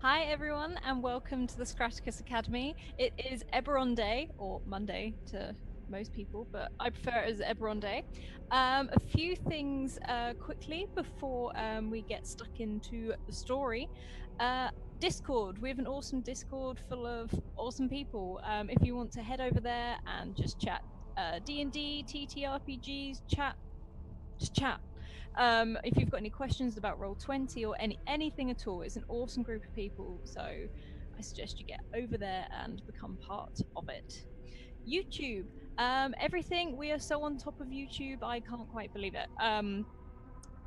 Hi everyone, and welcome to the Scraticus Academy. It is Eberron Day, or Monday to most people, but I prefer it as Eberron Day. A few things quickly before we get stuck into the story. Discord. We have an awesome Discord full of awesome people. If you want to head over there and just chat D&D, TTRPGs, just chat. If you've got any questions about Roll20 or anything at all, it's an awesome group of people. So I suggest you get over there and become part of it. YouTube, everything, we are so on top of YouTube, I can't quite believe it.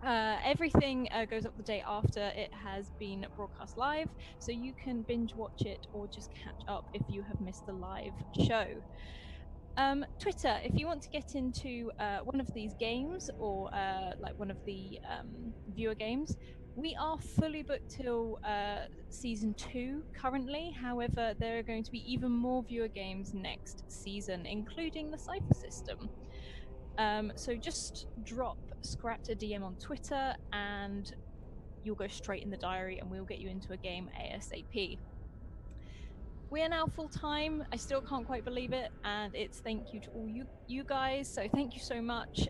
Everything goes up the day after it has been broadcast live, so you can binge watch it or just catch up if you have missed the live show. Twitter, if you want to get into one of these games or like one of the viewer games, we are fully booked till season 2 currently. However, there are going to be even more viewer games next season, including the Cypher system. So just drop Scrat a DM on Twitter and you'll go straight in the diary and we'll get you into a game ASAP. We are now full time. I still can't quite believe it, and it's thank you to all you guys. So thank you so much.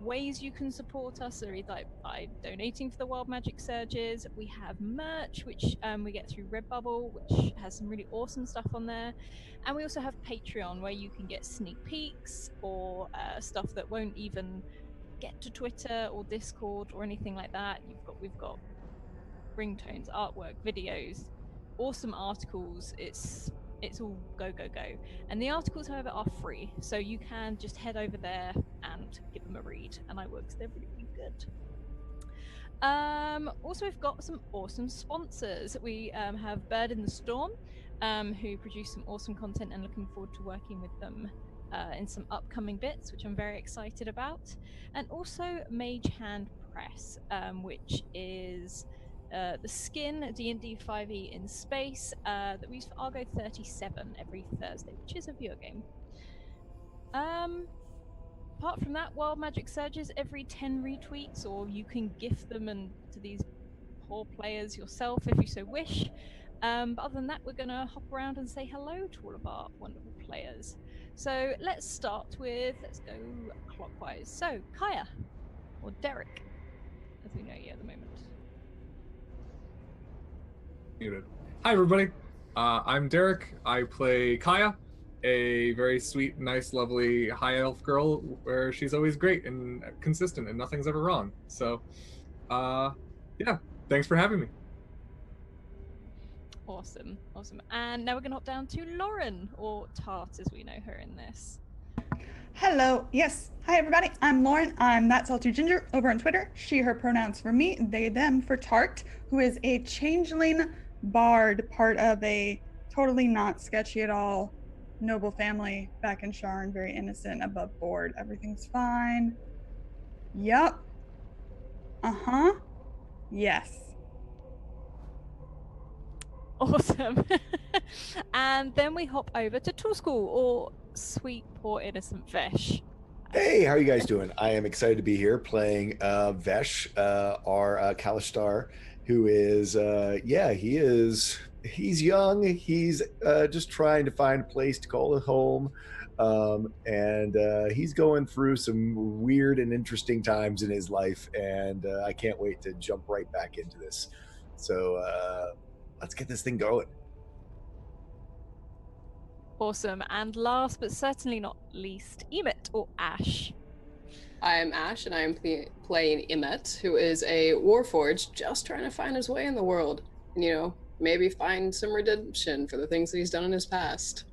Ways you can support us are either by donating for the Wild Magic Surges. We have merch, which we get through Redbubble, which has some really awesome stuff on there, and we also have Patreon, where you can get sneak peeks or stuff that won't even get to Twitter or Discord or anything like that. We've got ringtones, artwork, videos, awesome articles. It's all go go go. And the articles, however, are free, so you can just head over there and give them a read. And I will, because they're really, really good. Also, we've got some awesome sponsors. We have Bird in the Storm, who produce some awesome content, and looking forward to working with them in some upcoming bits, which I'm very excited about. And also Mage Hand Press, which is the skin D&D 5e in space that we use for Argo 37 every Thursday, which is a viewer game. Apart from that, Wild Magic Surges every 10 retweets, or you can gift them to these poor players yourself if you so wish. But other than that, we're going to hop around and say hello to all of our wonderful players. So let's go clockwise. So, Kaya, or Derek, as we know you at the moment. Muted. Hi, everybody. I'm Derek. I play Kaya, a very sweet, nice, lovely high elf girl where she's always great and consistent and nothing's ever wrong. So, yeah, thanks for having me. Awesome. And now we're going to hop down to Lauren, or Tart as we know her in this. Hello. Yes. Hi, everybody. I'm Lauren. I'm That Salty Ginger over on Twitter. She, her pronouns for me, they, them for Tart, who is a changeling bard, part of a totally not sketchy at all noble family back in Sharn, very innocent, above board. Everything's fine. Yup. Uh-huh. Yes. Awesome. And then we hop over to Tool School, or Sweet Poor Innocent Vesh. Hey, how are you guys doing? I am excited to be here playing Vesh, our Kalishtar, who is, he's young. He's just trying to find a place to call a home. And he's going through some weird and interesting times in his life. And I can't wait to jump right back into this. So let's get this thing going. Awesome. And last but certainly not least, Emmet, or Ash. I am Ash, and I am playing Emmet, who is a warforged just trying to find his way in the world. And, you know, maybe find some redemption for the things that he's done in his past.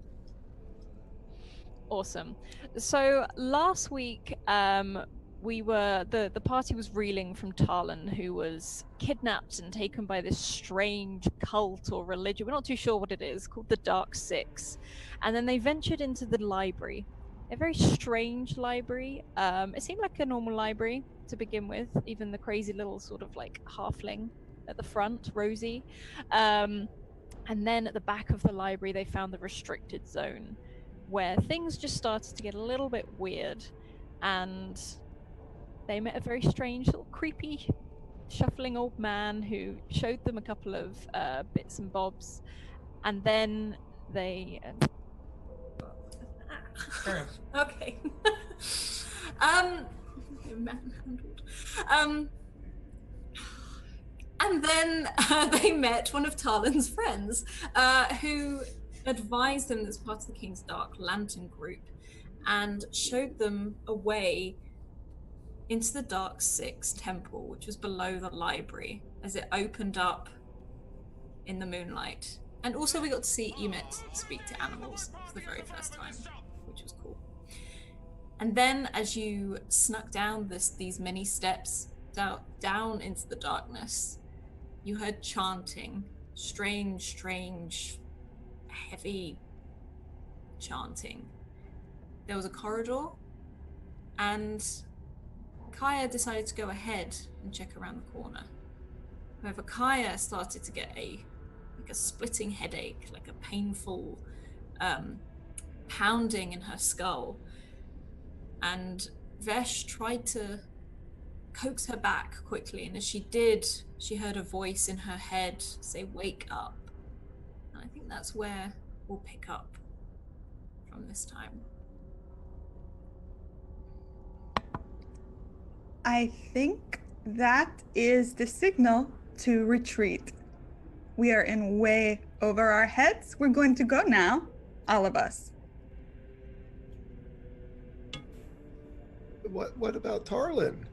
Awesome. So last week, the party was reeling from Talon, who was kidnapped and taken by this strange cult or religion. We're not too sure what it is, called the Dark Six. And then they ventured into the library, a very strange library. It seemed like a normal library to begin with, even the crazy little sort of like halfling at the front, Rosie. And then at the back of the library, they found the restricted zone, where things just started to get a little bit weird. And they met a very strange, little creepy shuffling old man who showed them a couple of bits and bobs, and then they. Okay. Manhandled. And then they met one of Tarlin's friends, who advised them as part of the King's Dark Lantern group, and showed them a way into the Dark Six Temple, which was below the library, as it opened up in the moonlight. And also we got to see Emet speak to animals for the very first time, which was cool. And then as you snuck down these many steps down into the darkness, you heard chanting, strange, heavy chanting. There was a corridor, and Kaya decided to go ahead and check around the corner. However, Kaya started to get a splitting headache, like a painful pounding in her skull. And Vesh tried to coax her back quickly, and as she did, she heard a voice in her head say, "Wake up." And I think that's where we'll pick up from this time. I think that is the signal to retreat. We are in way over our heads. We're going to go now, all of us. What about Tarlin?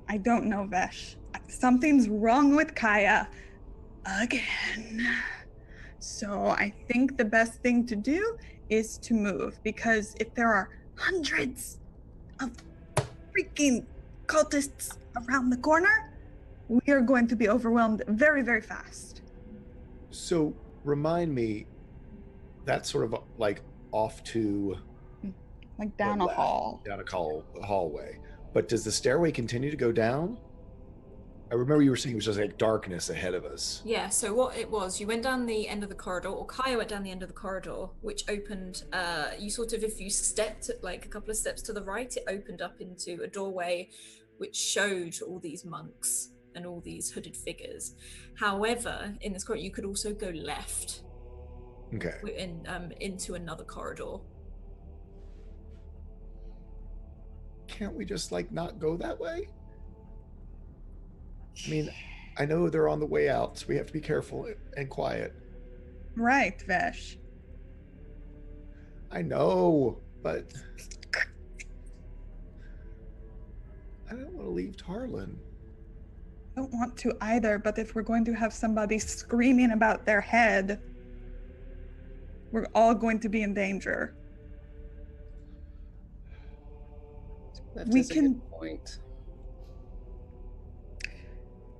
I don't know, Vesh. Something's wrong with Kaya. Again. So I think the best thing to do is to move, because if there are hundreds of freaking cultists around the corner, we are going to be overwhelmed very, very fast. So remind me, that's sort of like off to like down a hall. Down a hallway. But does the stairway continue to go down? I remember you were saying it was just like darkness ahead of us. Yeah, so what it was, you went down the end of the corridor, or Kaya went down the end of the corridor, which opened, you sort of, if you stepped like a couple of steps to the right, it opened up into a doorway which showed all these monks and all these hooded figures. However, in this corridor, you could also go left. Okay. Into another corridor. Can't we just like not go that way? I mean, I know they're on the way out, so we have to be careful and quiet. Right, Vesh. I know, but I don't want to leave Tarlin. I don't want to either, but if we're going to have somebody screaming about their head, we're all going to be in danger. That We is a can- good point.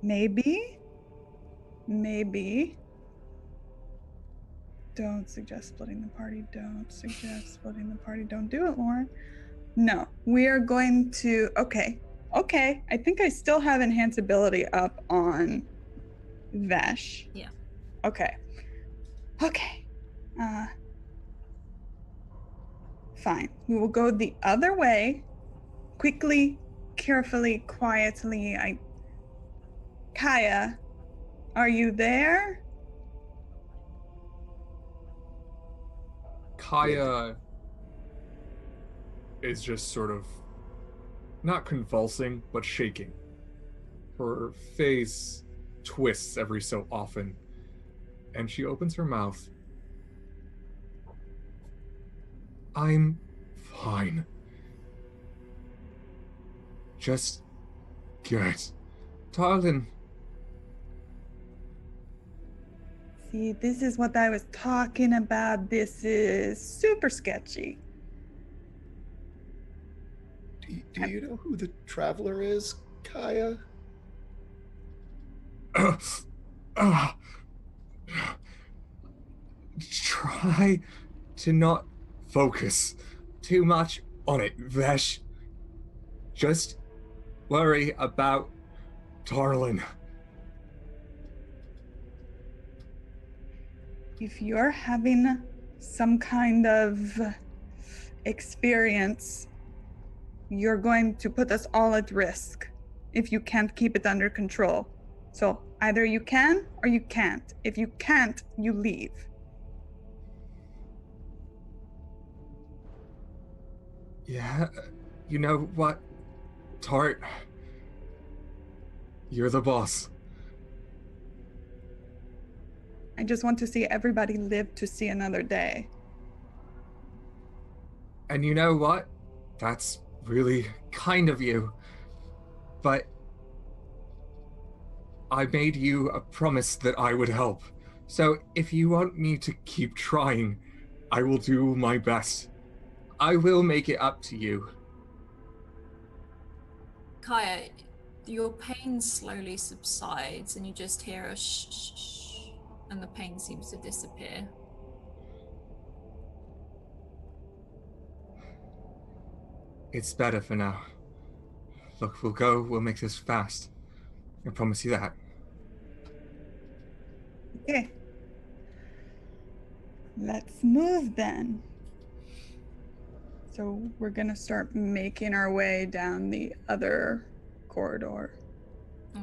Maybe. Don't suggest splitting the party. Don't suggest splitting the party. Don't do it, Lauren. No, we are going to, okay. I think I still have enhanceability up on Vesh. Yeah. Okay. Fine. We will go the other way, quickly, carefully, quietly. Kaya, are you there? Kaya is just sort of not convulsing, but shaking. Her face twists every so often, and she opens her mouth. I'm fine. Just get Tarlin. See, this is what I was talking about. This is super sketchy. Do you know who the traveler is, Kaya? Try to not focus too much on it, Vesh. Just worry about Tarlin. If you're having some kind of experience, you're going to put us all at risk if you can't keep it under control. So either you can or you can't. If you can't, you leave. Yeah, you know what, Tart? You're the boss. I just want to see everybody live to see another day. And you know what? That's really kind of you. But I made you a promise that I would help. So if you want me to keep trying, I will do my best. I will make it up to you. Kaya, your pain slowly subsides and you just hear a shh, shh, shh, and the pain seems to disappear. It's better for now. Look, we'll make this fast. I promise you that. Okay. Let's move then. So we're gonna start making our way down the other corridor.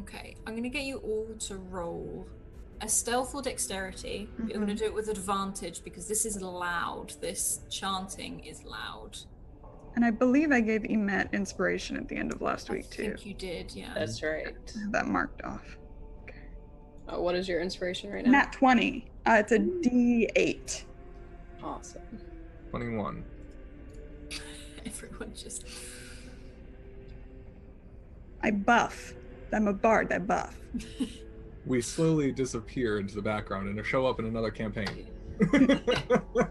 Okay, I'm gonna get you all to roll a stealth or dexterity. You're gonna do it with advantage because this is loud. This chanting is loud. And I believe I gave Emet inspiration at the end of last week I too. think you did, yeah. That's right. I have that marked off. What is your inspiration right now? Nat 20. It's a D8. Awesome. 21. Everyone just. I buff. I'm a bard. I buff. We slowly disappear into the background and show up in another campaign. Oh,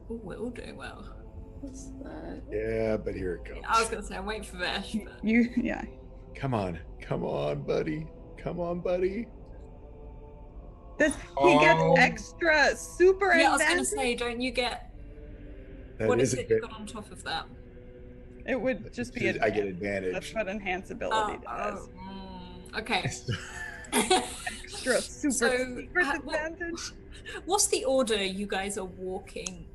we're all doing well. What's that? Yeah, but here it comes. I was gonna say I'm waiting for Vesh, but Yeah. Come on, buddy. Come on, buddy. He gets extra super yeah, I was advantage. gonna say, don't you get? That What is is a it you bit. got on top of that? It would just be I get advantage. That's advantage. what enhance ability does. Okay. Extra super So, secret what- advantage. What's the order you guys are walking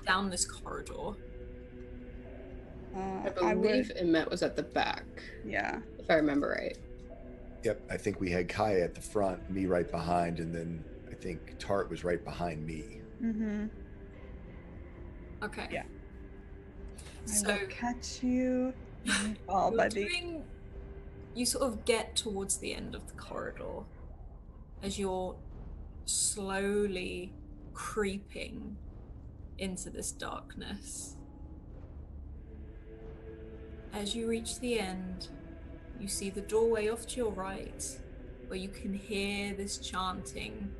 down this corridor? I I believe would. Emet was at the back, Yeah. if I remember right. Yep, I think we had Kaya at the front, me right behind, and then I think Tart was right behind me. Mm-hmm. Okay. Yeah. I So will catch you. Oh, you're buddy. you sort of get towards the end of the corridor as you're slowly creeping into this darkness. As you reach the end, you see the doorway off to your right, where you can hear this chanting.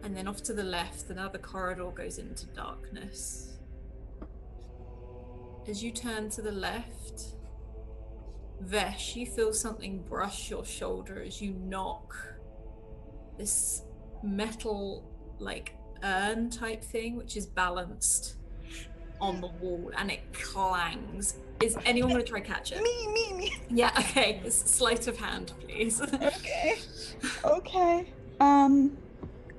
And then off to the left, another corridor goes into darkness. As you turn to the left, Vesh, you feel something brush your shoulder as you knock this metal, like, urn type thing, which is balanced on the wall, and it clangs. Is anyone going to try catch it? Me. Yeah, okay. Sleight of hand, please. Okay.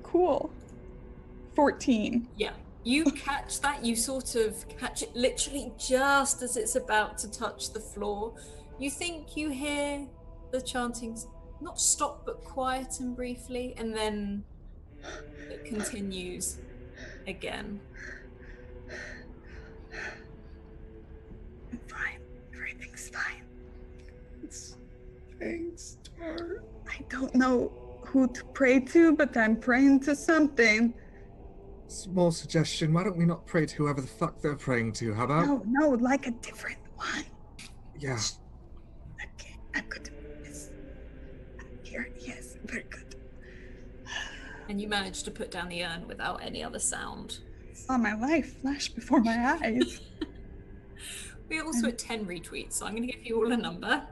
Cool. 14. Yeah. You catch that, you sort of catch it literally just as it's about to touch the floor. You think you hear the chanting not stop but quieten briefly, and then it continues again. I'm fine. Everything's fine. Thanks, Tart. I don't know who to pray to, but I'm praying to something. Small suggestion, why don't we not pray to whoever the fuck they're praying to? How about? No, like a different one. Yeah. Okay, I'm good. Yes. Here, yes, very good. And you manage to put down the urn without any other sound. Saw my life flash before my eyes. We're also at 10 retweets, so I'm going to give you all a number.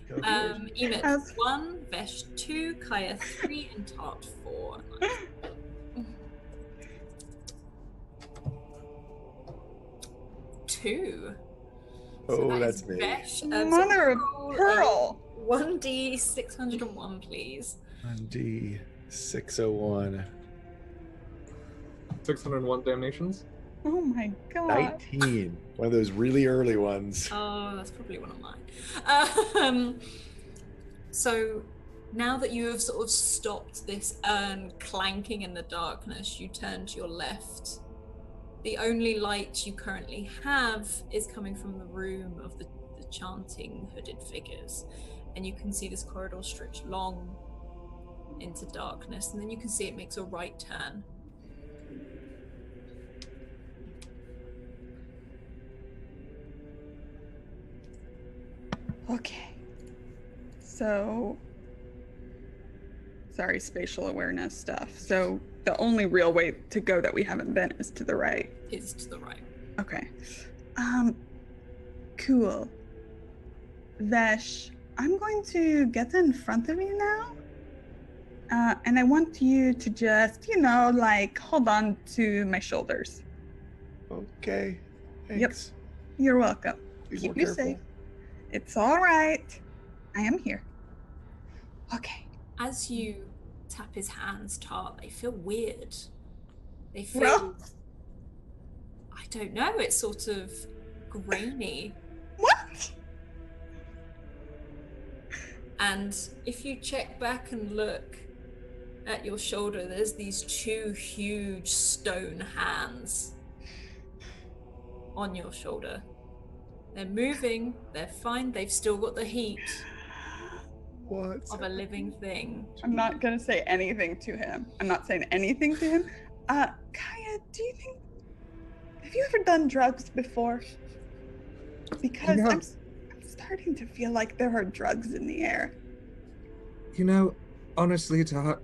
Go for it. Emit As- 1, Vesh 2, Kaya 3, and Tart 4. Two. Oh, that that's is me. Vesh. Mother of roll a pearl. 1d601, please. 1D601. 601 damnations? Oh my god. 19. One of those really early ones. Oh, that's probably one of mine. So now that you have sort of stopped this urn clanking in the darkness, you turn to your left. The only light you currently have is coming from the room of the chanting hooded figures. And you can see this corridor stretch long into darkness, and then you can see it makes a right turn. Okay. So, sorry, spatial awareness stuff. So the only real way to go that we haven't been is to the right. Is to the right. Okay. Cool. Vesh, I'm going to get in front of you now. And I want you to just, like hold on to my shoulders. Okay. Thanks. You're welcome. Be Keep more you careful. safe. It's all right. I am here. Okay. As you tap his hands, Tart, they feel weird. They feel, Well, I don't know, it's sort of grainy. what? And if you check back and look at your shoulder, there's these two huge stone hands on your shoulder. They're moving, they're fine, they've still got the heat What? of a living thing. I'm not going to say anything to him. I'm not saying anything to him. Kaya, do you think... Have you ever done drugs before? Because No. I'm starting to feel like there are drugs in the air. Honestly, Tart,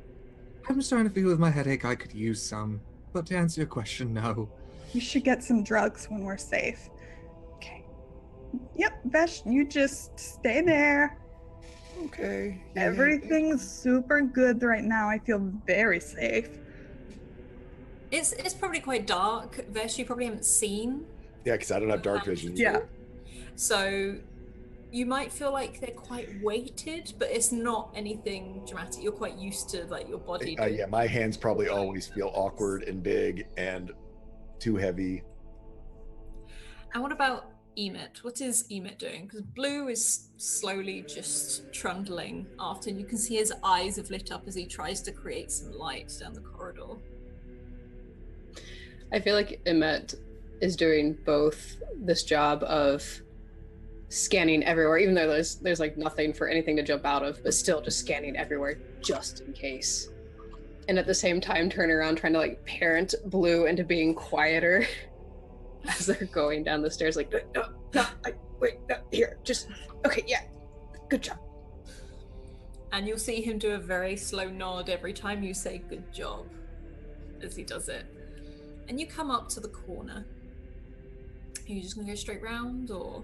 I'm starting to feel with my headache I could use some. But to answer your question, no. We should get some drugs when we're safe. Okay. Yep, Vesh, you just stay there. Okay. yeah. Everything's super good right now. I feel very safe. It's probably quite dark. Vesh, you probably haven't seen. Yeah, because I don't have dark vision. Yeah. So you might feel like they're quite weighted, but it's not anything dramatic. You're quite used to like your body. Yeah, my hands probably always feel awkward and big and too heavy. And what about Emmet? What is Emmet doing? Because Blue is slowly just trundling after, and you can see his eyes have lit up as he tries to create some light down the corridor. I feel like Emmet is doing both this job of scanning everywhere, even though there's like nothing for anything to jump out of, but still just scanning everywhere just in case. And at the same time turning around trying to like parent Blue into being quieter as they're going down the stairs, like, here, just, okay, yeah, good job. And you'll see him do a very slow nod every time you say good job as he does it. And you come up to the corner. Are you just gonna go straight round, or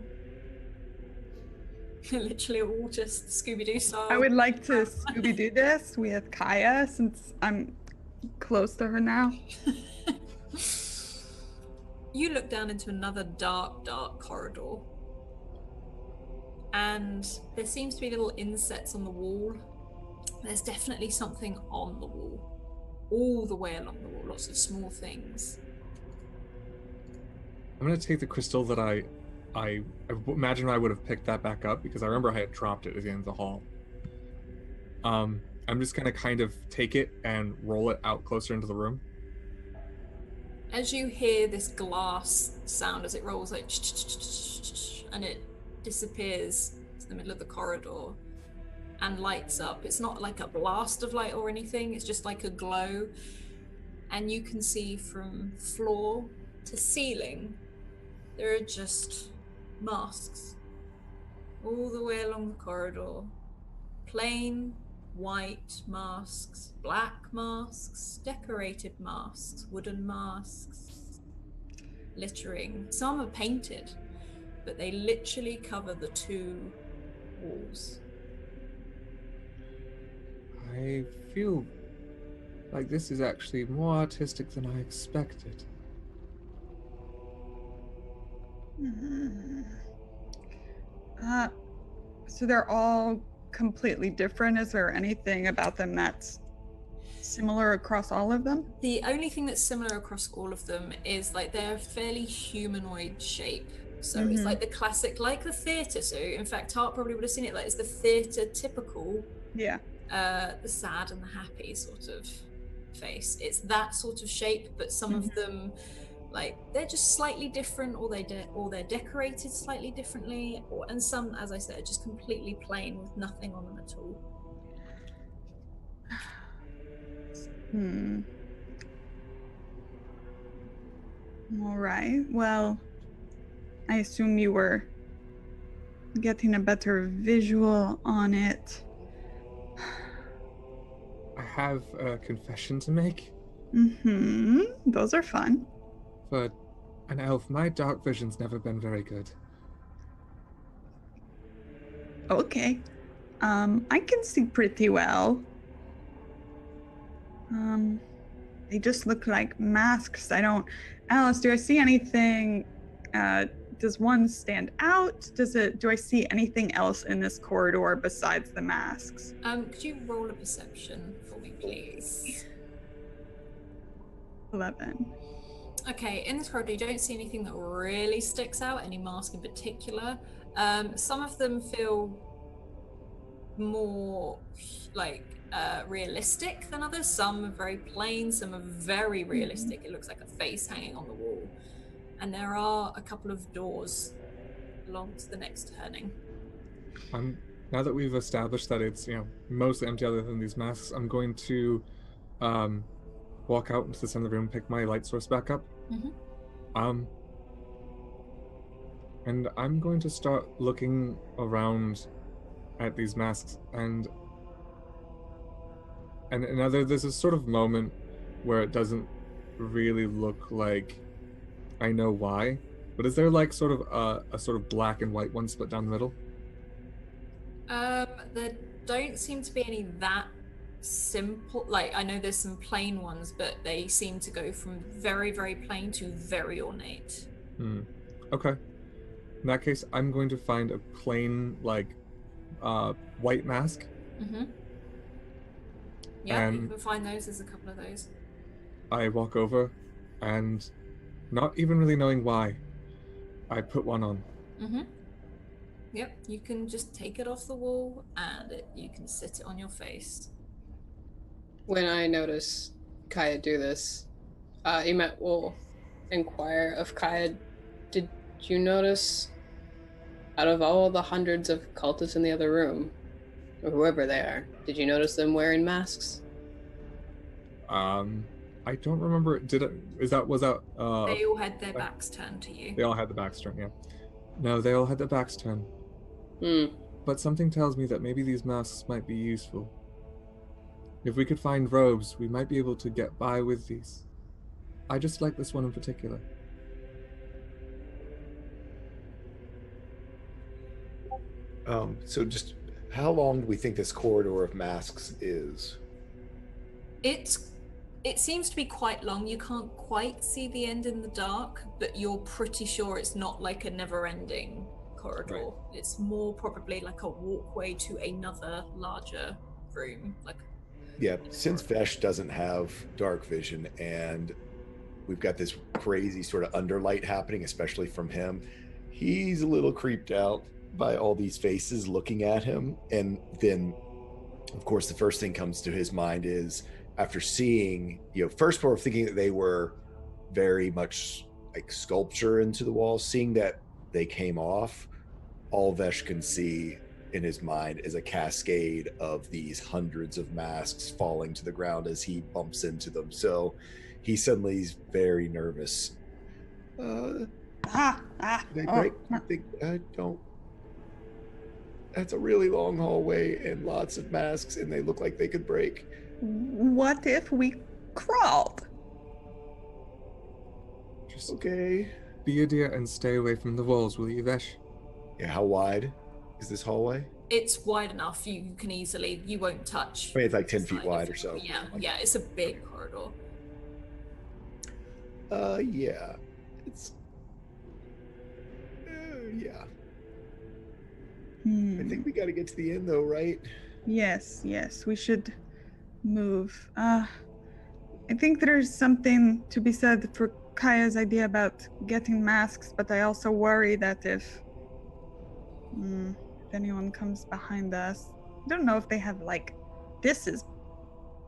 literally all just Scooby-Doo style? I would like to Scooby-Doo this with Kaya since I'm close to her now. You look down into another dark corridor. And there seems to be little insets on the wall. There's definitely something on the wall. All the way along the wall, lots of small things. I'm going to take the crystal that I imagine I would have picked that back up because I remember I had dropped it at the end of the hall. I'm just going to kind of take it and roll it out closer into the room. As you hear this glass sound as it rolls, like, and it disappears to the middle of the corridor and lights up. It's not like a blast of light or anything, it's just like a glow. And you can see from floor to ceiling, there are just masks all the way along the corridor. Plain white masks, black masks, decorated masks, wooden masks, littering. Some are painted, but they literally cover the two walls. I feel like this is actually more artistic than I expected. So they're all completely different. Is there anything about them that's similar across all of them? The only thing that's similar across all of them is like they're a fairly humanoid shape. So it's like the classic, like the theatre. So in fact, Tart probably would have seen it. Like it's the theatre typical, Yeah. the sad and the happy sort of face. It's that sort of shape, but some of them, like they're just slightly different, or they're decorated slightly differently, and some, as I said, are just completely plain with nothing on them at all. All right. Well, I assume you were getting a better visual on it. I have a confession to make. Those are fun. For an elf, my dark vision's never been very good. Okay. I can see pretty well. They just look like masks. Alice, do I see anything? Does one stand out? Do I see anything else in this corridor besides the masks? Could you roll a perception for me, please? 11. Okay, in this corridor, you don't see anything that really sticks out, any mask in particular. Some of them feel more like realistic than others. Some are very plain, some are very realistic. It looks like a face hanging on the wall. And there are a couple of doors along to the next turning. Now that we've established that it's mostly empty other than these masks, I'm going to walk out into the center of the room, pick my light source back up. And I'm going to start looking around at these masks, and there's a sort of moment where it doesn't really look like I know why, but is there like sort of a sort of black and white one split down the middle? There don't seem to be any that simple. Like I know there's some plain ones, but they seem to go from very, very plain to very ornate. Okay. In that case, I'm going to find a plain white mask. Yeah, And you can find those. There's a couple of those. I walk over, and not even really knowing why, I put one on. Yep, you can just take it off the wall and you can sit it on your face. When I notice Kaya do this, Emet will inquire of Kaya, did you notice, out of all the hundreds of cultists in the other room, or whoever they are, did you notice them wearing masks? I don't remember. Was that? They all had their backs turned to you. They all had the backs turned, yeah. No, they all had their backs turned. But something tells me that maybe these masks might be useful. If we could find robes, we might be able to get by with these. I just like this one in particular. So just how long do we think this corridor of masks is? It seems to be quite long. You can't quite see the end in the dark, but you're pretty sure it's not like a never-ending corridor. Right. It's more probably like a walkway to another larger room. Yeah, since Vesh doesn't have dark vision and we've got this crazy sort of underlight happening, especially from him, he's a little creeped out by all these faces looking at him. And then, of course, the first thing comes to his mind is, after seeing, first we're thinking that they were very much like sculpture into the walls, seeing that they came off, all Vesh can see in his mind is a cascade of these hundreds of masks falling to the ground as he bumps into them. So he suddenly is very nervous. They break? I don't. That's a really long hallway and lots of masks, and they look like they could break. What if we crawled? Just Okay. be a dear and stay away from the walls, will you, Vesh? Yeah, how wide is this hallway? It's wide enough. You won't touch. I mean, it's like 10 feet side wide of or so. Yeah, it's a big corridor. Yeah. It's... yeah. I think we got to get to the end, though, right? Yes, we should move. I think there's something to be said for Kaya's idea about getting masks, but I also worry that if anyone comes behind us, I don't know if they have this is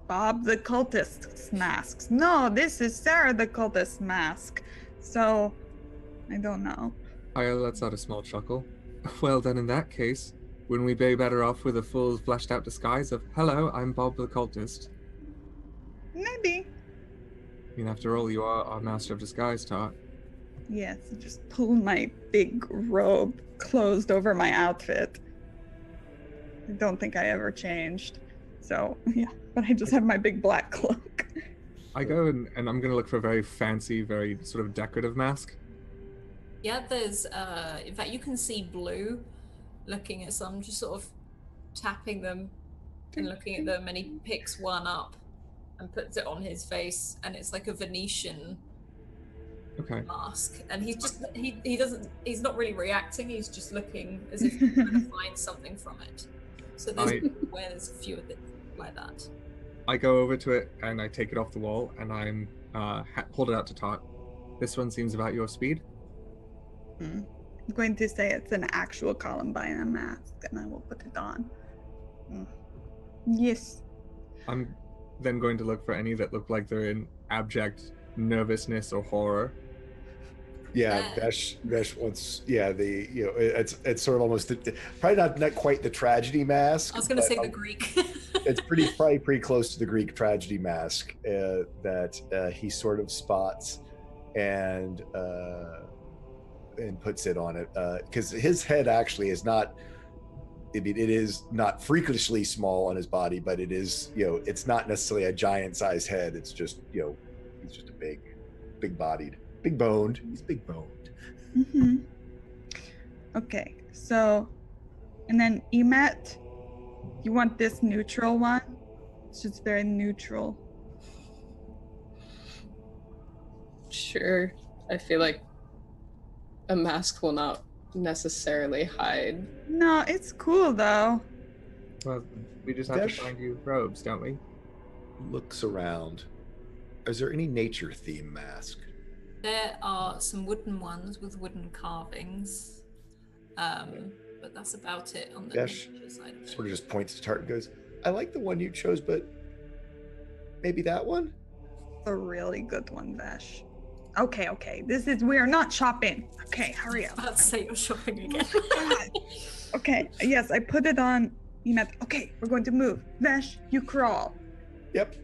Bob the cultist's masks. No, this is Cyre the cultist's mask. So, I don't know. Kaya lets out a small chuckle. Well, then in that case, wouldn't we be better off with a full fleshed out disguise of, hello, I'm Bob the cultist? Maybe. I mean, after all, you are our master of disguise, Tart. Yes, just pull my big robe closed over my outfit. I don't think I ever changed. So, yeah, but I just have my big black cloak. I go and I'm going to look for a very fancy, very sort of decorative mask. Yeah, there's, in fact, you can see Blue looking at some, just sort of tapping them and looking at them, and he picks one up and puts it on his face, and it's like a Venetian mask. And he's just, he's not really reacting, he's just looking as if he's trying to find something from it. So there's where there's a few of it like that. I go over to it and I take it off the wall and I'm hold it out to Tot. This one seems about your speed. I'm going to say it's an actual Columbine mask, and I will put it on. Yes. I'm then going to look for any that look like they're in abject nervousness or horror. Yeah, Vesh wants. Yeah, it's sort of almost probably not quite the tragedy mask. I was going to say the Greek. It's probably pretty close to the Greek tragedy mask that he sort of spots and puts it on it because his head actually is not. I mean, it is not freakishly small on his body, but it is, it's not necessarily a giant-sized head. It's just, he's just a big-bodied, big-boned. He's big-boned. Mm-hmm. Okay, so, and then Emet, you want this neutral one? It's just very neutral. Sure. I feel like a mask will not necessarily hide. No, it's cool though. Well, we just have Vesh to find you robes, don't we? looks around. Is there any nature theme mask? There are some wooden ones with wooden carvings, but that's about it on the Vesh nature side. sort of just points to Tart and goes, I like the one you chose, but maybe that one? A really good one, Vesh. Okay. We are not shopping. Okay, hurry up. I was about to say you're shopping again. Okay, yes, I put it on Emet. Okay, we're going to move. Vesh, you crawl. Yep.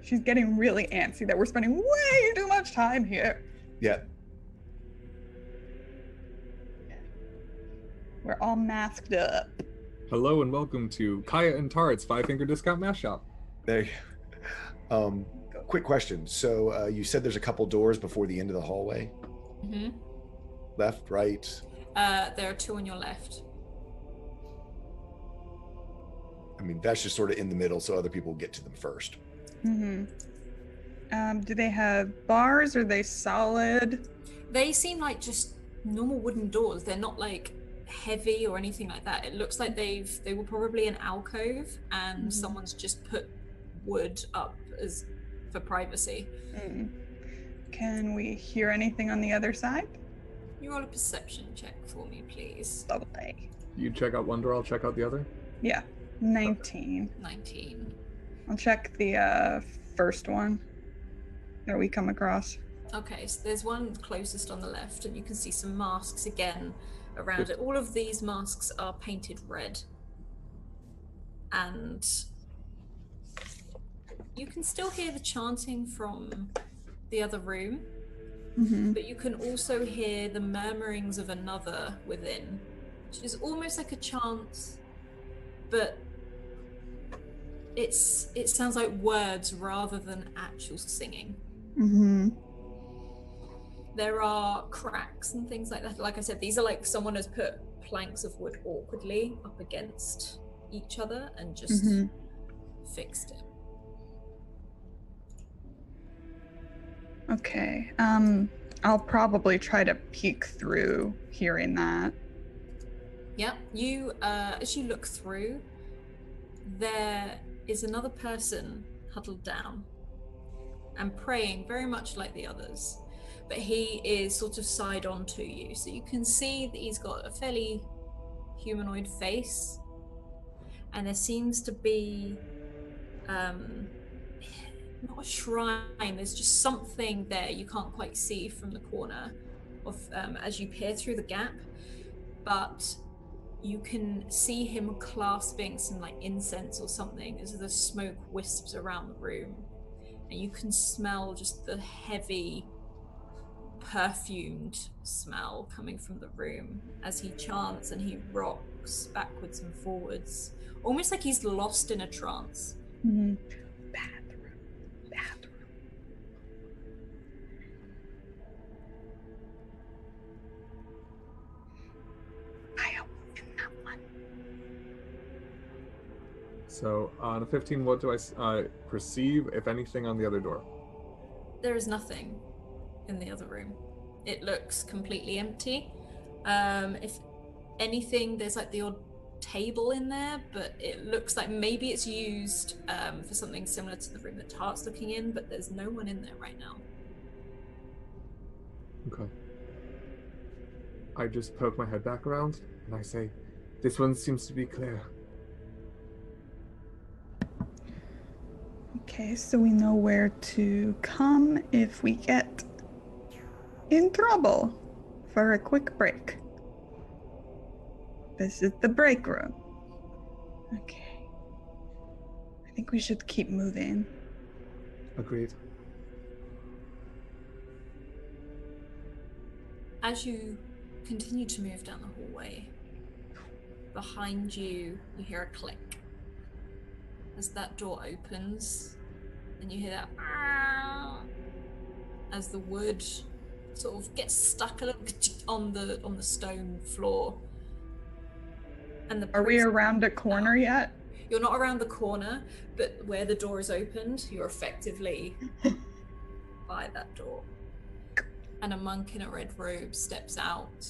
She's getting really antsy that we're spending way too much time here. Yeah. We're all masked up. Hello and welcome to Kaya and Tart's 5-Finger Discount Mash Shop. There. Quick question. So you said there's a couple doors before the end of the hallway? Mm-hmm. Left, right? There are two on your left. I mean, that's just sort of in the middle, so other people will get to them first. Mm-hmm. Do they have bars? Are they solid? They seem like just normal wooden doors. They're not like heavy or anything like that. It looks like they were probably an alcove and someone's just put wood up as for privacy. Can we hear anything on the other side? You roll a perception check for me, please. Lovely. You check out one door, I'll check out the other. Yeah, 19. 19. I'll check the first one that we come across. Okay, so there's one closest on the left, and you can see some masks again around it. All of these masks are painted red. And you can still hear the chanting from the other room, but you can also hear the murmurings of another within, which is almost like a chant, but it sounds like words rather than actual singing. There are cracks and things like that. Like I said, these are like someone has put planks of wood awkwardly up against each other and just fixed it. Okay. I'll probably try to peek through hearing that. Yeah, you as you look through, there is another person huddled down and praying very much like the others. But he is sort of side on to you. So you can see that he's got a fairly humanoid face. And there seems to be not a shrine, there's just something there you can't quite see from the corner of as you peer through the gap, but you can see him clasping some like incense or something as the smoke wisps around the room, and you can smell just the heavy perfumed smell coming from the room as he chants and he rocks backwards and forwards, almost like he's lost in a trance. Mm-hmm. So on a 15, what do I perceive, if anything, on the other door? There is nothing in the other room. It looks completely empty. If anything, there's like the odd table in there, but it looks like maybe it's used for something similar to the room that Tart's looking in, but there's no one in there right now. Okay. I just poke my head back around and I say, this one seems to be clear. Okay, so we know where to come if we get in trouble for a quick break. This is the break room. Okay. I think we should keep moving. Agreed. As you continue to move down the hallway, behind you, you hear a click. As that door opens, and you hear that as the wood sort of gets stuck a little on the stone floor. And Are we around a corner yet? You're not around the corner, but where the door is opened, you're effectively by that door. And a monk in a red robe steps out.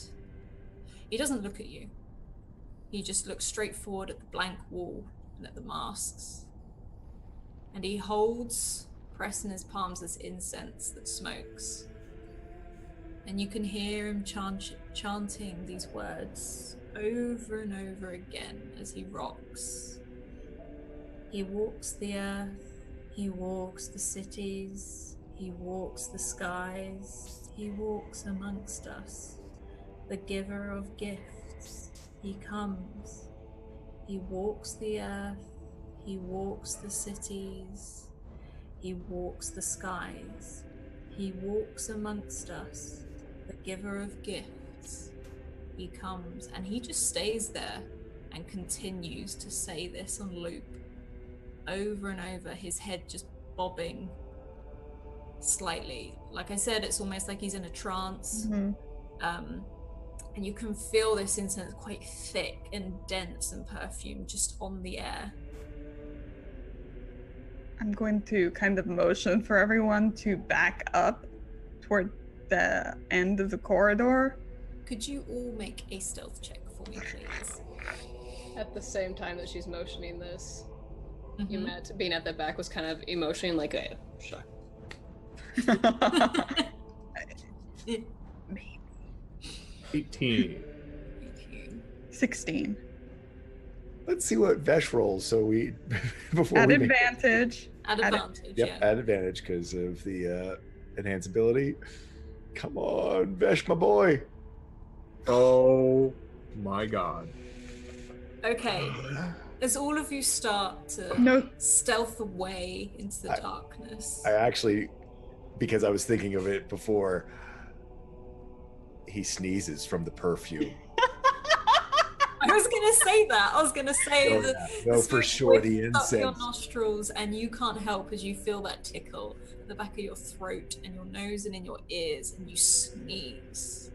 He doesn't look at you. He just looks straight forward at the blank wall and at the masks. And he holds, pressed in his palms, this incense that smokes. And you can hear him chanting these words over and over again as he rocks. He walks the earth, he walks the cities, he walks the skies, he walks amongst us, the giver of gifts, he comes. He walks the earth, he walks the cities, he walks the skies, he walks amongst us, the giver of gifts, he comes. And he just stays there and continues to say this on loop over and over, his head just bobbing slightly. Like I said, it's almost like he's in a trance. Mm-hmm. And you can feel this incense quite thick and dense and perfumed just on the air. I'm going to kind of motion for everyone to back up toward the end of the corridor. Could you all make a stealth check for me, please? At the same time that she's motioning this, you met being at the back was kind of emotioning like a shock. Maybe. 18. 16. Let's see what Vesh rolls. So we before At we advantage. At advantage, Yep, yeah. at advantage because of the enhance ability. Come on, Vesh, my boy. Oh my god. Okay. As all of you start to stealth away into the darkness. I actually, because I was thinking of it before, he sneezes from the perfume. I was gonna say that. I was gonna say that. No, for sure, the Your incense. nostrils, and you can't help as you feel that tickle at the back of your throat and your nose and in your ears, and you sneeze.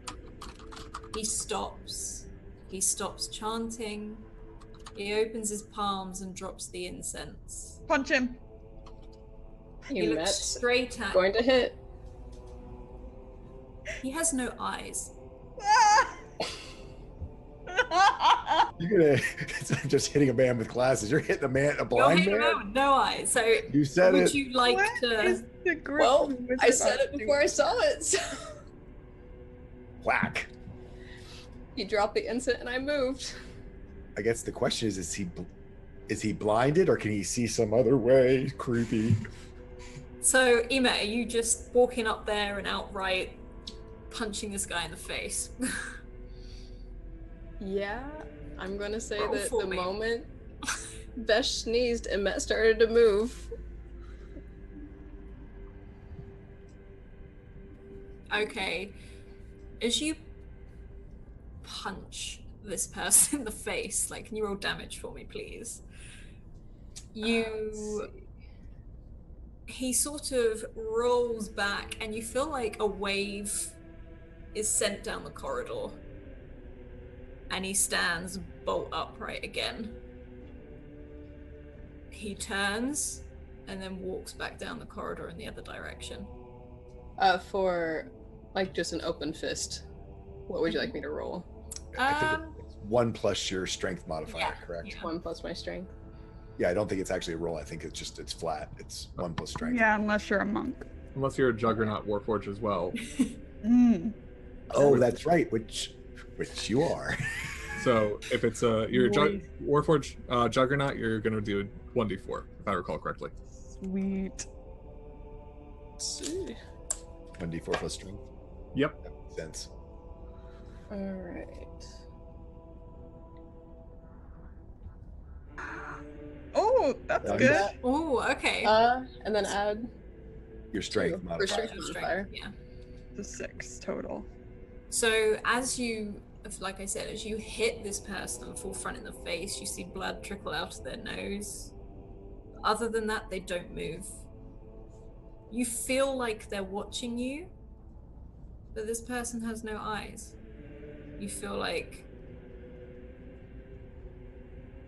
He stops. He stops chanting. He opens his palms and drops the incense. Punch him. He You looks met. straight at. Going to hit. He has no eyes. You're gonna it's not just hitting a man with glasses. You're hitting a blind You're man. hitting with no eyes. So You said would it. you like What to? is the group Well, of wizard I said it arts before I saw it. So. Whack. He dropped the instant and I moved. I guess the question is he blinded or can he see some other way? Creepy. So Emet, are you just walking up there and outright punching this guy in the face? Yeah, I'm gonna say Roll that for the me. moment Vesh sneezed and Met started to move. Okay, as you punch this person in the face, like, can you roll damage for me, please? He sort of rolls back, and you feel like a wave is sent down the corridor, and he stands bolt upright again. He turns and then walks back down the corridor in the other direction. For like just an open fist, what would you like me to roll? I think it's 1 plus your strength modifier, Yeah, correct? yeah. 1 plus my strength. Yeah, I don't think it's actually a roll. I think it's flat. It's 1 plus strength. Yeah, unless you're a monk. Unless you're a Juggernaut Warforged as well. Mm. Oh, that's right. Which you are. So if it's you're a Boy. Warforged Juggernaut, you're gonna do 1d4 if I recall correctly. Sweet. Let's see. 1d4 plus strength. Yep. That makes sense. All right. Oh, that's Now good. he's- Oh, okay. And then add Your strength for modifier. strength Strength, modifier. yeah. The 6 total. So as you, like I said, as you hit this person full front in the face, you see blood trickle out of their nose. Other than that, they don't move. You feel like they're watching you, but this person has no eyes. You feel like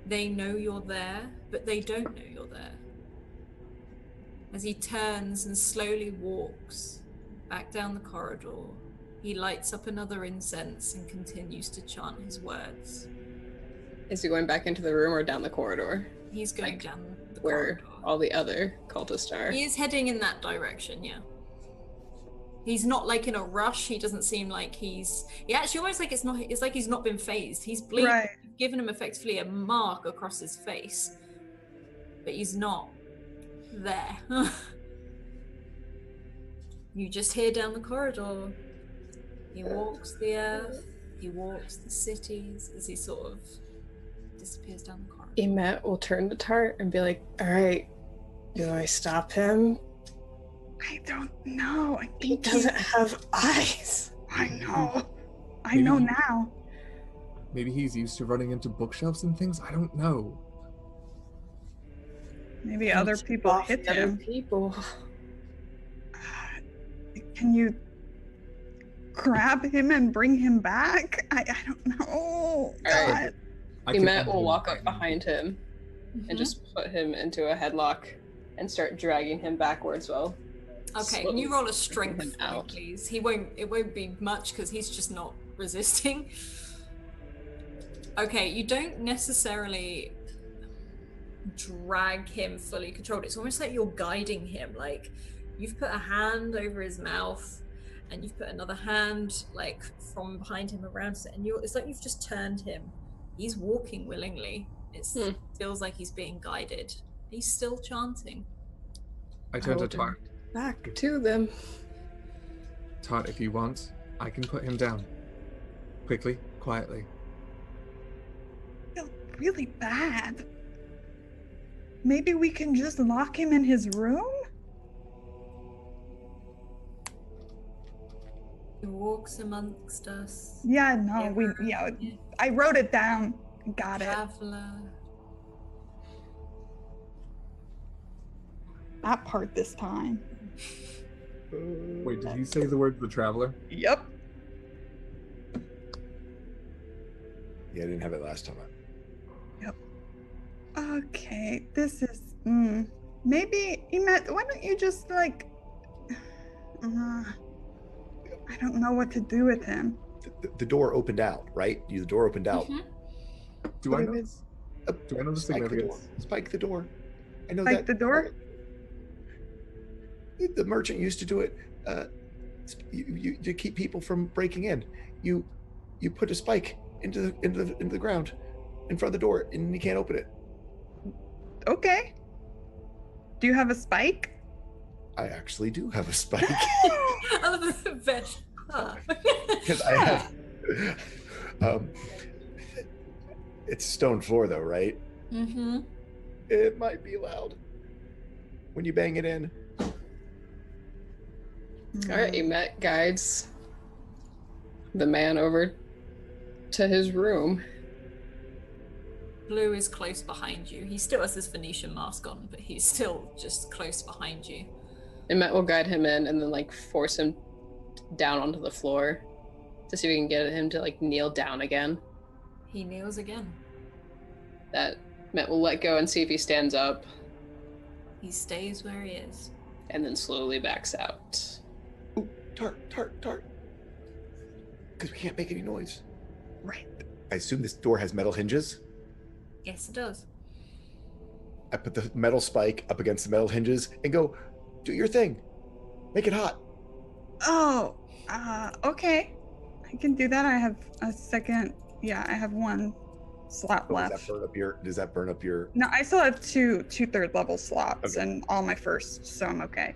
they know you're there, but they don't know you're there. As he turns and slowly walks back down the corridor, he lights up another incense and continues to chant his words. Is he going back into the room or down the corridor He's going Like, down the where corridor. all the other cultists are? He is heading in that direction, yeah. He's not like in a rush. He doesn't seem like he actually almost like it's like he's not been phased. He's bleeding. Right. You've given him effectively a mark across his face. But he's not there. You just hear down the corridor. He walks the earth, he walks the cities as he sort of disappears down the corridor. Emet will turn to Tart and be like, all right, do I stop him? I don't know. I He think doesn't have eyes. I know. I Maybe know he- now. Maybe he's used to running into bookshelves and things. I don't know. Maybe other Keep people off hit the other him. people. Can you grab him and bring him back? I don't know. All right. God. I can Emet end will him walk right up now. behind him Mhm. and just put him into a headlock and start dragging him backwards well. Okay, can you roll a strength him for me, out. please? It won't be much because he's just not resisting. Okay, you don't necessarily drag him fully controlled. It's almost like you're guiding him. Like you've put a hand over his mouth and you've put another hand like from behind him around it, and it's like you've just turned him. He's walking willingly. It feels like he's being guided. He's still chanting. I turn to Hold him. Tart. Back to them. Tart, if you want, I can put him down. Quickly, quietly. I feel really bad. Maybe we can just lock him in his room? He walks amongst us. Yeah, no, I wrote it down. Got it. Traveler. That part this time. Wait, did he say the word the traveler? Yep. Yeah, I didn't have it last time. Okay, this is maybe Emet, why don't you just like I don't know what to do with him. The door opened out, right? The door opened out. Mhm. Do I Put it know? in. Do I know the Spike the door. significance? Spike the door. I know Spike that. the door? The merchant used to do it. You to keep people from breaking in. You put a spike into the ground in front of the door, and you can't open it. Okay. Do you have a spike? I actually do have a spike Other than veg. Huh. because I have. It's stone floor though, right? Mm-hmm. It might be loud when you bang it in. All right, Emet guides the man over to his room. Blue is close behind you. He still has his Venetian mask on, but he's still just close behind you. Emet will guide him in and then like force him down onto the floor to see if we can get him to like kneel down again. He kneels again. That Met will let go and see if he stands up He stays where he is. and then slowly backs out. Ooh, tart. Because we can't make any noise. Right. I assume this door has metal hinges. Yes, it does. I put the metal spike up against the metal hinges and go, do your thing. Make it hot. Oh, okay. I can do that. I have a second. Yeah, I have one slot Oh, left. does that burn up your No, I still have two third level slots Okay. and all my first, so I'm okay.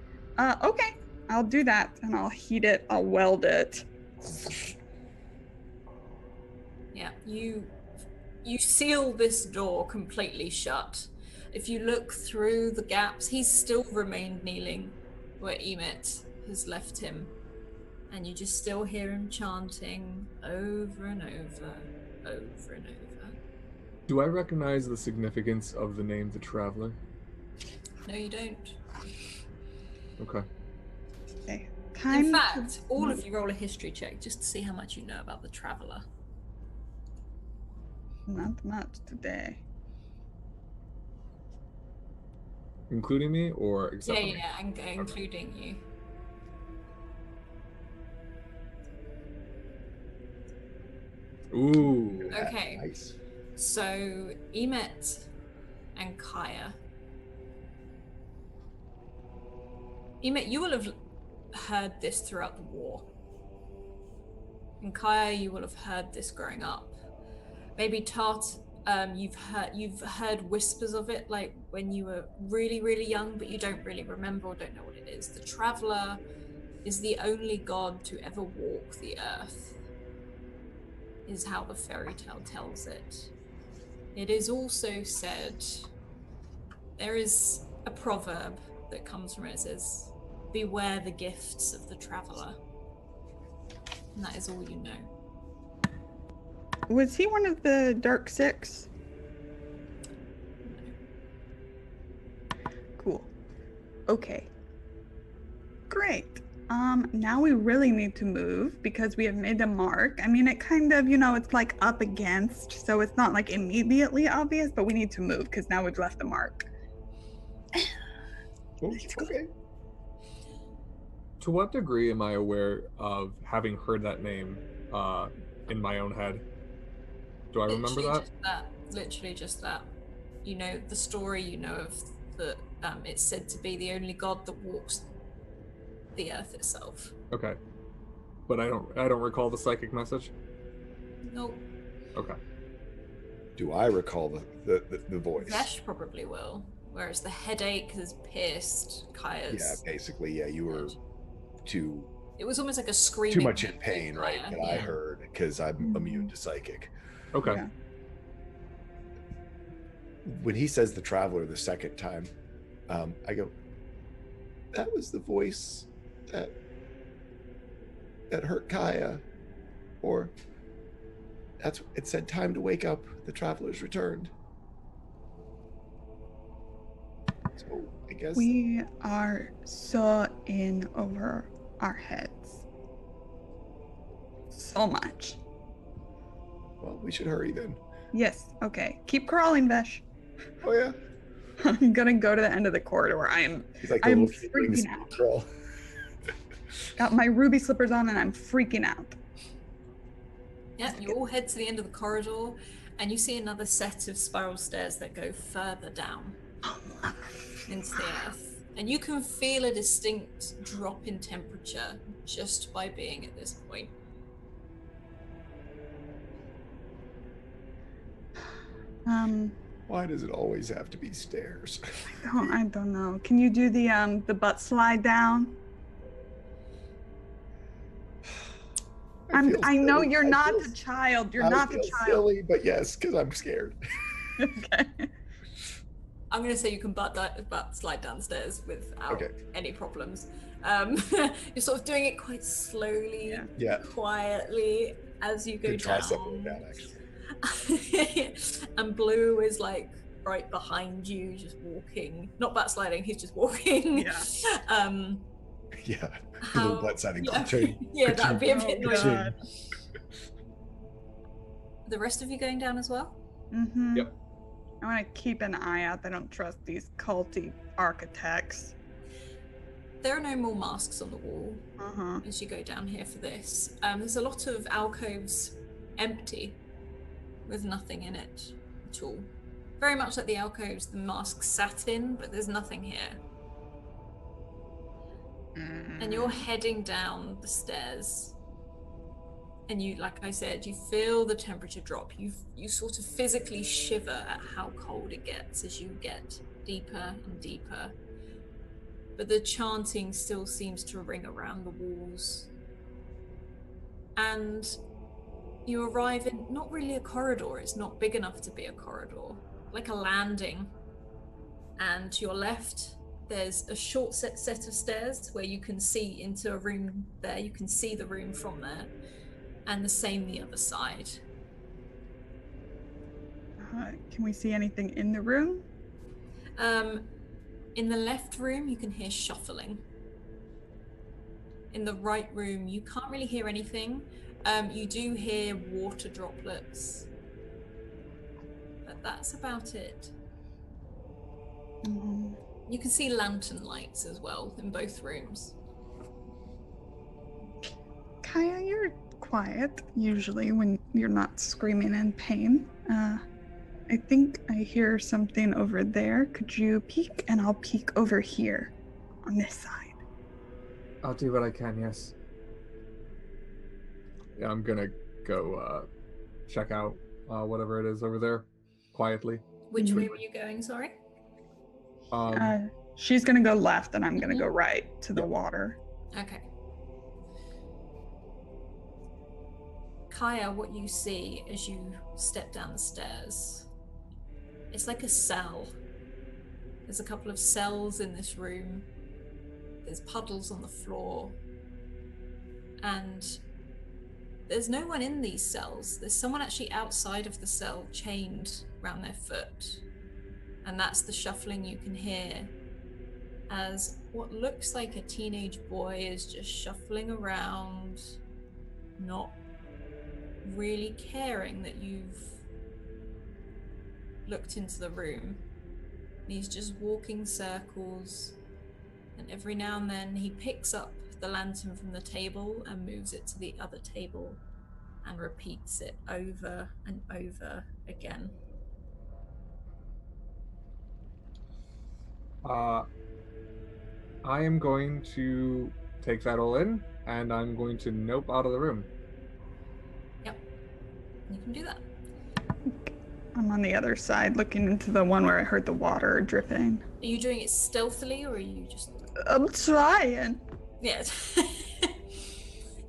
Okay. I'll do that and I'll heat it. I'll weld it. Yeah, you seal this door completely shut. If you look through the gaps, he's still remained kneeling where Emet has left him. And you just still hear him chanting over and over and over. Do I recognize the significance of the name The Traveler? No, you don't. Okay. Okay. Time In to fact, all of you roll a history check just to see how much you know about the Traveler. Not much today. Including me or except for me? Yeah, and including you. Ooh. Okay. Nice. So, Emet and Kaya. Emet, you will have heard this throughout the war. And Kaya, you will have heard this growing up. Maybe Tart, you've heard whispers of it, like when you were really, really young, but you don't really remember or don't know what it is. The Traveler is the only god to ever walk the earth, is how the fairy tale tells it. It is also said, there is a proverb that comes from it. It says, beware the gifts of the Traveler. And that is all you know. Was he one of the Dark Six? Cool. Okay. Great. Now we really need to move because we have made the mark. I mean, it kind of, it's like up against, so it's not like immediately obvious, but we need to move because now we've left the mark. Okay. To what degree am I aware of having heard that name in my own head? Do I remember Literally that? just that. Literally just that. You know the story, you know of that it's said to be the only god that walks the earth itself. Okay. But I don't recall the psychic message. Nope. Okay. Do I recall the voice? Vesh probably will. Whereas the headache has pierced Kaya's. Yeah, basically, yeah. You were too It was almost like a screaming. much in pain, right? Kaya, That I heard because I'm immune to psychic. Okay. Yeah. When he says the Traveler the second time, I go, that was the voice that hurt Kaya, or it said time to wake up. The Traveler's returned. So I guess We are so in over our heads. So much. well, we should hurry then. Yes, okay. Keep crawling, Vesh. Oh yeah, I'm gonna go to the end of the corridor. he's like the I'm little kid doing the freaking speed out. crawl. Got my ruby slippers on and I'm freaking out. Yeah, you all head to the end of the corridor, and you see another set of spiral stairs that go further down into the earth. And you can feel a distinct drop in temperature just by being at this point. Why does it always have to be stairs? I don't know. Can you do the butt slide down? I know you're not the child. You're not the child. Silly, but yes, because I'm scared. Okay. I'm going to say you can butt slide downstairs without any problems. You're sort of doing it quite slowly, quietly as you go down. Actually. And Blue is like right behind you, just walking. Not butt sliding, he's just walking. Yeah. A little butt sliding. Yeah, that'd be a bit noisy. The rest of you going down as well? Mm-hmm. Yep. I want to keep an eye out. I don't trust these culty architects. There are no more masks on the wall as you go down here for this. There's a lot of alcoves empty with nothing in it at all. Very much like the alcoves the masks sat in, but there's nothing here. And you're heading down the stairs. And you, like I said, you feel the temperature drop. You sort of physically shiver at how cold it gets as you get deeper and deeper. But the chanting still seems to ring around the walls. And you arrive in not really a corridor. It's not big enough to be a corridor. Like a landing. And to your left, there's a short set of stairs where you can see into a room there. You can see the room from there. And the same the other side. Can we see anything in the room? In the left room, you can hear shuffling. In the right room, you can't really hear anything. You do hear water droplets. But that's about it. You can see lantern lights as well in both rooms. Kaya, you're quiet usually when you're not screaming in pain. I think I hear something over there. Could you peek? And I'll peek over here on this side. I'll do what I can, yes. Yeah, I'm gonna go check out whatever it is over there quietly. Which way were you going, sorry? She's gonna go left and I'm gonna go right to the water. Okay. Kaya, what you see as you step down the stairs, it's like a cell. There's a couple of cells in this room. There's puddles on the floor. And there's no one in these cells. There's someone actually outside of the cell chained around their foot. And that's the shuffling you can hear as what looks like a teenage boy is just shuffling around, not really caring that you've looked into the room. He's just walking circles, and every now and then he picks up the lantern from the table and moves it to the other table and repeats it over and over again. I am going to take that all in, and I'm going to nope out of the room. Yep, you can do that. I'm on the other side looking into the one where I heard the water dripping. Are you doing it stealthily, or are you just... I'm trying. Yeah.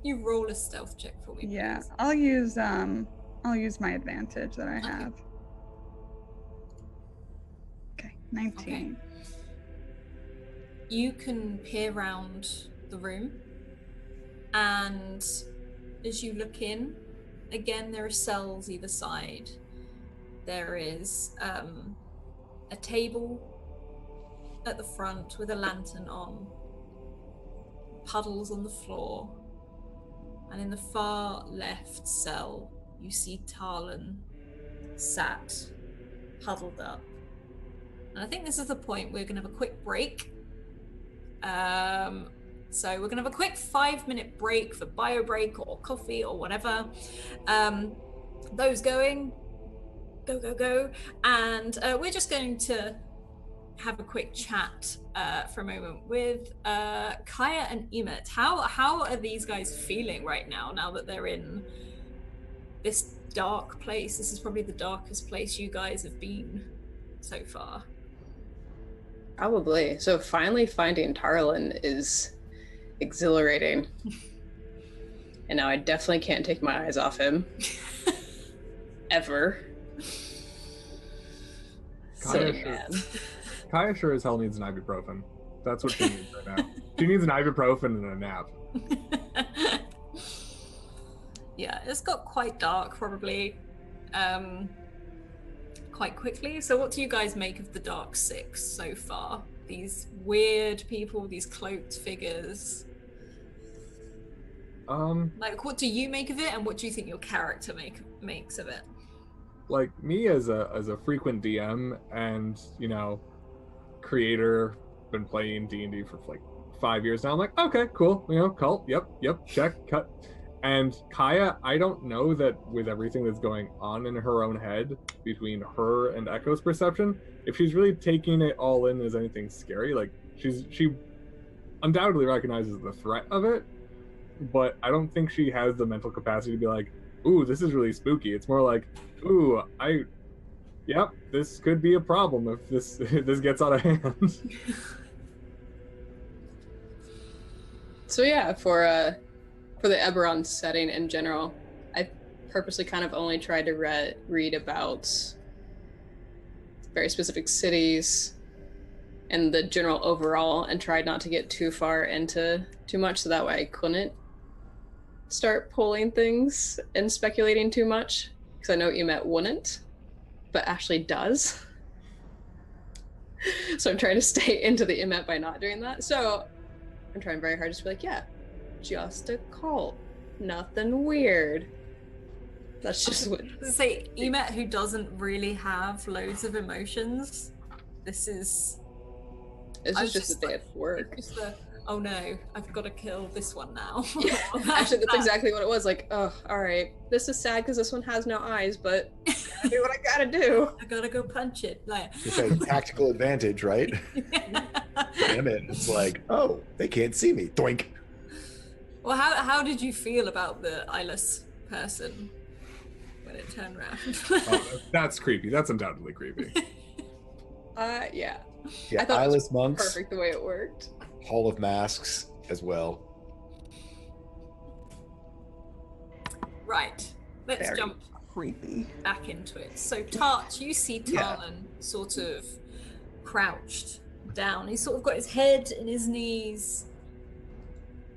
You roll a stealth check for me, please. Yeah, I'll use my advantage that I have. Okay, 19. Okay. You can peer around the room, and as you look in, again there are cells either side. There is a table at the front with a lantern on, puddles on the floor, and in the far left cell you see Talon sat, huddled up. And I think this is the point we're going to have a quick break. So we're going to have a quick 5-minute break for bio break or coffee or whatever. Those going, go. And we're just going to have a quick chat for a moment with Kaya and Emet. How are these guys feeling right now that they're in this dark place? This is probably the darkest place you guys have been so far. Probably. So finally finding Tarlin is exhilarating. And now I definitely can't take my eyes off him. Ever. Kaya sure as hell needs an ibuprofen. That's what she needs right now. She needs an ibuprofen and a nap. Yeah, it's got quite dark probably quite quickly. So what do you guys make of the Dark Six so far? These weird people, these cloaked figures. Like, what do you make of it, and what do you think your character makes of it? Like, me as a frequent DM and, you know, creator, been playing D&D for like 5 years now. I'm like, okay, cool, you know, cult, yep, check, cut. And Kaya, I don't know that with everything that's going on in her own head between her and Echo's perception, if she's really taking it all in as anything scary. Like, she undoubtedly recognizes the threat of it, but I don't think she has the mental capacity to be like, ooh, this is really spooky. It's more like, ooh, yep, this could be a problem if this gets out of hand. So yeah, for the Eberron setting in general, I purposely kind of only tried to read about very specific cities and the general overall, and tried not to get too far into too much, so that way I couldn't start pulling things and speculating too much, because I know Emet wouldn't, but Ashley does. So I'm trying to stay into the Emet by not doing that. So I'm trying very hard to be like, yeah, just a cult, nothing weird. That's just what. Say Emet, who doesn't really have loads of emotions. This is. It's just a day at work. It's just oh no, I've got to kill this one now. Actually, that's exactly what it was. Like, oh, all right, this is sad because this one has no eyes, but I gotta do what I gotta do. I gotta go punch it. Like, it's a tactical advantage, right? Damn it! It's like, oh, they can't see me. Doink. Well, how did you feel about the eyeless person when it turned around? Oh, that's creepy. That's undoubtedly creepy. Yeah. Yeah, I thought eyeless it was monks. Perfect the way it worked. Hall of Masks as well. Right. Let's Very jump creepy back into it. So you see Tarlin sort of crouched down. He's sort of got his head in his knees.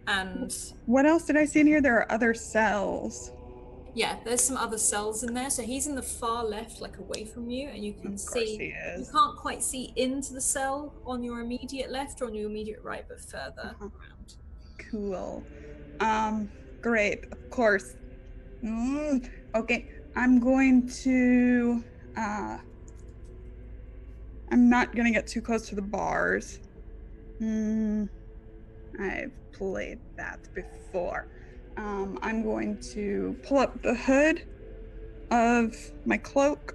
And What else did I see in here? There are other cells. yeah, there's some other cells in there. So he's in the far left, like away from you, and you can Of course see he you is. can't quite see into the cell on your immediate left or on your immediate right, but further around. Cool. Great. Of course. Okay. I'm going to. I'm not gonna get too close to the bars. I've played that before. I'm going to pull up the hood of my cloak,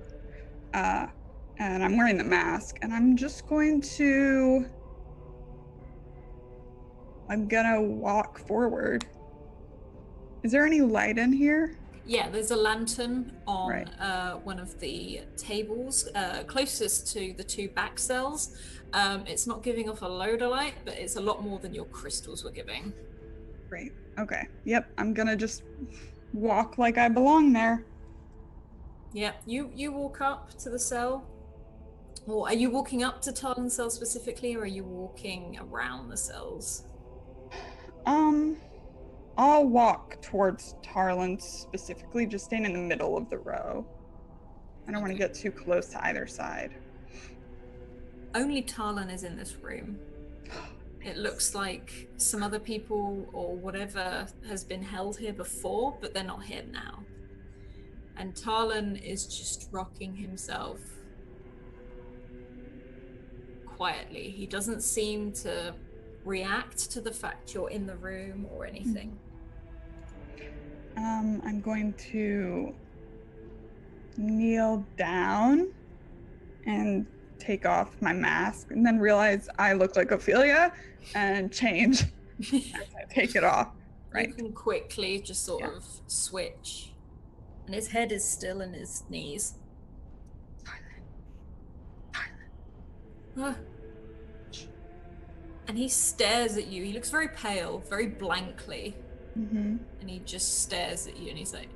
and I'm wearing the mask, and I'm just going to. I'm gonna walk forward. Is there any light in here? Yeah, there's a lantern on Right. one of the tables closest to the two back cells. It's not giving off a load of light, but it's a lot more than your crystals were giving. Great. Okay. Yep. I'm gonna just walk like I belong there. Yeah, you walk up to the cell. Or are you walking up to Tarlin's cell specifically, or are you walking around the cells? I'll walk towards Tarlin specifically, just staying in the middle of the row. I don't want to get too close to either side. Only Tarlin is in this room. It looks like some other people or whatever has been held here before, but they're not here now. And Tarlin is just rocking himself quietly. He doesn't seem to react to the fact you're in the room or anything. I'm going to kneel down and take off my mask, and then realize I look like Ophelia and change as I take it off. Right. You can quickly just sort of switch. And his head is still in his knees. And he stares at you. He looks very pale, very blankly. Mm-hmm. And he just stares at you and he's like,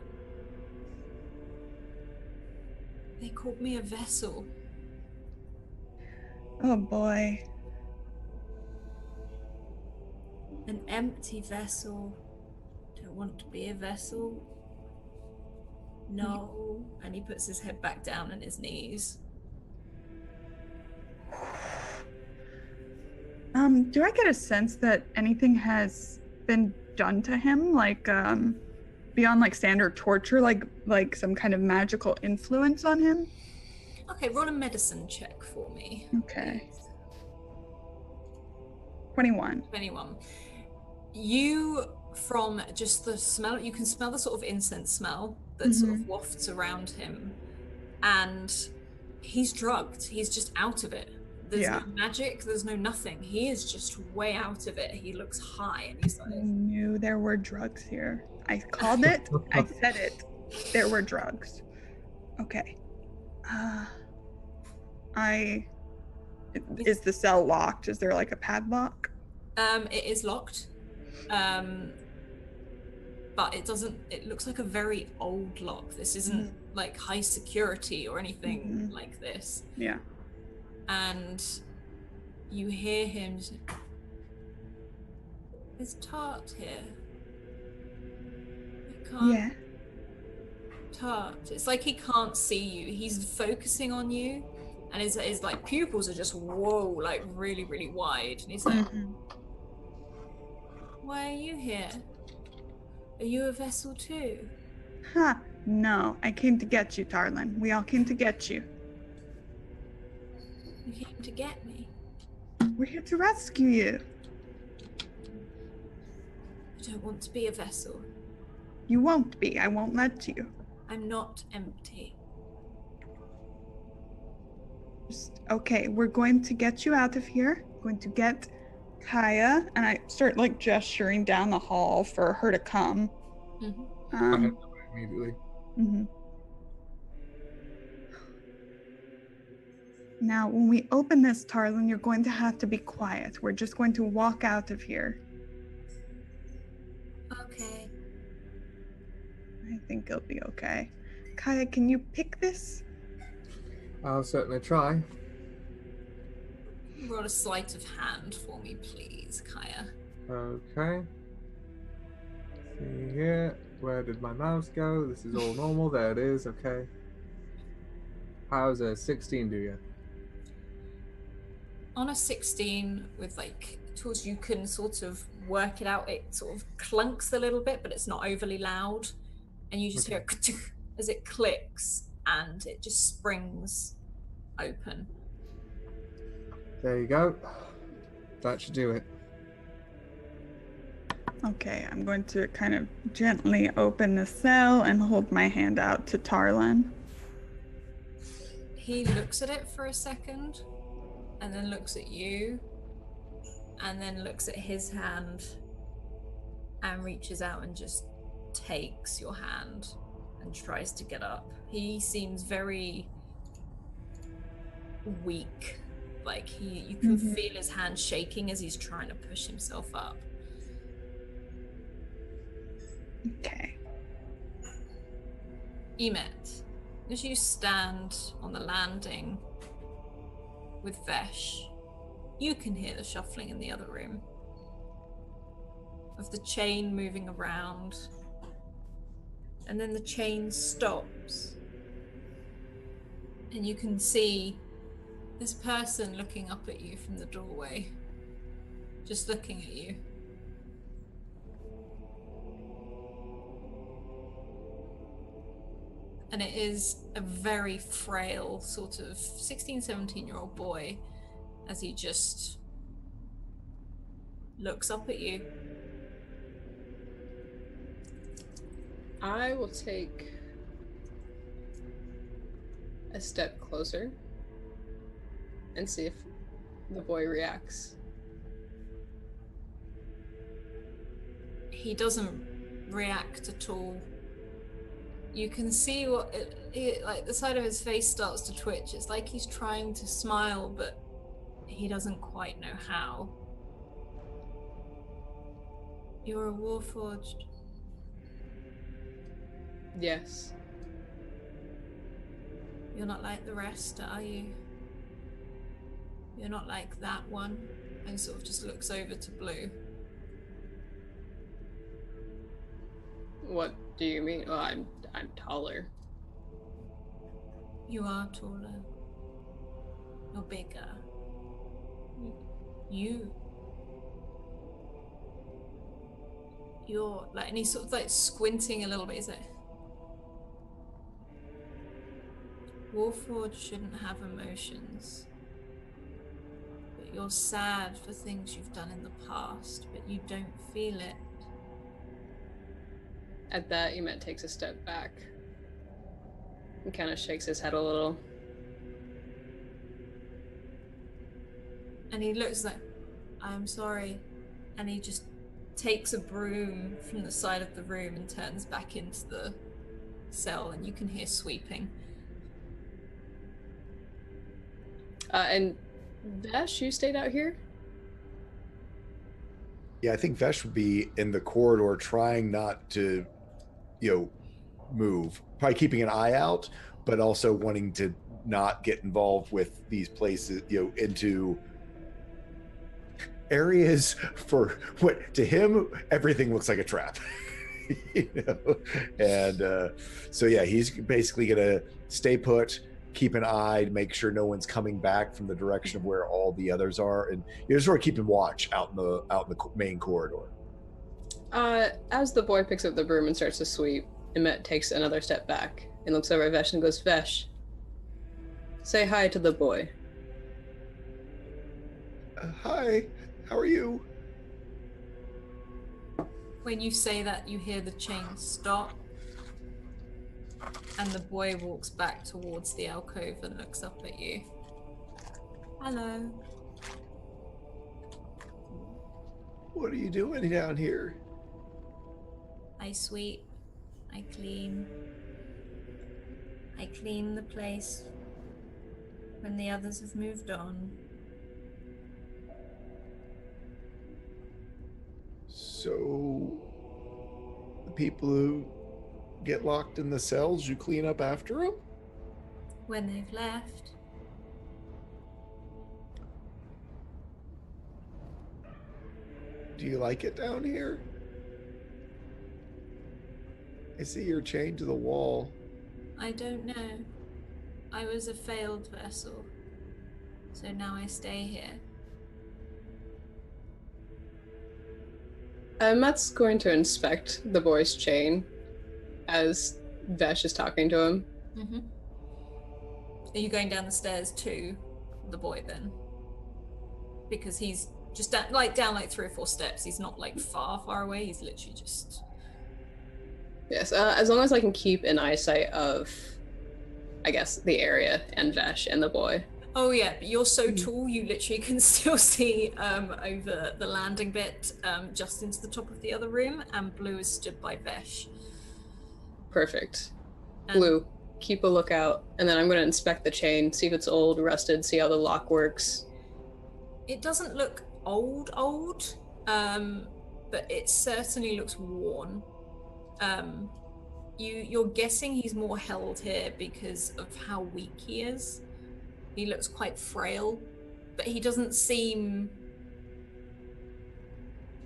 they called me a vessel. Oh boy. An empty vessel. Don't want to be a vessel. No. And he puts his head back down on his knees. Do I get a sense that anything has been done to him, like beyond like standard torture, like some kind of magical influence on him? Okay, roll a medicine check for me. Okay. 21. 21. You, from just the smell, you can smell the sort of incense smell that sort of wafts around him, and he's drugged. He's just out of it. There's no magic, there's no nothing. He is just way out of it. He looks high and he's like, I knew there were drugs here. I called it. I said it. There were drugs. Okay. Is the cell locked? Is there like a padlock? It is locked. But it looks like a very old lock. This isn't like high security or anything like this. Yeah. And you hear him say, is Tart here? I can't. Yeah. Tart. It's like he can't see you. He's focusing on you, and his like pupils are just like really, really wide. And he's like, why are you here? Are you a vessel too? Huh. No, I came to get you, Tarlin. We all came to get you. You came to get me. We're here to rescue you. I don't want to be a vessel. You won't be. I won't let you. I'm not empty. Okay, we're going to get you out of here. Going to get Kaya, and I start like gesturing down the hall for her to come. Immediately. Now, when we open this, Tarlin, you're going to have to be quiet. We're just going to walk out of here. Okay. I think it'll be okay. Kaya, can you pick this? I'll certainly try. Roll a sleight of hand for me, please, Kaya. Okay. See here. Where did my mouse go? This is all normal. There it is. Okay. How's a 16 do you? On a 16 with like tools, you can sort of work it out. It sort of clunks a little bit, but it's not overly loud. And you just hear it as it clicks and it just springs open. There you go. That should do it. Okay, I'm going to kind of gently open the cell and hold my hand out to Tarlin. He looks at it for a second and then looks at you and then looks at his hand and reaches out and just takes your hand and tries to get up. He seems very weak. Like you can feel his hand shaking as he's trying to push himself up. Okay. Emet, as you stand on the landing with Vesh, you can hear the shuffling in the other room of the chain moving around, and then the chain stops and you can see this person looking up at you from the doorway, just looking at you. And it is a very frail sort of 16, 17-year-old boy as he just looks up at you. I will take a step closer and see if the boy reacts. He doesn't react at all. You can see what like the side of his face starts to twitch. It's like he's trying to smile, but he doesn't quite know how. You're a Warforged. Yes. You're not like the rest, are you? You're not like that one. And sort of just looks over to Blue. What do you mean? Well, I'm taller. You are taller. You're bigger. You're like, and he's sort of like squinting a little bit. He's like, Warforged shouldn't have emotions. But you're sad for things you've done in the past, but you don't feel it. At that, Emet takes a step back and kind of shakes his head a little. And he looks like, I'm sorry. And he just takes a broom from the side of the room and turns back into the cell, and you can hear sweeping. And Vesh, you stayed out here? Yeah, I think Vesh would be in the corridor trying not to, move. Probably keeping an eye out, but also wanting to not get involved with these places, into areas for what to him everything looks like a trap. And so yeah, he's basically gonna stay put, keep an eye, make sure no one's coming back from the direction of where all the others are, and you're sort of keeping watch out in the main corridor. As the boy picks up the broom and starts to sweep, Emet takes another step back and looks over at Vesh and goes, Vesh, say hi to the boy. Hi, how are you? When you say that, you hear the chain stop, and the boy walks back towards the alcove and looks up at you. Hello. What are you doing down here? I sweep. I clean. I clean the place when the others have moved on. So, the people who get locked in the cells, you clean up after them? When they've left. Do you like it down here? I see you're chained to the wall. I don't know. I was a failed vessel, so now I stay here. Matt's going to inspect the boy's chain as Vesh is talking to him. Mm-hmm. Are you going down the stairs to the boy then? Because he's just down like 3 or 4 steps. He's not like far away. He's literally just... Yes, as long as I can keep an eyesight of, I guess, the area and Vesh and the boy. Oh yeah, but you're so tall, you literally can still see over the landing bit, just into the top of the other room, and Blue is stood by Vesh. Perfect. Blue, keep a lookout, and then I'm going to inspect the chain, see if it's old, rusted, see how the lock works. It doesn't look old, but it certainly looks worn. You're guessing he's more held here because of how weak he is. He looks quite frail, but he doesn't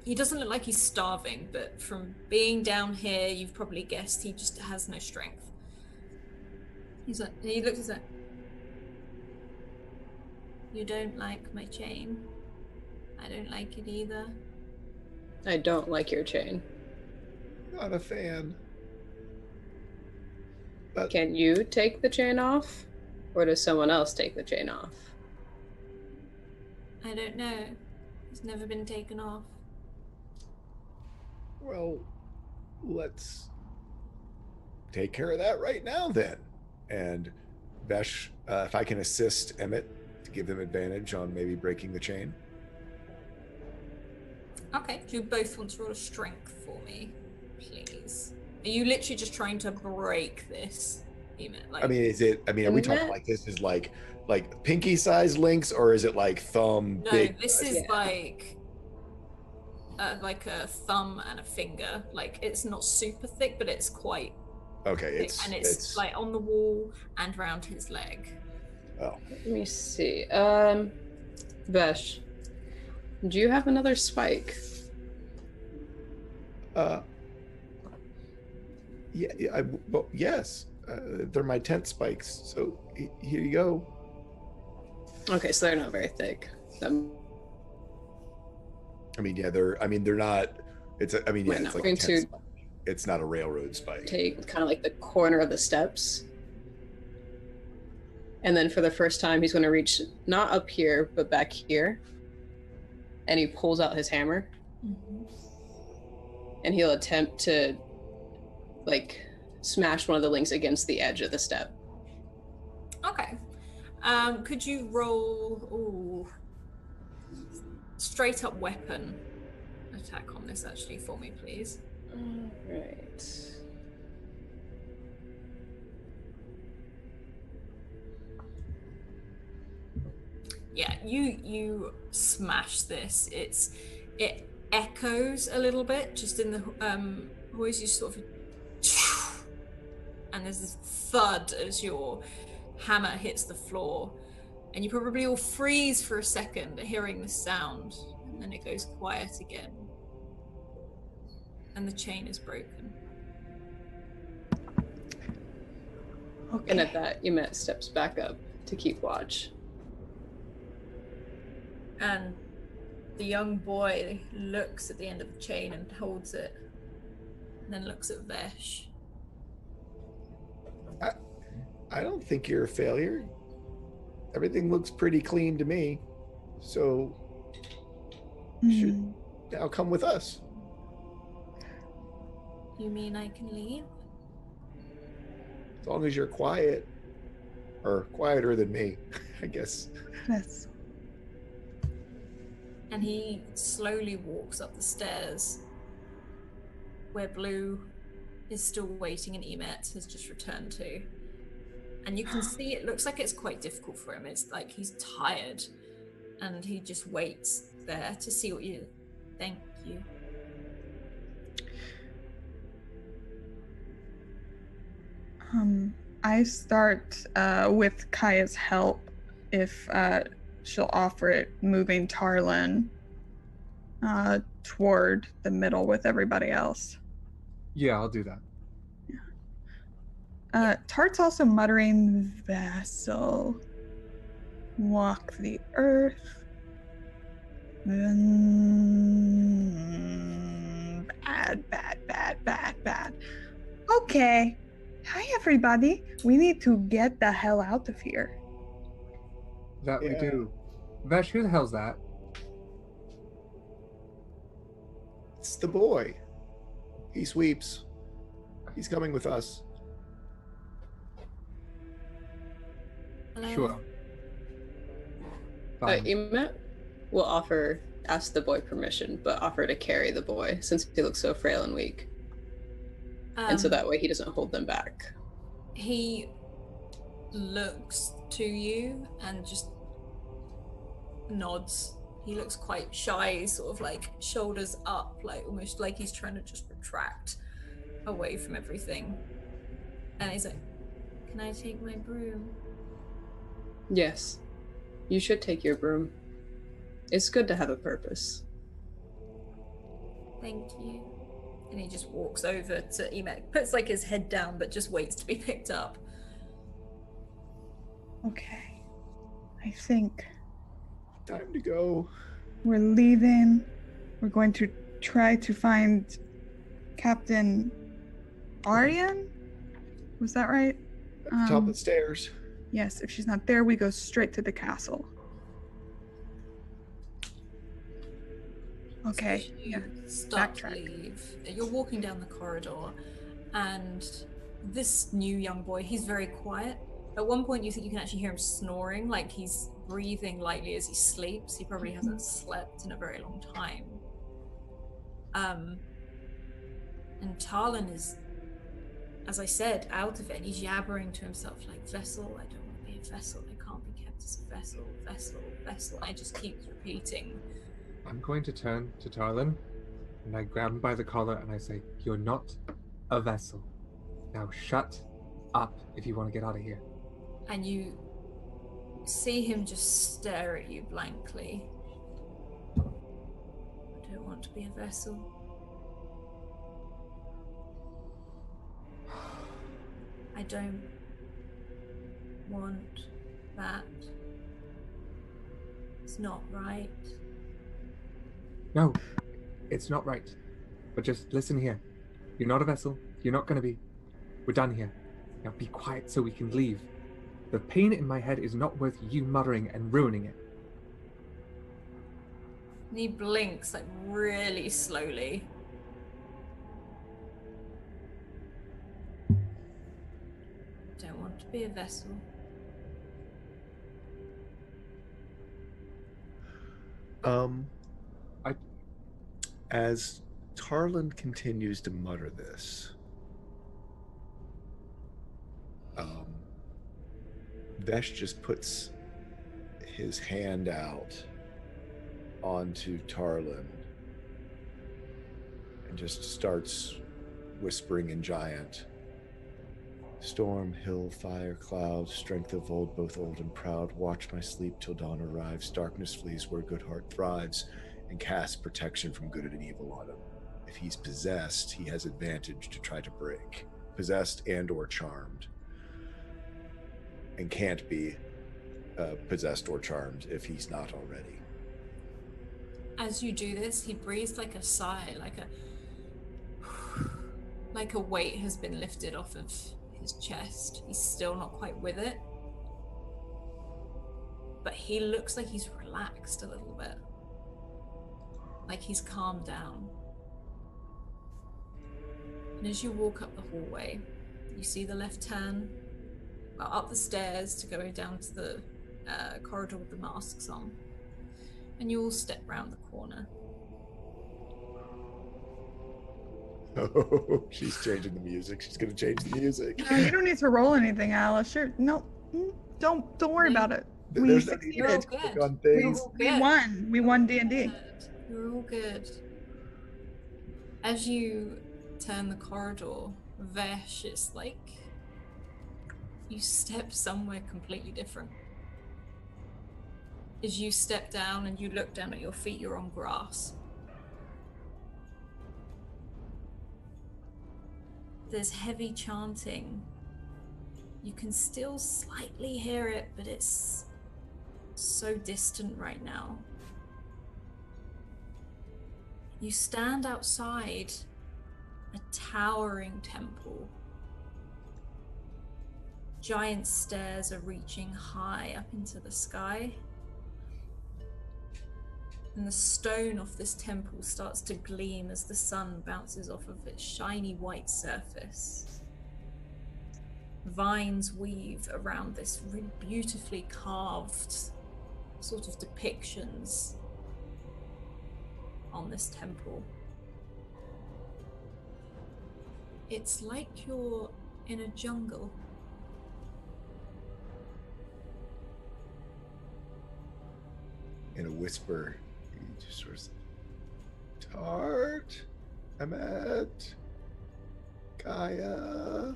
look like he's starving, but from being down here, you've probably guessed he just has no strength. He looks at that. You don't like my chain? I don't like it either. I don't like your chain. Not a fan. But Can you take the chain off? Or does someone else take the chain off? I don't know. It's never been taken off. well, let's take care of that right now then. And Vesh, if I can assist Emmett to give them advantage on maybe breaking the chain. Okay, do you both want to roll a strength for me, please? Are you literally just trying to break this? Like, I mean, are we talking like this is like pinky size links, or is it like thumb no, big? this is Yeah. like a thumb and a finger. Like, it's not super thick, but it's quite Okay, thick. And it's like on the wall and round his leg. Oh, Let me see. Vesh, do you have another spike? well, yes. They're my tent spikes. So here you go. Okay, so they're not very thick. I mean, yeah, they're not. It's a, I mean, yeah, We're it's like going a tent to spike. It's not a railroad spike. take kind of like the corner of the steps. And then for the first time, he's going to reach not up here, but back here. And he pulls out his hammer. Mm-hmm. And he'll attempt to, like, smash one of the links against the edge of the step. Okay. Could you roll straight up weapon attack on this actually for me, please? Alright. Yeah, you smash this. It echoes a little bit just in the voice. You sort of, and there's this thud as your hammer hits the floor, and you probably all freeze for a second hearing the sound, and then it goes quiet again, and the chain is broken. Okay. And at that, Ymet steps back up to keep watch. And the young boy looks at the end of the chain and holds it, and then looks at Vesh. I don't think you're a failure. Everything looks pretty clean to me. So you should now come with us. You mean I can leave? As long as you're quiet. Or quieter than me, I guess. Yes. And he slowly walks up the stairs where Blue is still waiting and Emet has just returned to. And you can see it looks like it's quite difficult for him. It's like he's tired and he just waits there to see what you... Thank you. I start with Kaya's help if she'll offer it, moving Tarlin toward the middle with everybody else. Yeah, I'll do that. Tart's also muttering, "Vessel, walk the earth." Bad. Okay. Hi, everybody. We need to get the hell out of here. That we Yeah. do. Vesh, who the hell's that? It's the boy. He sweeps. He's coming with us. Hello? Sure. Fine. Ymet will ask the boy permission, but offer to carry the boy since he looks so frail and weak. And so that way he doesn't hold them back. He looks to you and just nods. He looks quite shy, sort of like shoulders up, like almost like he's trying to just retract away from everything. And he's like, "Can I take my broom?" Yes, you should take your broom. It's good to have a purpose. Thank you. And he just walks over to Emet, puts like his head down, but just waits to be picked up. Okay. I think Time to go. we're leaving. We're going to try to find Captain Arian? Was that right? At the top of the stairs. Yes, if she's not there, we go straight to the castle. Okay. So Yeah. you start to Backtrack. leave. You're walking down the corridor, and this new young boy, he's very quiet. At one point, you think you can actually hear him snoring, like he's breathing lightly as he sleeps. He probably hasn't slept in a very long time. And Tarlin is, as I said, out of it. And he's yabbering to himself like, "Vessel, I don't want to be a vessel. I can't be kept as a vessel, vessel, vessel." And I just keeps repeating. I'm going to turn to Tarlin, and I grab him by the collar and I say, "You're not a vessel. Now shut up if you want to get out of here." And you see him just stare at you blankly. "I don't want to be a vessel. I don't want that. It's not right." No, it's not right. But just listen here. You're not a vessel. You're not going to be. We're done here. Now be quiet so we can leave. The pain in my head is not worth you muttering and ruining it. And he blinks like really slowly. "Don't want to be a vessel." As Tarlin continues to mutter this, Vesh just puts his hand out onto Tarlin and just starts whispering in Giant. "Storm, hill, fire, cloud, strength of old, both old and proud. Watch my sleep till dawn arrives. Darkness flees where good heart thrives, and casts protection from good and evil on him. If he's possessed, he has advantage to try to break. Possessed and or charmed. And can't be possessed or charmed if he's not already." As you do this, he breathes like a sigh, like a weight has been lifted off of his chest. He's still not quite with it, but he looks like he's relaxed a little bit, like he's calmed down. And as you walk up the hallway, you see the left turn, well, up the stairs to go down to the corridor with the masks on, and you all step round the corner. Oh, she's changing the music. She's going to change the music. No, you don't need to roll anything, Alice. No, don't worry about it. We There's no need You're all to good. click on You're things. all We good. won. We won D&D. You're all good. As you turn the corridor, Vesh, it's like you step somewhere completely different. As you step down and you look down at your feet, you're on grass. There's heavy chanting. You can still slightly hear it, but it's so distant right now. You stand outside a towering temple. Giant stairs are reaching high up into the sky. And the stone off this temple starts to gleam as the sun bounces off of its shiny white surface. Vines weave around this really beautifully carved sort of depictions on this temple. It's like you're in a jungle. In a whisper, he just sort of, "Tart, Emmet, Kaya."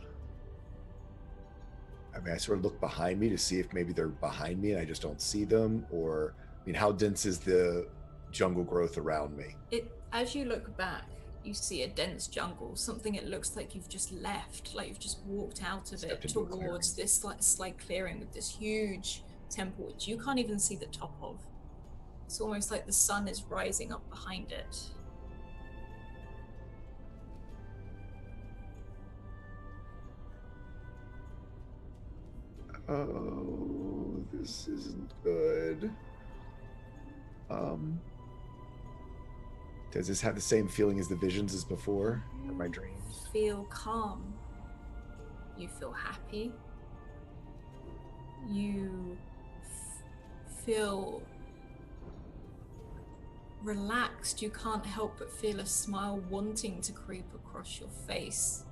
I mean, I sort of look behind me to see if maybe they're behind me and I just don't see them, or, I mean, how dense is the jungle growth around me? As you look back, you see a dense jungle, something it looks like you've just left, like you've just walked out of Stepped it into a towards this slight clearing with this huge temple, which you can't even see the top of. It's almost like the sun is rising up behind it. Oh, this isn't good. Does this have the same feeling as the visions as before, or my dreams? Feel calm. You feel happy. you feel relaxed. You can't help but feel a smile wanting to creep across your face.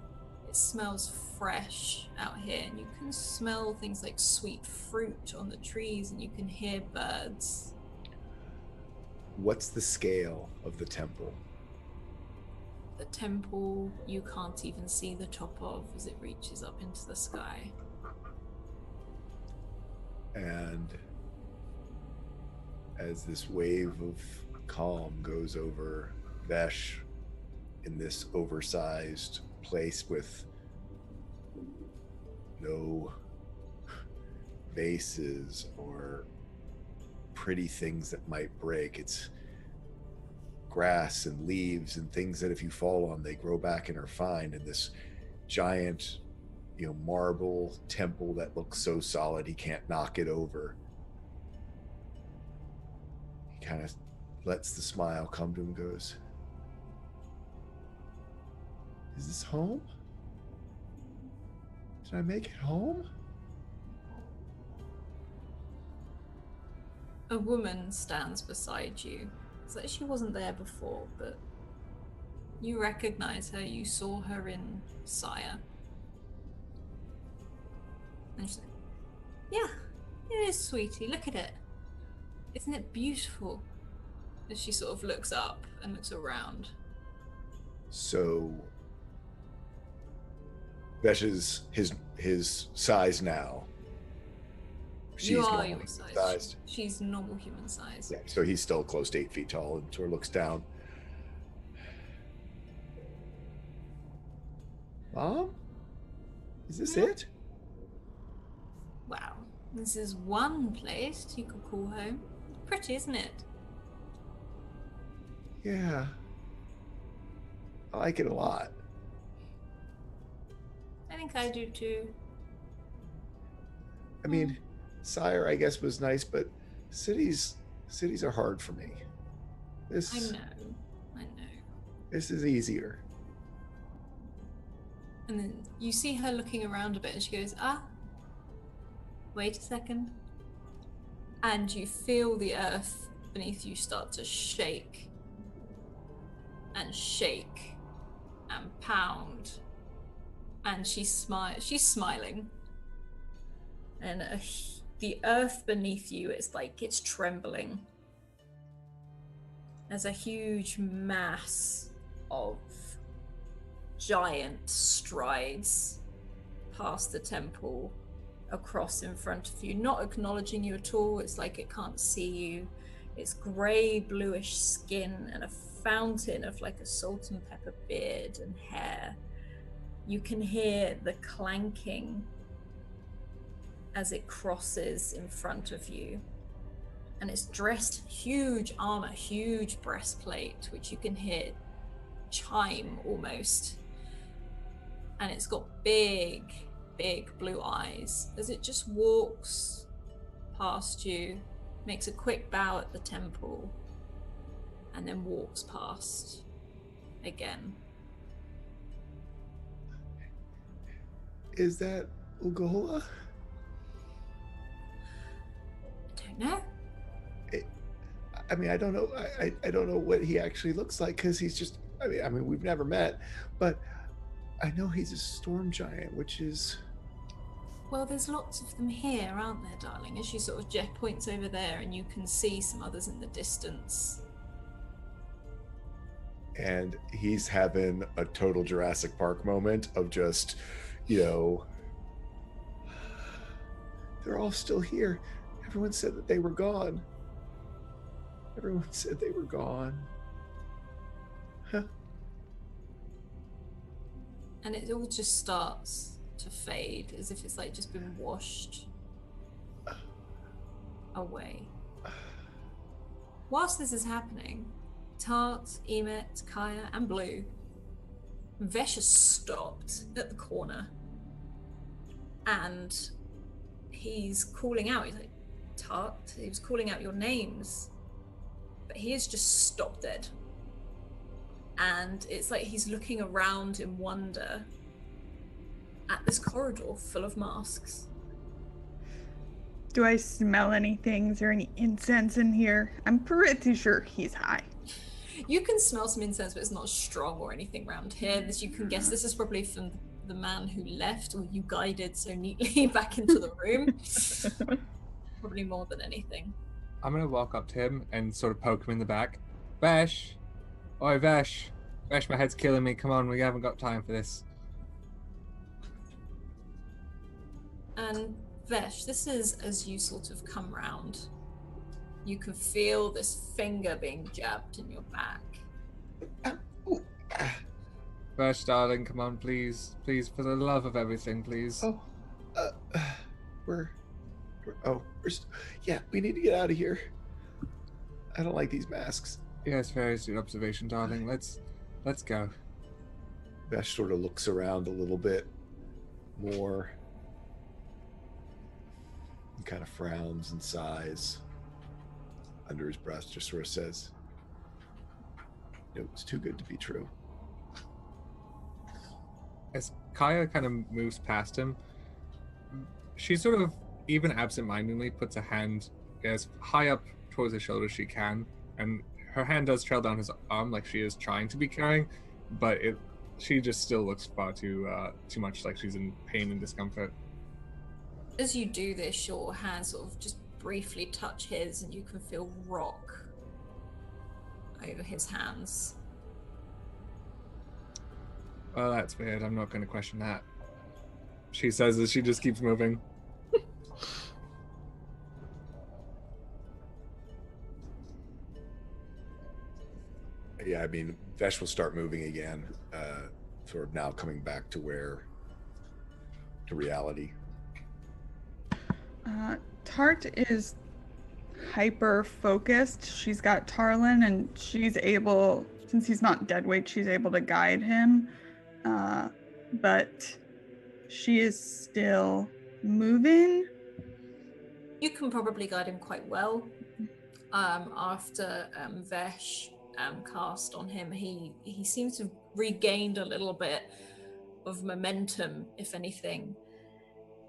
It smells fresh out here, and you can smell things like sweet fruit on the trees, and you can hear birds. What's the scale of the temple? The temple you can't even see the top of as it reaches up into the sky. And as this wave of calm goes over Vesh in this oversized place with no vases or pretty things that might break, it's grass and leaves and things that if you fall on, they grow back and are fine. And this giant, marble temple that looks so solid he can't knock it over. He kind of lets the smile come to him and goes, "Is this home? Did I make it home?" A woman stands beside you. It's like she wasn't there before, but you recognize her. You saw her in Cyre. And she's like, "Yeah, it is, sweetie. Look at it. Isn't it beautiful?" As she sort of looks up and looks around. So Vesh is his size now. You are normal your size. sized. She's normal human size. Yeah, so he's still close to 8 feet tall and sort of looks down. "Mom? Is this it?" Wow. This is one place you could call home. Pretty, isn't it? "Yeah. I like it a lot." I think I do too. I mean, Cyre, I guess, was nice, but cities are hard for me. I know. This is easier. And then you see her looking around a bit and she goes, wait a second. And you feel the earth beneath you start to shake and pound. And she's smiling. And the earth beneath you, it's like it's trembling. There's a huge mass of giant strides past the temple, across in front of you, not acknowledging you at all. It's like it can't see you. It's grey bluish skin and a fountain of like a salt and pepper beard and hair. You can hear the clanking as it crosses in front of you. And it's dressed huge armor, huge breastplate, which you can hear chime almost. And it's got big blue eyes as it just walks past you, makes a quick bow at the temple, and then walks past again. Is that Ugola? I don't know. I mean, I don't know. I don't know what he actually looks like because he's just. I mean, we've never met, but I know he's a storm giant, which is. Well, there's lots of them here, aren't there, darling? As she sort of Jeff points over there, and you can see some others in the distance. And he's having a total Jurassic Park moment of just, they're all still here. Everyone said that they were gone. Everyone said they were gone. Huh. And it all just starts to fade, as if it's like just been washed away. Whilst this is happening, Tart, Emet, Kaya, and Blue, Vesh has stopped at the corner. And he's calling out. He's like, Tart, he was calling out your names. But he has just stopped dead. And it's like he's looking around in wonder at this corridor full of masks. Do I smell anything? Is there any incense in here? I'm pretty sure he's high. You can smell some incense, but it's not strong or anything around here. This you can guess. This is probably from the man who left, or you guided so neatly back into the room. Probably more than anything. I'm gonna walk up to him and sort of poke him in the back. Vesh! Oi, Vesh! Vesh, my head's killing me. Come on, we haven't got time for this. And Vesh, this is as you sort of come round. You can feel this finger being jabbed in your back. Vesh, darling, come on, please. Please, for the love of everything, please. Oh, yeah, we need to get out of here. I don't like these masks. Yes, very astute observation, darling. Let's go. Vesh sort of looks around a little bit more and kind of frowns and sighs under his breath, just sort of says, "It was too good to be true." As Kaya kind of moves past him, she sort of, even absent-mindedly, puts a hand as high up towards his shoulder as she can, and her hand does trail down his arm like she is trying to be caring, but she just still looks far too much like she's in pain and discomfort. As you do this, your hands sort of just briefly touch his, and you can feel rock over his hands. Well, that's weird. I'm not going to question that. She says as she just keeps moving. Yeah, I mean, Vesh will start moving again, sort of now coming back to reality. Tart is hyper focused. She's got Tarlin, and she's able, since he's not dead weight, she's able to guide him. But she is still moving. You can probably guide him quite well. After Vesh cast on him, he seems to have regained a little bit of momentum, if anything.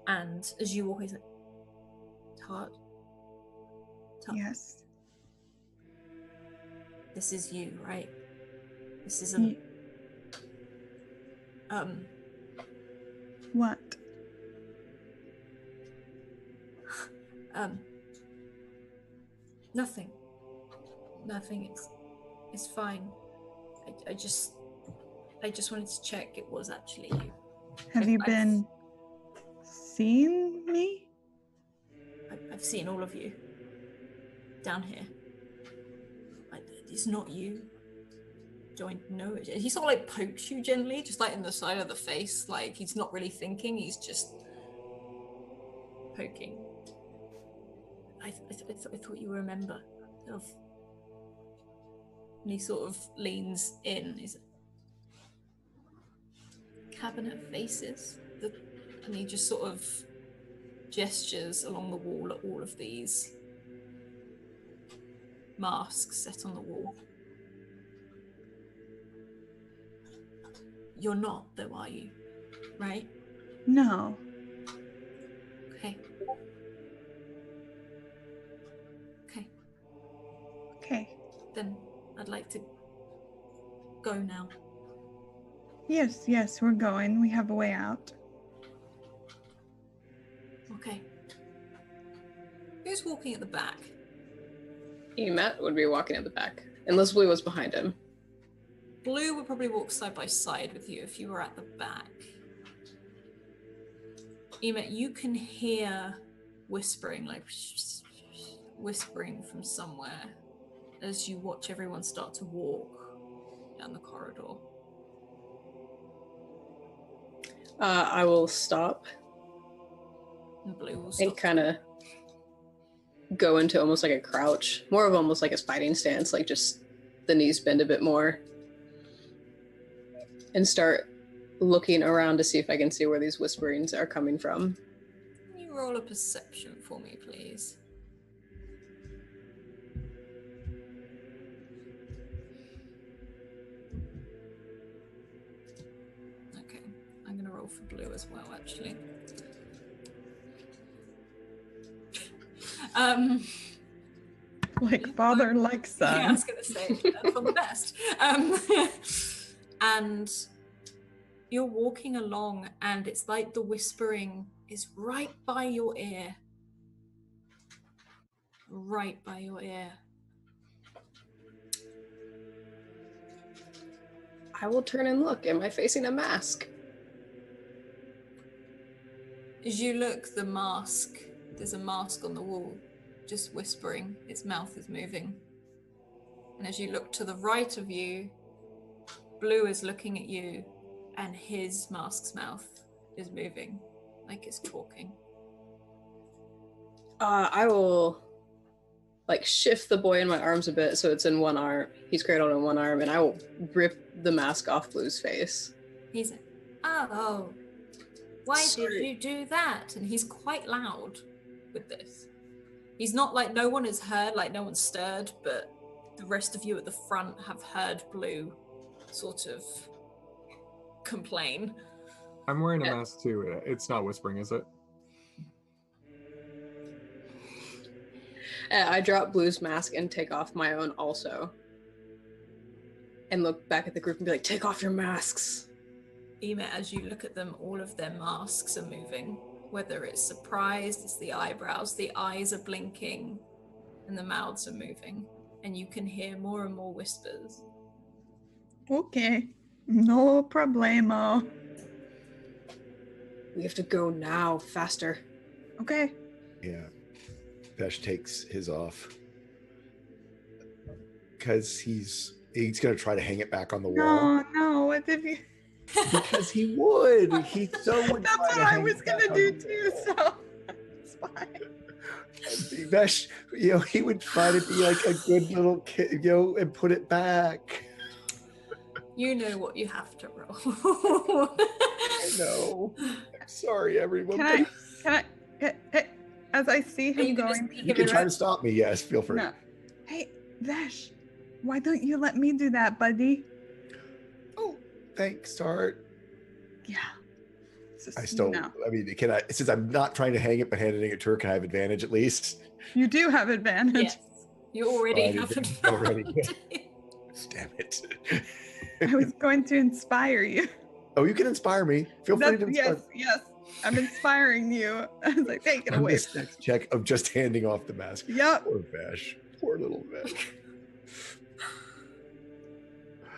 And as you walk, he's like, Tart? Yes. This is you, right? This isn't... What? Nothing. Nothing. It's fine. I just wanted to check it was actually you. Have you been seeing me? I've seen all of you down here. It's not you. Do I know it? He sort of like pokes you gently, just like in the side of the face, like he's not really thinking, he's just poking. I thought you were a member of... And he sort of leans in. He's cabinet of faces. And he just sort of gestures along the wall at all of these masks set on the wall. You're not, though, are you? Right? No. Okay. Okay. Okay. Then I'd like to go now. Yes, we're going. We have a way out. Okay. Who's walking at the back? Matt would be walking at the back, unless Blue was behind him. Blue would probably walk side by side with you if you were at the back. Emet, you can hear whispering, like whispering from somewhere as you watch everyone start to walk down the corridor. I will stop And Blue will and stop. kind of go into almost like a crouch, more of almost like a fighting stance, like just the knees bend a bit more, and start looking around to see if I can see where these whisperings are coming from. Can you roll a perception for me, please? Okay, I'm gonna roll for Blue as well, actually. Like father, like son. Yeah, I was going to say, from the best. And you're walking along, and it's like the whispering is right by your ear. Right by your ear. I will turn and look. Am I facing a mask? As you look, there's a mask on the wall, just whispering. Its mouth is moving. And as you look to the right of you, Blue is looking at you, and his mask's mouth is moving, like it's talking. I will shift the boy in my arms a bit so it's in one arm. He's cradled in one arm, and I will rip the mask off Blue's face. He's like, oh, why did you do that? And he's quite loud with this. He's not like, no one has heard, like no one's stirred, but the rest of you at the front have heard Blue sort of complain. I'm wearing a mask too. It's not whispering, is it? I drop Blue's mask and take off my own also. And look back at the group and be like, take off your masks. Ema, as you look at them, all of their masks are moving. Whether it's surprised, it's the eyebrows, the eyes are blinking, and the mouths are moving. And you can hear more and more whispers. Okay, no problemo. We have to go now, faster. Okay. Yeah. Vesh takes his off. Because he's going to try to hang it back on the wall. No, what if you... Because he would. He so would. That's what I was going to do too, so it's fine. Vesh, he would try to be like a good little kid, and put it back. You know what you have to roll. I know. I'm sorry, everyone. Can I, as I see him going... You can try to stop me, yes, feel free. No. Hey, Vesh, why don't you let me do that, buddy? Oh, thanks, Tart. Yeah. I still, no. I mean, can I, since I'm not trying to hang it, but handing it to her, can I have advantage at least? You do have advantage. Yes. You already have advantage. Already. Damn it. I was going to inspire you. Oh, you can inspire me. Feel free to inspire. Yes. I'm inspiring you. I was like, take it away. This next check of just handing off the mask. Yep. Poor Vesh. Poor little Vesh.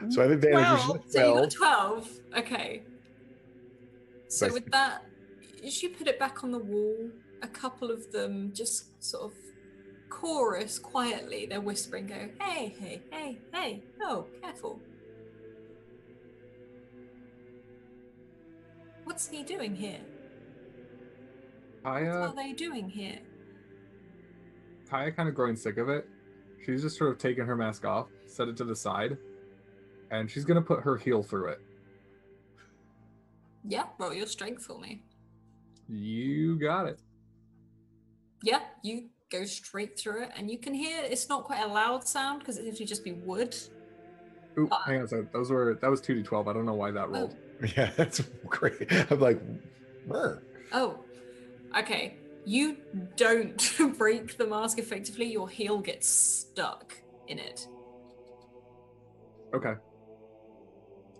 So I have advantage. 12. So you got 12. Okay. So Nice. with that, as you put it back on the wall, a couple of them just sort of chorus quietly, they're whispering, go, hey, hey, hey, hey, oh, careful. What's he doing here? What are they doing here? Kaya kind of growing sick of it. She's just sort of taken her mask off, set it to the side, and she's going to put her heel through it. Yeah, roll your strength for me. You got it. Yeah, you go straight through it, and you can hear it's not quite a loud sound because it usually just be wood. Ooh, hang on a second. That was 2d12. I don't know why that rolled. Yeah, that's great. I'm like, Murr. Oh, okay. You don't break the mask effectively. Your heel gets stuck in it. Okay.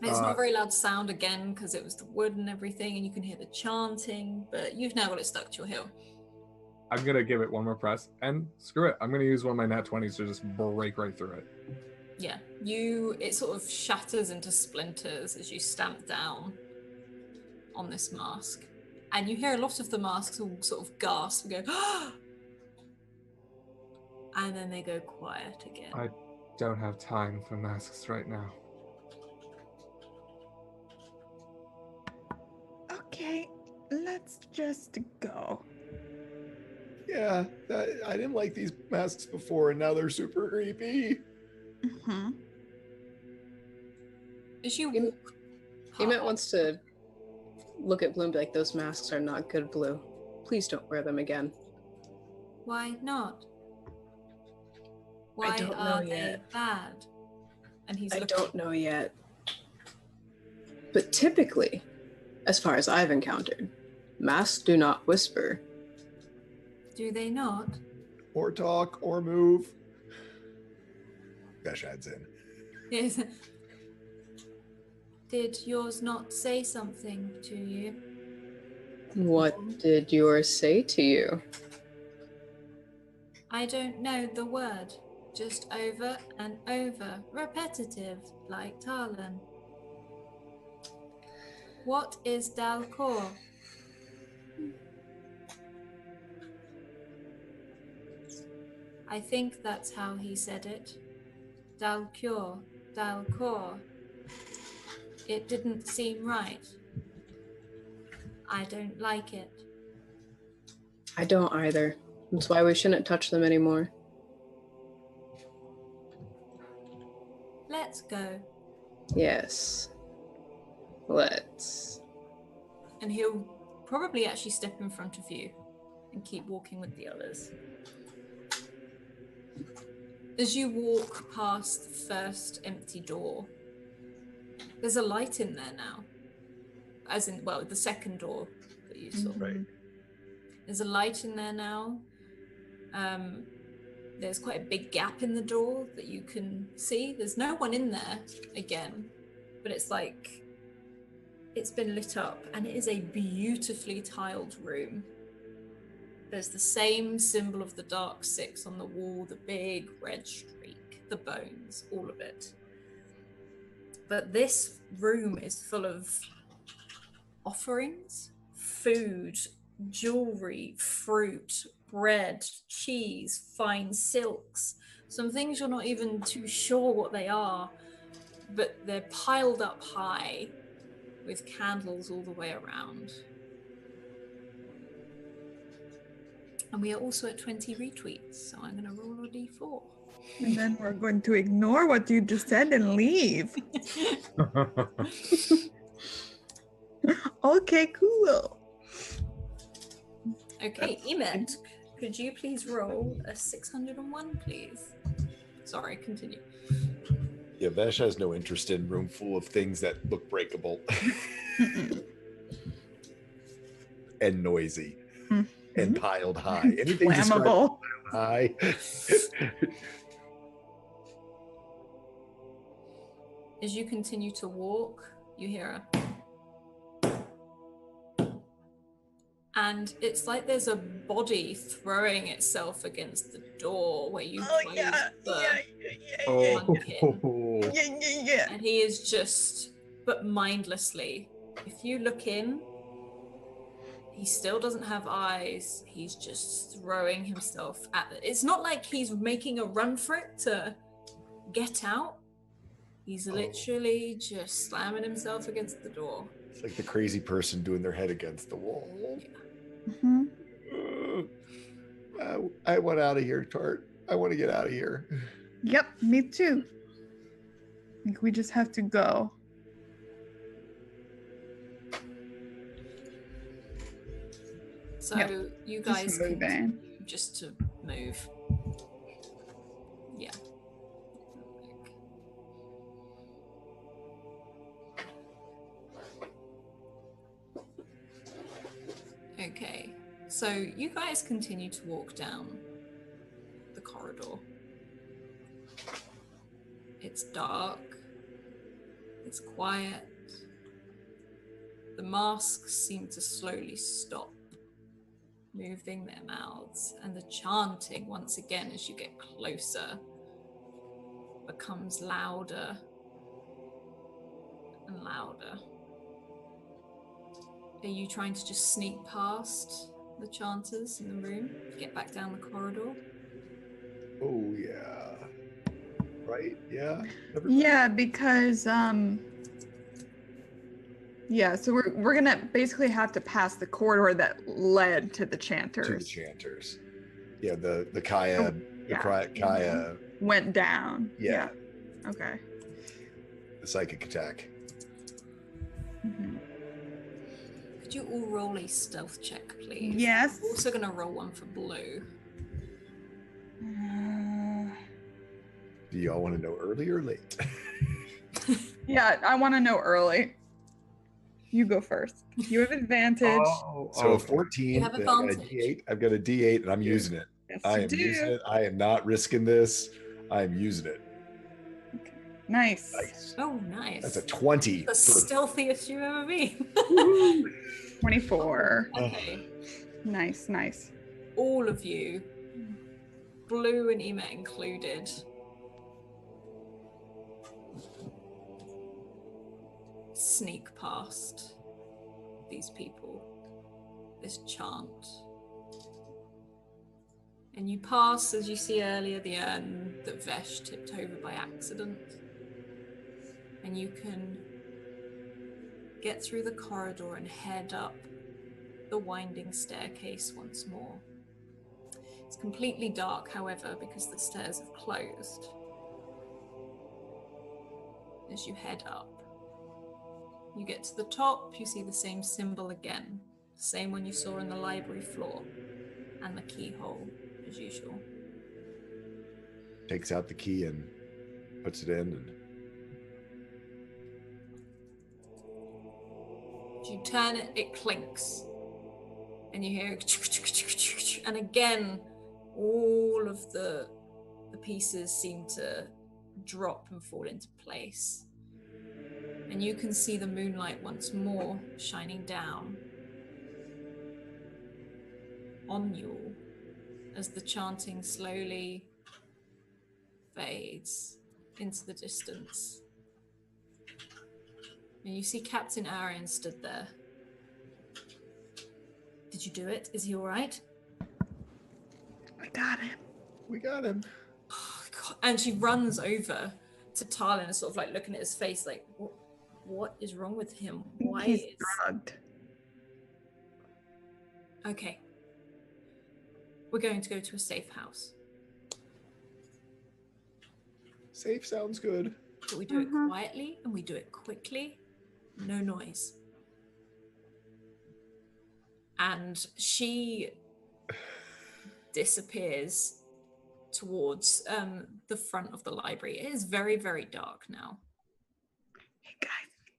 And it's not a very loud sound again because it was the wood and everything, and you can hear the chanting, but you've now got it stuck to your heel. I'm going to give it one more press, and screw it. I'm going to use one of my nat 20s to just break right through it. Yeah, it sort of shatters into splinters as you stamp down on this mask. And you hear a lot of the masks all sort of gasp and go, ah! And then they go quiet again. I don't have time for masks right now. Okay, let's just go. Yeah, I didn't like these masks before, and now they're super creepy. Mm-hmm. As you walk Emmett wants to look at Blue and be like, those masks are not good, Blue. Please don't wear them again. Why not? Why I don't know are they yet. bad? And he's I looking. don't know yet. But typically, as far as I've encountered, masks do not whisper. Do they not? or talk or move. Vesh adds in. Yes. Did yours not say something to you? What did yours say to you? I don't know the word. Just over and over. Repetitive, like Talon. What is Dalcor? I think that's how he said it. Dalcure, Dalcor. It didn't seem right. I don't like it. I don't either. That's why we shouldn't touch them anymore. Let's go. Yes. Let's. And he'll probably actually step in front of you and keep walking with the others. As you walk past the first empty door, there's a light in there now. As in, well, the second door that you saw. Right. There's a light in there now. There's quite a big gap in the door that you can see. There's no one in there again, but it's like it's been lit up, and it is a beautifully tiled room. There's the same symbol of the Dark Six on the wall, the big red streak, the bones, all of it. But this room is full of offerings, food, jewelry, fruit, bread, cheese, fine silks, some things you're not even too sure what they are, but they're piled up high with candles all the way around. And we are also at 20 retweets, so I'm going to roll a d4. And then we're going to ignore what you just said and leave. Okay, cool. Okay, Emet, could you please roll a 601, please? Sorry, continue. Yeah, Vesh has no interest in room full of things that look breakable and noisy and piled high. Anything Flammable. high. As you continue to walk, you hear a... And it's like there's a body throwing itself against the door where you closed the pumpkin. Yeah. And he is just, but mindlessly. If you look in, he still doesn't have eyes. He's just throwing himself at it. It's not like he's making a run for it to get out. He's literally just slamming himself against the door. It's like the crazy person doing their head against the wall. Mm-hmm. I want out of here, Tart. I want to get out of here. Yep, me too. I think we just have to go. So you guys Just move can in. just to move. Yeah. Okay, so you guys continue to walk down the corridor. It's dark. It's quiet. The masks seem to slowly stop moving their mouths, and the chanting once again as you get closer becomes louder and louder. Are you trying to just sneak past the chanters in the room, get back down the corridor? Oh yeah. Right? Yeah. Yeah, because yeah, so we're gonna basically have to pass the corridor that led to the chanters. To the chanters. Yeah, the Kaya, Kaya went down. Yeah. Okay. The psychic attack. Mm-hmm. Could you all roll a stealth check, please? Yes. I'm also gonna roll one for blue. Do y'all want to know early or late? Yeah, I want to know early. You go first. You have advantage. So 14. You have then I got a advantage. D8. I've got a D8 and I'm using it. Yes, I you am do. using it. I am not risking this. I am using it. Nice. Nice. Oh, nice. That's a 20. The stealthiest you've ever been. Woohoo. 24. Okay. Nice, nice. All of you, Blue and Emet included, sneak past these people, this chant. And you pass, as you see earlier, the urn that Vesh tipped over by accident. And you can get through the corridor and head up the winding staircase once more. It's completely dark, however, because the stairs have closed. As you head up, you get to the top, you see the same symbol again, the same one you saw on the library floor, and the keyhole, as usual. Takes out the key and puts it in. And As you turn it, it clinks. And you hear, and again, all of the pieces seem to drop and fall into place. And you can see the moonlight once more shining down on you all as the chanting slowly fades into the distance. And you see Captain Arian stood there. Did you do it? Is he all right? I got him. we got him. Oh, God. And she runs over to Talon and sort of like looking at his face like, what is wrong with him? Why He's is... drugged. Okay. We're going to go to a safe house. Safe sounds good. But we do it quietly and we do it quickly. No noise. And she disappears towards the front of the library. It is very, very dark now. Hey guys,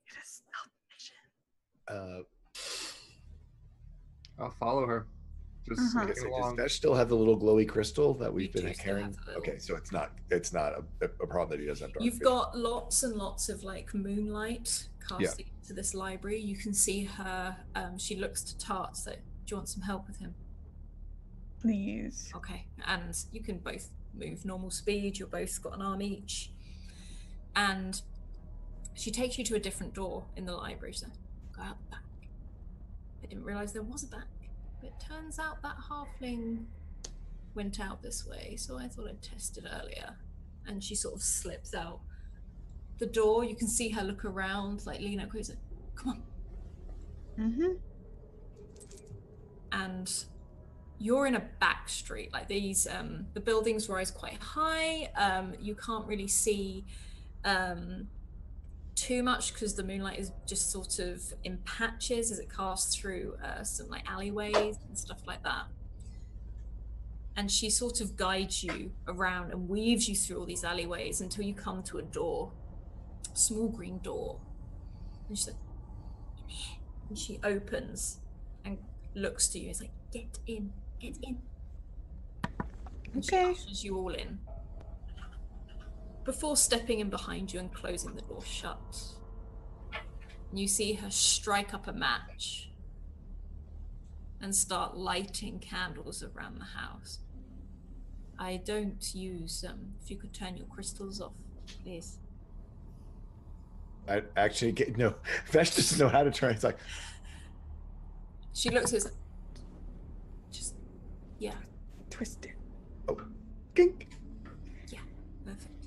it is stealth mission. I'll follow her. Just Uh-huh. walking Does along. Vesh still have the little glowy crystal that we've You been do still carrying? have the little- Okay, so it's not a problem that he doesn't have dark You've vision. got lots and lots of like moonlight casting into this library. You can see her, she looks to Tart, so do you want some help with him? Please. Okay, and you can both move normal speed, you're both got an arm each. And she takes you to a different door in the library. She's like, go out the back. I didn't realise there was a back. But it turns out that halfling went out this way, so I thought I'd test it earlier. And she sort of slips out the door. You can see her look around, like lean out quickly, like, come on. Mm-hmm. And you're in a back street, like these the buildings rise quite high. You can't really see too much because the moonlight is just sort of in patches as it casts through some like alleyways and stuff like that. And she sort of guides you around and weaves you through all these alleyways until you come to a door, a small green door. And she's like, in here. And she opens and looks to you. It's like, get in, get in. And she Okay. ushers you all in. Before stepping in behind you and closing the door shut. And you see her strike up a match and start lighting candles around the house. I don't use, if you could turn your crystals off, please. I actually get no. Vesh doesn't know how to try. It's like She looks at us, just, yeah, Twisted. gink. perfect.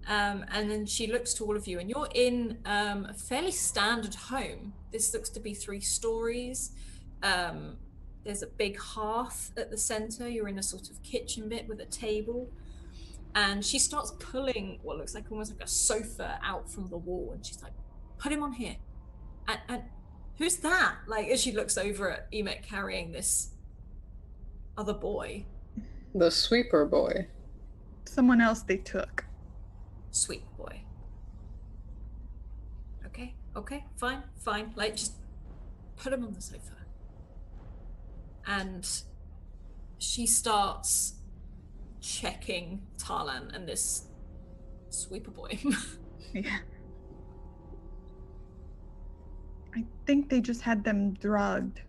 And then she looks to all of you, and you're in a fairly standard home. This looks to be 3 stories. There's a big hearth at the center. You're in a sort of kitchen bit with a table. And she starts pulling what looks like almost like a sofa out from the wall. And she's like, put him on here. And who's that? Like, as she looks over at Emet carrying this other boy. The sweeper boy. Someone else they took. Sweet boy. Okay, fine. Like, just put him on the sofa. And she starts checking Tarlan and this sweeper boy. Yeah. I think they just had them drugged.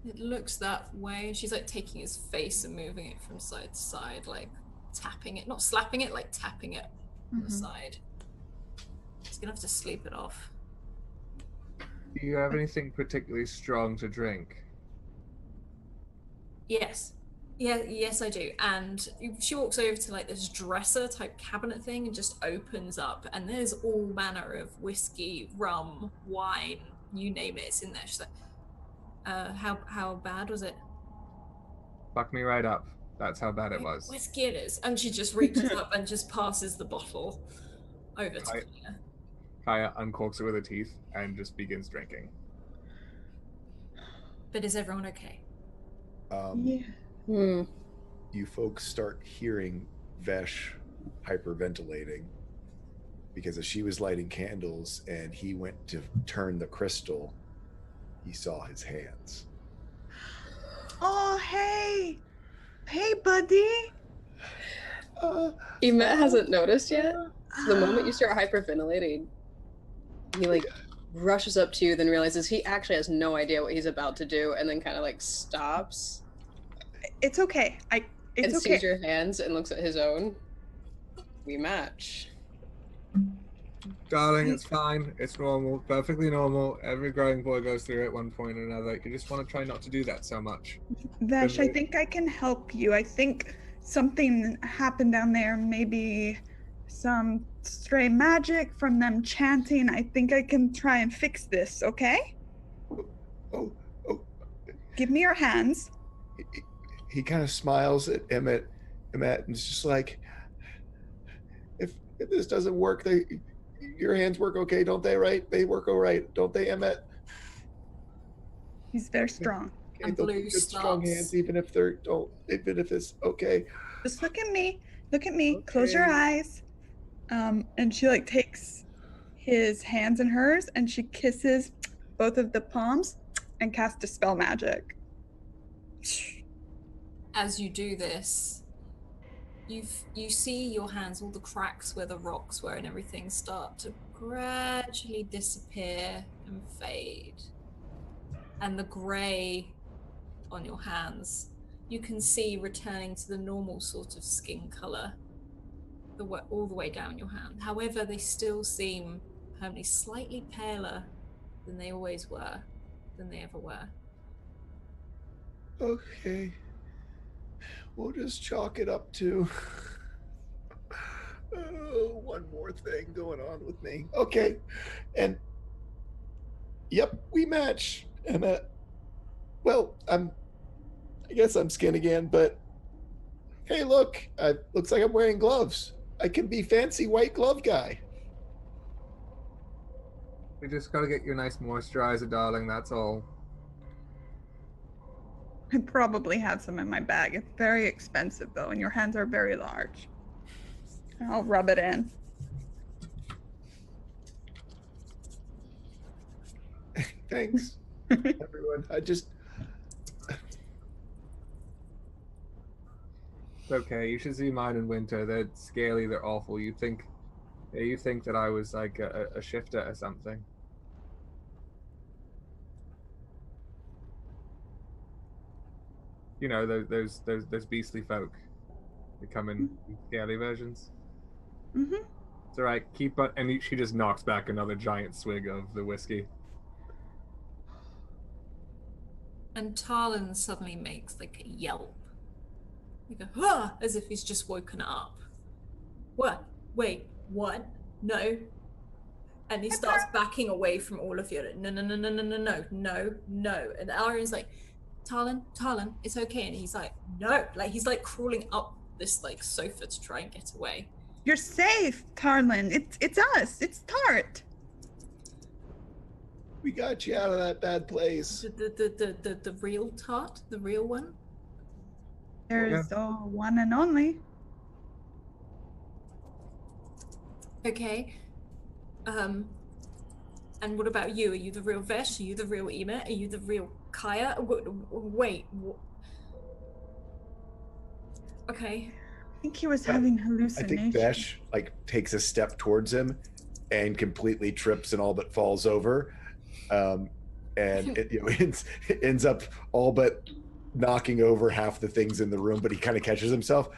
It looks that way. She's like taking his face and moving it from side to side, like tapping it, not slapping it, like tapping it on the side. He's gonna have to sleep it off. Do you have anything particularly strong to drink? Yes. Yeah, yes I do. And she walks over to like this dresser type cabinet thing and just opens up, and there's all manner of whiskey, rum, wine, you name it, it's in there. She's like, how bad was it? Fuck me right up. That's how bad it was. Whiskey it is. And she just reaches up and just passes the bottle over to Kaya. Kaya uncorks it with her teeth and just begins drinking. But is everyone okay? Yeah. You folks start hearing Vesh hyperventilating because as she was lighting candles and he went to turn the crystal, he saw his hands. Oh, hey. Hey, buddy. Emet hasn't noticed yet. So the moment you start hyperventilating, he like rushes up to you, then realizes he actually has no idea what he's about to do, and then kind of like stops. It's okay. It's okay. Sees your hands and looks at his own. We match. Darling, it's fine. It's normal. Perfectly normal. Every growing boy goes through it at one point or another. You just want to try not to do that so much. Vesh, I think I can help you. I think something happened down there. Maybe some stray magic from them chanting. I think I can try and fix this, okay? Oh. Give me your hands. He kind of smiles at Emmett, and it's just like, if this doesn't work, your hands work okay, don't they? Right? They work all right, don't they, Emmett? He's very strong. Okay, they'll be good, strong hands, even if it's okay. Just look at me. Look at me. Okay. Close your eyes. And she like takes his hands in hers and she kisses both of the palms and casts dispel magic. As you do this, you see your hands, all the cracks where the rocks were and everything start to gradually disappear and fade. And the grey on your hands, you can see returning to the normal sort of skin colour all the way down your hand. However, they still seem permanently slightly paler than they always were, than they ever were. Okay. We'll just chalk it up to one more thing going on with me. Okay. And yep, we match. And well, I guess I'm skin again, but hey, look, looks like I'm wearing gloves. I can be fancy white glove guy. We just gotta get you a nice moisturizer, darling, that's all. I probably have some in my bag. It's very expensive though, and your hands are very large. I'll rub it in. Thanks, everyone. It's okay, you should see mine in winter. They're scaly, they're awful. You think that I was like a shifter or something. You know, those beastly folk. They come in scaly versions. Mm-hmm. It's alright, keep it. And she just knocks back another giant swig of the whiskey. And Tarlan suddenly makes like a yelp. You go, ah, as if he's just woken up. What? Wait, what? No. And he starts backing away from all of you. No. And Arian's like, Tarlan, it's okay. And he's like, no. Like, he's like crawling up this like sofa to try and get away. You're safe, Tarlan. It's us. It's Tart. We got you out of that bad place. The real Tart? The real one? There's one and only. Okay. And what about you? Are you the real Vesh? Are you the real Emet? Are you the real Kaya? Wait. Okay. I think he was having I hallucinations. think Besh like takes a step towards him and completely trips and all but falls over, and it, ends up all but knocking over half the things in the room. But he kind of catches himself.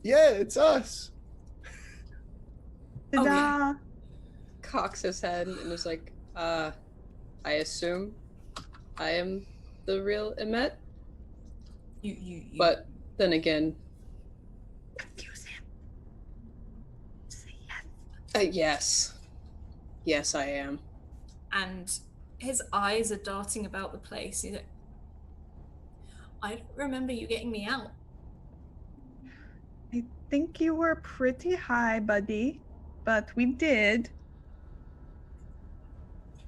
Yeah, it's us. Oh, Ta-da! yeah. Cocks his head and is like, I assume I am the real Emmet. You. But then again, Confuse him. Say yes. yes. Yes, I am. And his eyes are darting about the place. He's like, I don't remember you getting me out. I think you were pretty high, buddy, but we did.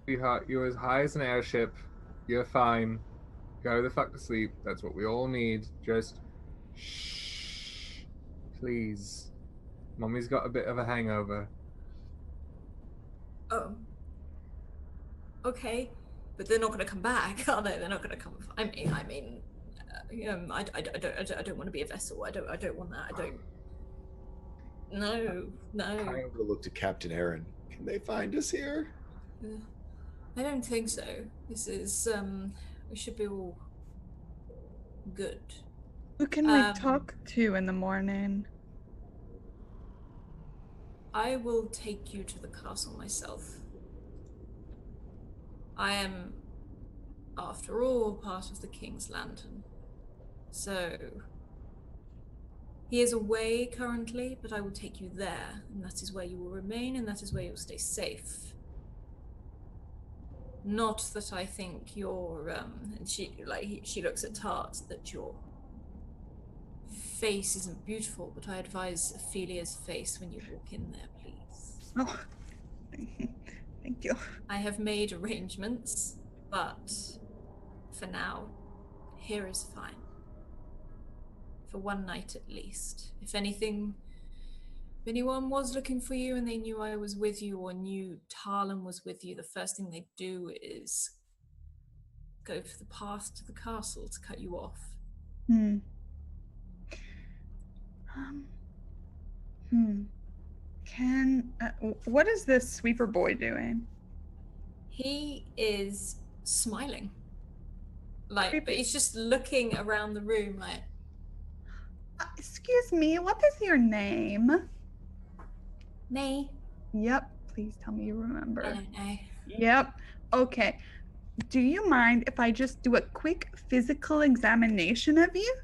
Sweetheart, you're as high as an airship. You're fine. Go the fuck to sleep. That's what we all need. Just shh. Please. Mommy's got a bit of a hangover. Oh. Okay. But they're not going to come back, are they? They're not going to come. I mean, I don't want to be a vessel. I don't want that. I don't. No. Hangover looked at Captain Aaron. Can they find us here? I don't think so. This is we should be all good. Who can we talk to in the morning? I will take you to the castle myself. I am, after all, part of the King's Lantern. So, he is away currently, but I will take you there, and that is where you will remain, and that is where you will stay safe. Not that I think your, and she looks at Tart, that your face isn't beautiful, but I advise Ophelia's face when you walk in there, please. Oh, thank you. I have made arrangements, but for now, here is fine. For one night at least. If anyone was looking for you and they knew I was with you or knew Tarlan was with you, the first thing they'd do is go for the path to the castle to cut you off. What is this sweeper boy doing? He is smiling. But he's just looking around the room like... Excuse me, what is your name? May. Yep, please tell me you remember. I don't know. Yep, okay. Do you mind if I just do a quick physical examination of you?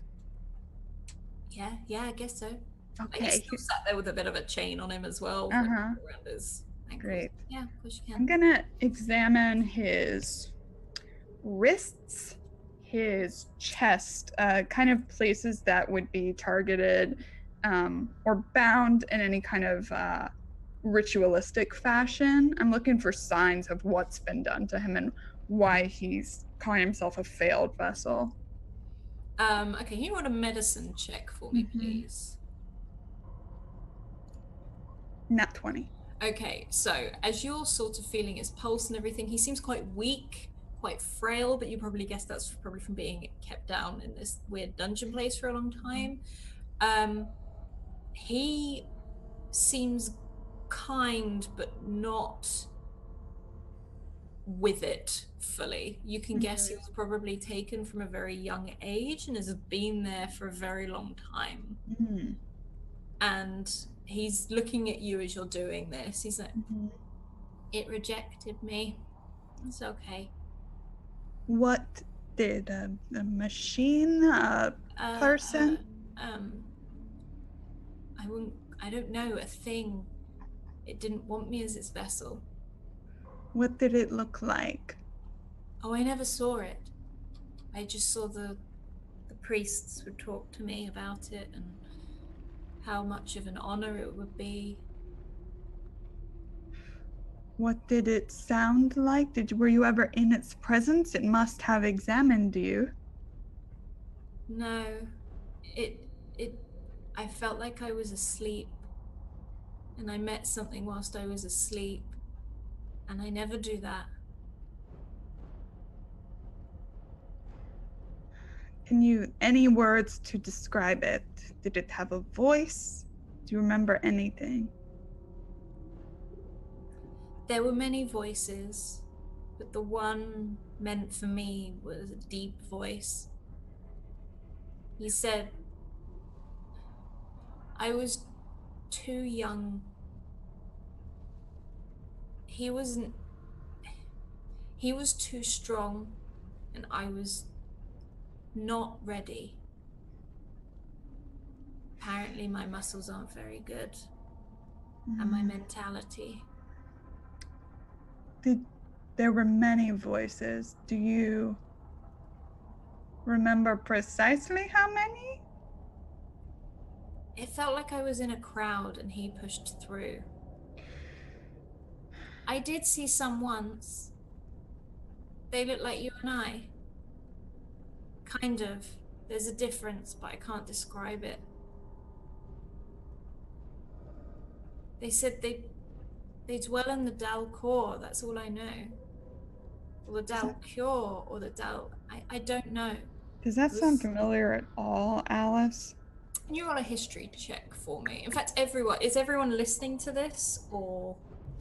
Yeah, I guess so. Okay. He's still sat there with a bit of a chain on him as well. Uh-huh. Around his ankles. Great. Yeah, of course you I'm can. gonna examine his wrists, his chest, kind of places that would be targeted or bound in any kind of ritualistic fashion. I'm looking for signs of what's been done to him and why he's calling himself a failed vessel. Okay, you want a medicine check for me, please? Nat 20. Okay, so as you're sort of feeling his pulse and everything, he seems quite weak, quite frail, but you probably guess that's probably from being kept down in this weird dungeon place for a long time. He seems kind, but not with it fully. You can guess he was probably taken from a very young age and has been there for a very long time. And he's looking at you as you're doing this. He's like, it rejected me. It's okay. What did a machine, person? I don't know, a thing. It didn't want me as its vessel. What did it look like? Oh, I never saw it. I just saw the priests would talk to me about it and how much of an honor it would be. What did it sound like? Were you ever in its presence? It must have examined you. No, I felt like I was asleep, and I met something whilst I was asleep, and I never do that. any words to describe it? Did it have a voice? Do you remember anything? There were many voices, but the one meant for me was a deep voice. He said, I was too young. He was too strong, and I was not ready. Apparently my muscles aren't very good, and my mentality. There were many voices. Do you remember precisely how many? It felt like I was in a crowd and he pushed through. I did see some once. They look like you and I. Kind of. There's a difference, but I can't describe it. They said they dwell in the Dal core, that's all I know. Or the Dal cure, or the Dal... I don't know. Does that sound familiar at all, Alice? Can you roll a history check for me? In fact, is everyone listening to this, or...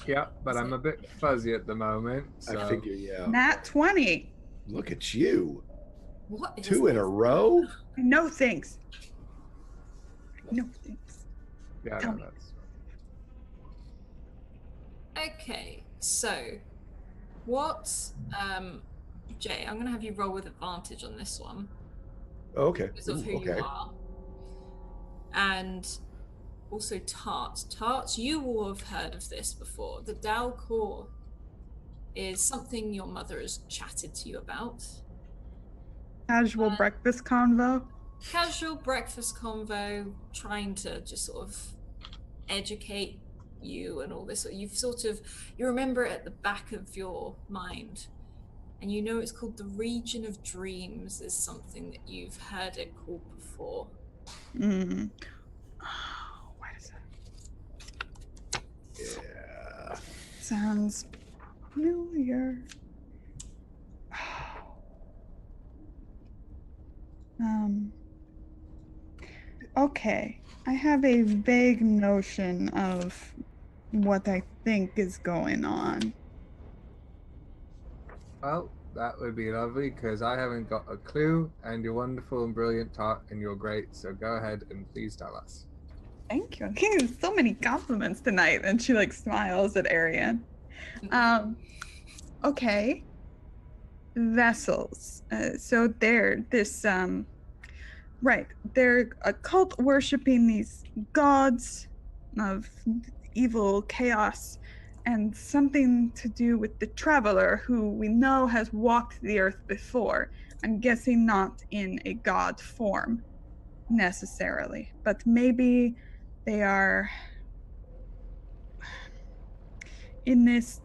Yeah, but I'm a bit fuzzy at the moment. So. I figure, yeah. Nat 20. Look at you. What is 2 in a row? No thanks. No thanks. Yeah, Tell no, me. that's... Okay, so what Jay, I'm gonna have you roll with advantage on this one Okay. because of who you are. And also Tarts, you will have heard of this before. The Dal core is something your mother has chatted to you about. Casual breakfast convo. Casual breakfast convo, trying to just sort of educate you and all this. You remember it at the back of your mind, and you know it's called the region of dreams, is something that you've heard it called before. What is that? Yeah. Sounds familiar. Okay. I have a vague notion of what I think is going on. Well, that would be lovely, because I haven't got a clue, and you're wonderful and brilliant, Tart, and you're great, so go ahead and please tell us. Thank you. I'm getting so many compliments tonight. And she like smiles at Arian. Okay. Vessels. So they're this right. They're a cult worshipping these gods of evil chaos, and something to do with the traveler who we know has walked the earth before. I'm guessing not in a god form necessarily, but maybe they are in this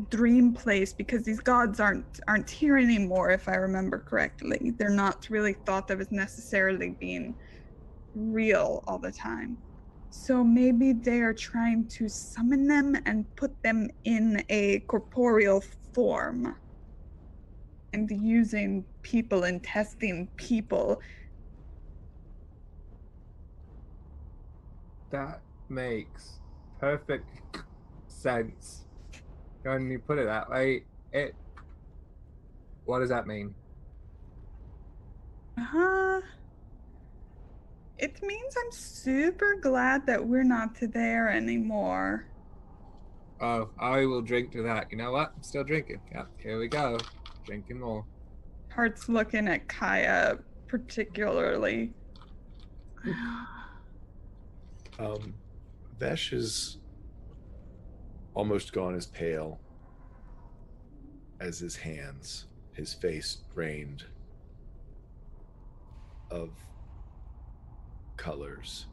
dream place because these gods aren't here anymore, if I remember correctly. They're not really thought of as necessarily being real all the time. So maybe they are trying to summon them and put them in a corporeal form and using people and testing people. That makes perfect sense. When you put it that way, what does that mean? It means I'm super glad that we're not there anymore. Oh, I will drink to that. You know what? I'm still drinking. Yeah, here we go. Drinking more. Heart's looking at Kaya particularly. Vesh is almost gone as pale as his hands, his face drained of colors.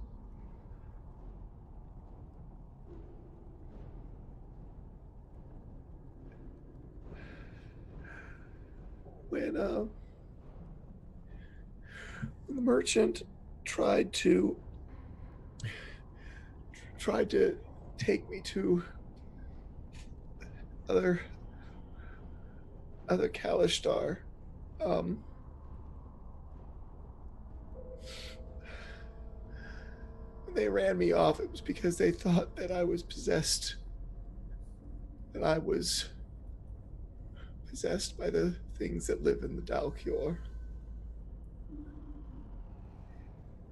When the merchant tried to take me to other Kalishtar, when they ran me off, it was because they thought that I was possessed. That I was possessed by the things that live in the Dalkior.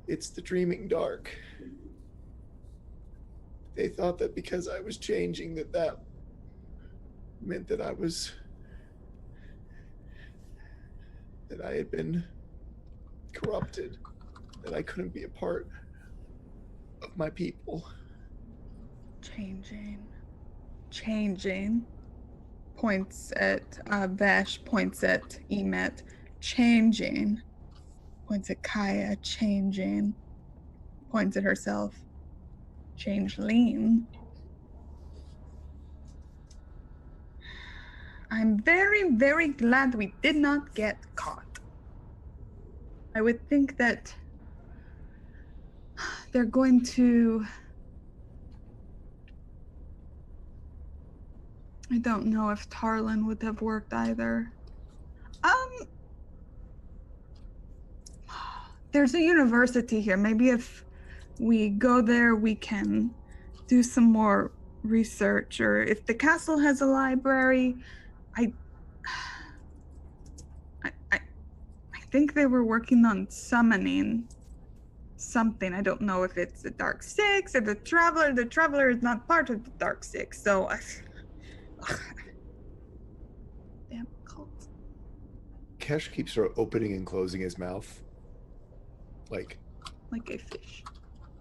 It's the dreaming dark. They thought that because I was changing that meant that I had been corrupted, that I couldn't be a part of my people. Changing. Points at Vesh, points at Emet. Changing. Points at Kaya. Changing. Points at herself. Changeling. I'm very, very glad we did not get caught. I would think that they're going to... I don't know if Tarlin would have worked either. There's a university here. Maybe if we go there, we can do some more research. Or if the castle has a library, I think they were working on summoning something. I don't know if it's the Dark Six or the Traveler. The Traveler is not part of the Dark Six, so damn cult. Kesh keeps sort of opening and closing his mouth. Like a fish.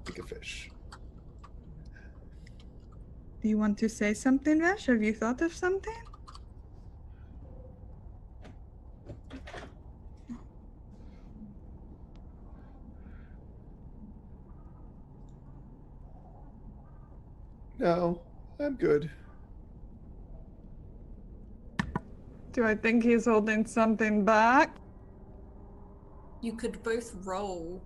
Like a fish. Do you want to say something, Vesh? Have you thought of something? No, I'm good. Do I think he's holding something back? You could both roll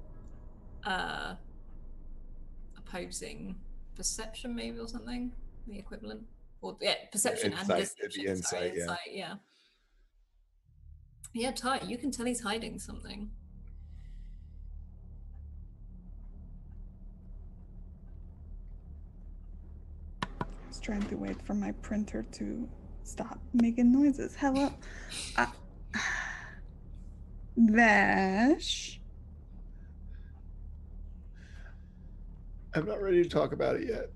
opposing perception, maybe, or something, the equivalent, or perception and deception. Insight, Yeah, Ty, you can tell he's hiding something. I was trying to wait for my printer to stop making noises. Hello. Vesh. I'm not ready to talk about it yet.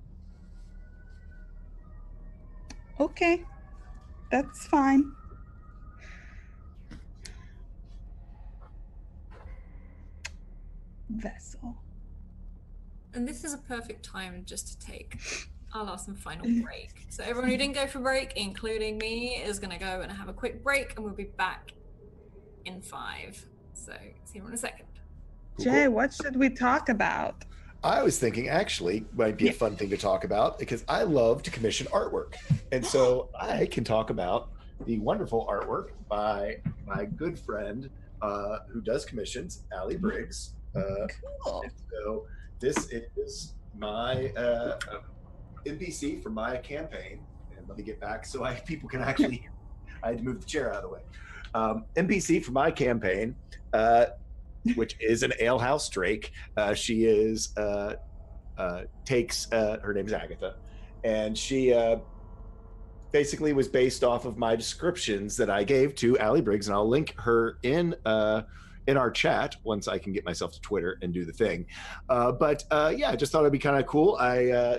Okay. That's fine. Vessel. And this is a perfect time just to take our last and final break. So everyone who didn't go for break, including me, is going to go and have a quick break, and we'll be back in 5. So see you in a second. Jay, what should we talk about? I was thinking actually might be a fun thing to talk about because I love to commission artwork. And so I can talk about the wonderful artwork by my good friend who does commissions, Allie Briggs. Cool. So this is my NPC for my campaign. And let me get back so people can actually, I had to move the chair out of the way. NPC for my campaign, which is an alehouse drake. She is takes her name is Agatha, and she basically was based off of my descriptions that I gave to Allie Briggs, and I'll link her in our chat once I can get myself to Twitter and do the thing. But I just thought it'd be kind of cool.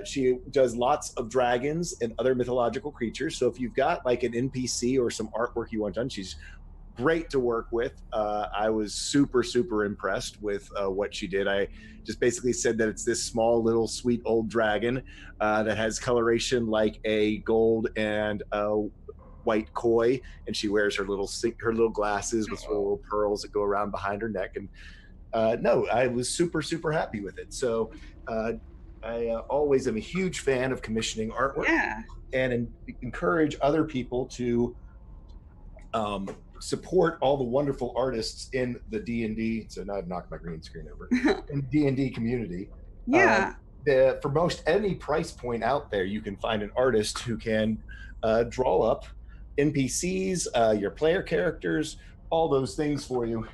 She does lots of dragons and other mythological creatures. So if you've got like an NPC or some artwork you want done, she's great to work with. I was super, super impressed with what she did. I just basically said that it's this small, little, sweet old dragon that has coloration like a gold and white koi, and she wears her little glasses with little pearls that go around behind her neck. And I was super, super happy with it. So I always am a huge fan of commissioning artwork, and encourage other people to support all the wonderful artists in the D&D. So now I've knocked my green screen over. In the D&D community. For most any price point out there, you can find an artist who can draw up NPCs, your player characters, all those things for you.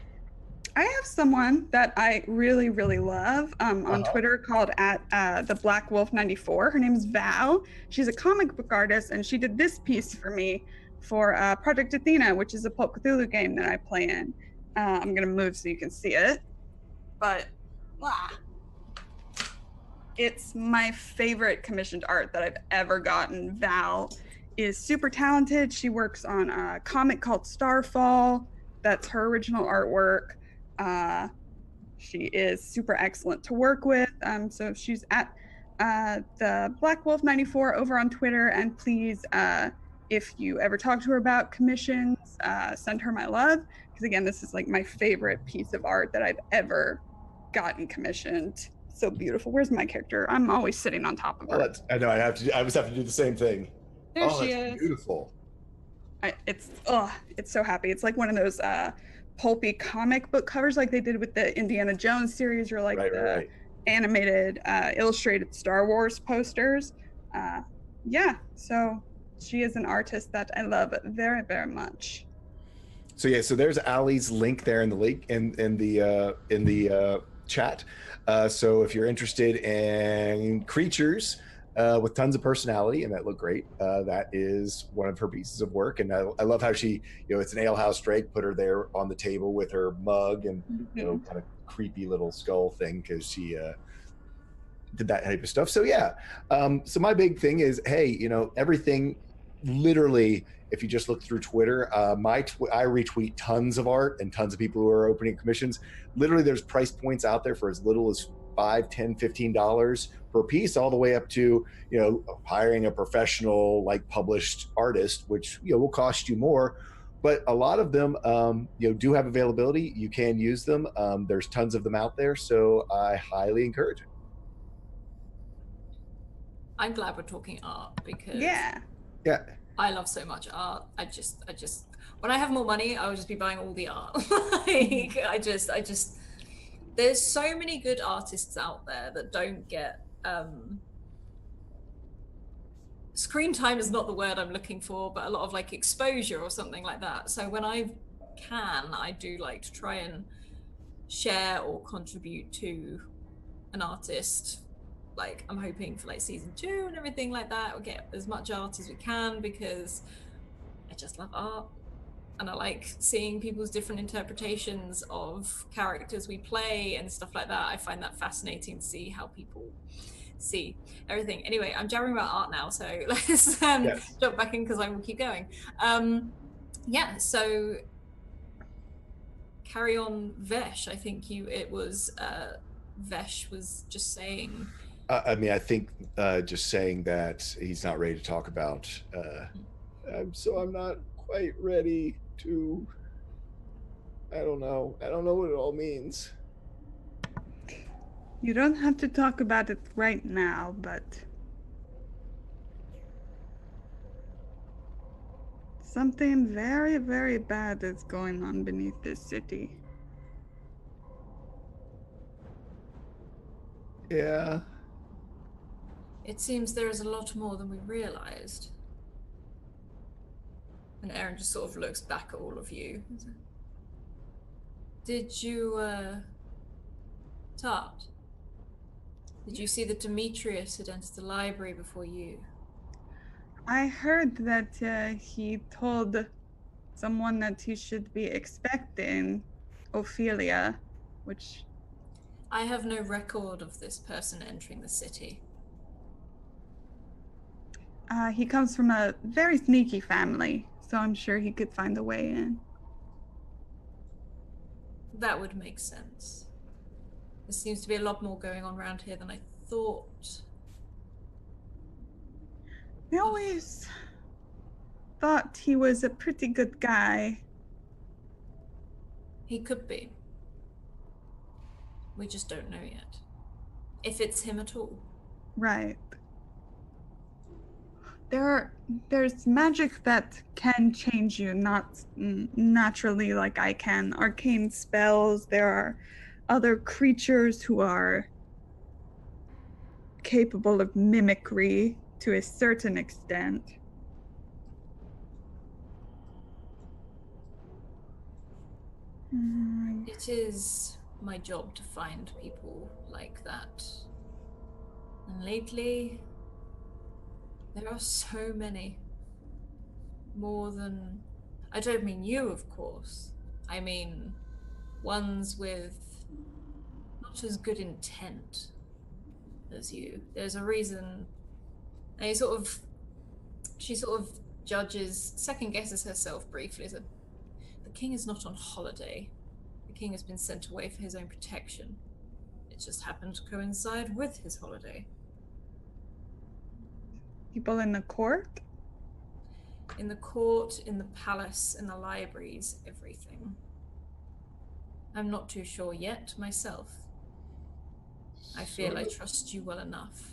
I have someone that I really, really love on Twitter called at the Black Wolf 94. Her name is Val. She's a comic book artist, and she did this piece for me for Project Athena, which is a Pulp Cthulhu game that I play in. I'm gonna move so you can see it, but it's my favorite commissioned art that I've ever gotten. Val is super talented. She works on a comic called Starfall. That's her original artwork. She is super excellent to work with. So she's at the Black Wolf 94 over on Twitter. And please, if you ever talk to her about commissions, send her my love. Because again, this is like my favorite piece of art that I've ever gotten commissioned. So beautiful. Where's my character? I'm always sitting on top of her. I know. I always have to do the same thing. There she is. Beautiful. It's so happy. It's like one of those pulpy comic book covers like they did with the Indiana Jones series, or like the animated illustrated Star Wars posters. Yeah, so she is an artist that I love very, very much. So yeah, so there's Allie's link there in the link in the chat. So if you're interested in creatures with tons of personality and that look great, that is one of her pieces of work. And I love how she, it's an alehouse drake, put her there on the table with her mug and kind of creepy little skull thing, because she did that type of stuff. So yeah, so my big thing is, hey, everything, literally, if you just look through Twitter, I retweet tons of art and tons of people who are opening commissions. Literally, there's price points out there for as little as $5, $10, $15 per piece, all the way up to hiring a professional, like, published artist, which will cost you more. But a lot of them do have availability. You can use them. There's tons of them out there, so I highly encourage it. I'm glad we're talking art, because yeah, I love so much art. I just when I have more money, I will just be buying all the art. Like, I just there's so many good artists out there that don't get screen time is not the word I'm looking for, but a lot of like exposure or something like that. So when I do like to try and share or contribute to an artist. Like, I'm hoping for like season 2 and everything like that, we'll get as much art as we can, because I just love art. And I like seeing people's different interpretations of characters we play and stuff like that. I find that fascinating to see how people see everything. Anyway, I'm jabbering about art now, so let's jump back in, because I will keep going. Yeah, so carry on, Vesh. I think Vesh was just saying... I mean, I think just saying that he's not ready to talk about. I'm not quite ready to. I don't know what it all means. You don't have to talk about it right now, but something very, very bad is going on beneath this city. Yeah. It seems there is a lot more than we realized. And Aaron just sort of looks back at all of you. Did you, Tart? Did you see that Demetrius had entered the library before you? I heard that he told someone that he should be expecting Ophelia, which... I have no record of this person entering the city. He comes from a very sneaky family, so I'm sure he could find a way in. That would make sense. There seems to be a lot more going on around here than I thought. I always thought he was a pretty good guy. He could be. We just don't know yet. If it's him at all. Right. There's magic that can change you, not naturally like I can. Arcane spells, there are other creatures who are capable of mimicry to a certain extent. It is my job to find people like that. And lately, there are so many. More than... I don't mean you, of course. I mean ones with not as good intent as you. There's a reason. And she sort of judges, second guesses herself briefly. The king is not on holiday. The king has been sent away for his own protection. It just happened to coincide with his holiday. People in the court? In the court, in the palace, in the libraries, everything. I'm not too sure yet myself. I feel I trust you well enough.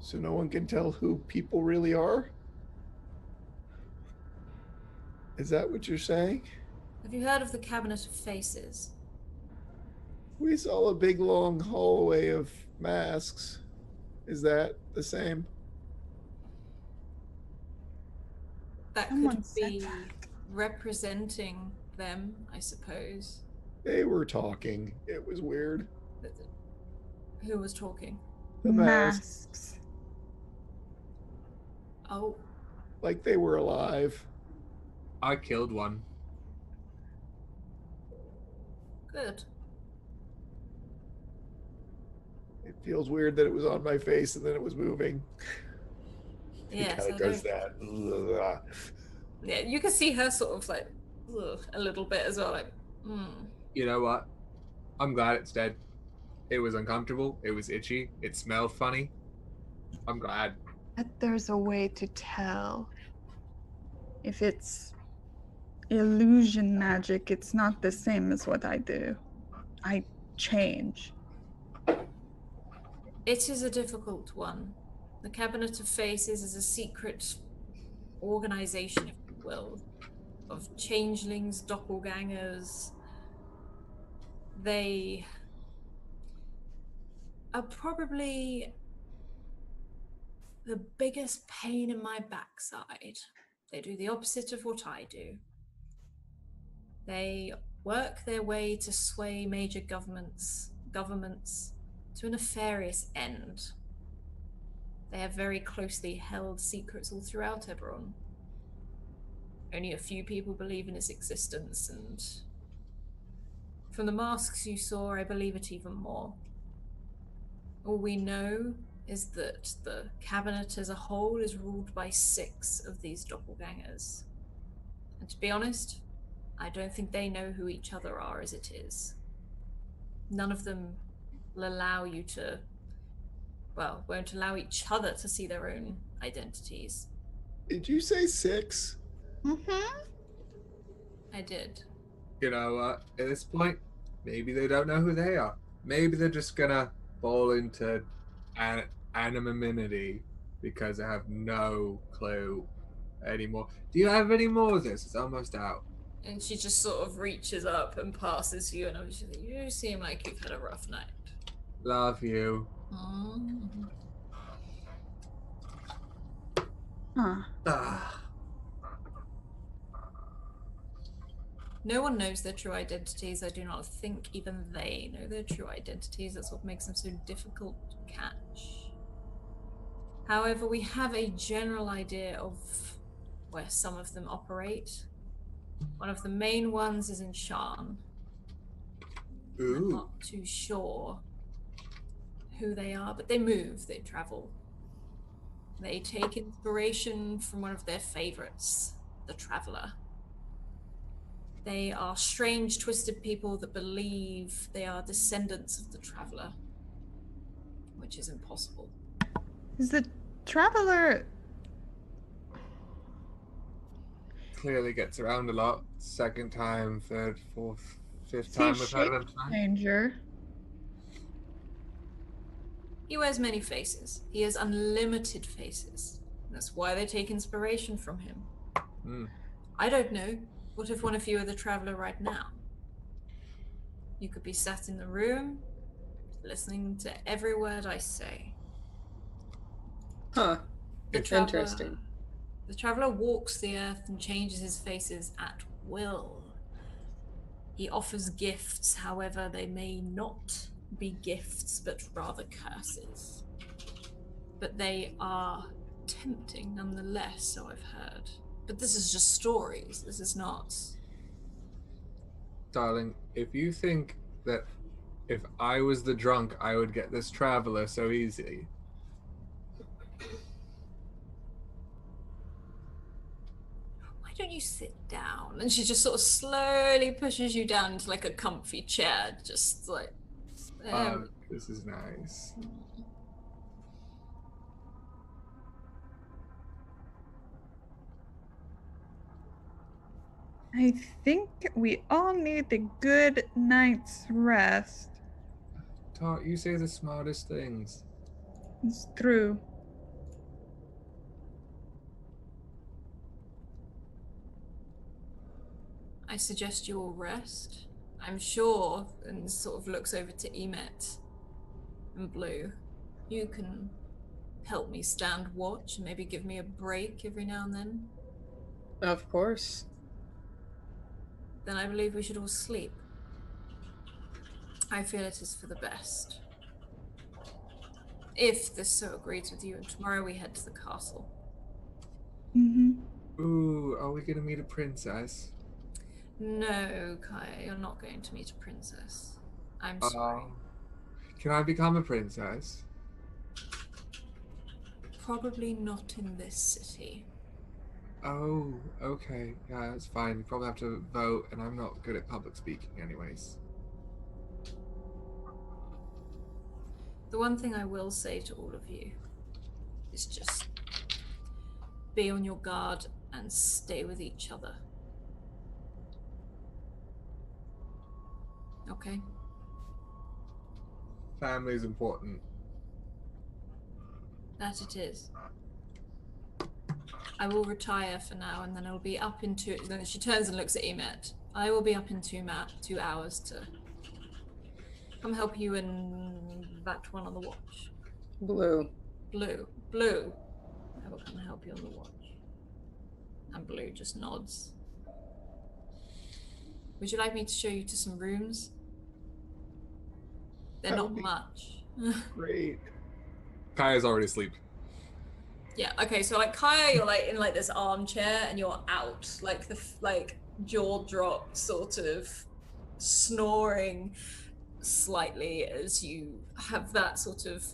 So no one can tell who people really are? Is that what you're saying? Have you heard of the Cabinet of Faces? We saw a big long hallway of masks. Is that the same? That Someone could said be that. representing them, I suppose. They were talking. It was weird. Who was talking? The masks. Oh, Like they were alive. I killed one. good. It feels weird that it was on my face and then it was moving. Yes, It kind I of does don't- that. Yeah, you can see her sort of like a little bit as well, like, You know what? I'm glad it's dead. It was uncomfortable. It was itchy. It smelled funny. I'm glad. That there's a way to tell if it's illusion magic. It's not the same as what I do. I change. It is a difficult one. The Cabinet of Faces is a secret organization, if you will, of changelings, doppelgangers. They are probably the biggest pain in my backside. They do the opposite of what I do. They work their way to sway major governments to a nefarious end. They have very closely held secrets all throughout Eberron. Only a few people believe in its existence, and from the masks you saw, I believe it even more. All we know is that the cabinet as a whole is ruled by 6 of these doppelgangers. And to be honest, I don't think they know who each other are as it is. None of them will allow you to, well, won't allow each other to see their own identities. Did you say 6? Mm-hmm. I did. You know what? At this point, maybe they don't know who they are. Maybe they're just gonna fall into anonymity because I have no clue anymore. Do you have any more of this? It's almost out. And she just sort of reaches up and passes you, and I'm just like, you seem like you've had a rough night. Love you. Mm. Huh. Ah. No one knows their true identities. I do not think even they know their true identities. That's what makes them so difficult to catch. However, we have a general idea of where some of them operate. One of the main ones is in Shan. I'm Ooh. not too sure who they are, but they move, they travel. They take inspiration from one of their favorites, the Traveler. They are strange, twisted people that believe they are descendants of the Traveler, which is impossible. Is the Traveler... Clearly gets around a lot. Second time, third, fourth, fifth Is he a time we've had him tonight. changer? He wears many faces. He has unlimited faces. That's why they take inspiration from him. Mm. I don't know. What if one of you are the Traveler right now? You could be sat in the room, listening to every word I say. Huh. The Traveler, Interesting. The Traveler walks the earth and changes his faces at will. He offers gifts, however, they may not be gifts, but rather curses. But they are tempting nonetheless, so I've heard. But this is just stories. This is not... Darling, if you think that if I was the drunk, I would get this traveler so easy. Why don't you sit down? And she just sort of slowly pushes you down into like a comfy chair, just like... This is nice. I think we all need a good night's rest. Tart, you say the smartest things. It's true. I suggest you all rest. I'm sure, and sort of looks over to Emet and Blue. You can help me stand watch and maybe give me a break every now and then. Of course. Then I believe we should all sleep. I feel it is for the best. If this so agrees with you, and tomorrow we head to the castle. Mm-hmm. Ooh, are we gonna meet a princess? No, Kai, you're not going to meet a princess. I'm sorry. Can I become a princess? Probably not in this city. Oh, okay. Yeah, that's fine. You probably have to vote, and I'm not good at public speaking anyways. The one thing I will say to all of you is just be on your guard and stay with each other. Okay? Family's important. That it is. I will retire for now, and then I'll be up in then she turns and looks at Emet. I will be up in 2 hours to come help you and that one on the watch. Blue. Blue. I will come help you on the watch. And Blue just nods. Would you like me to show you to some rooms? They're not much. Great. Kaya's already asleep. Yeah, okay, so like Kaya, you're like in like this armchair and you're out, like the jaw drop, sort of snoring slightly as you have that sort of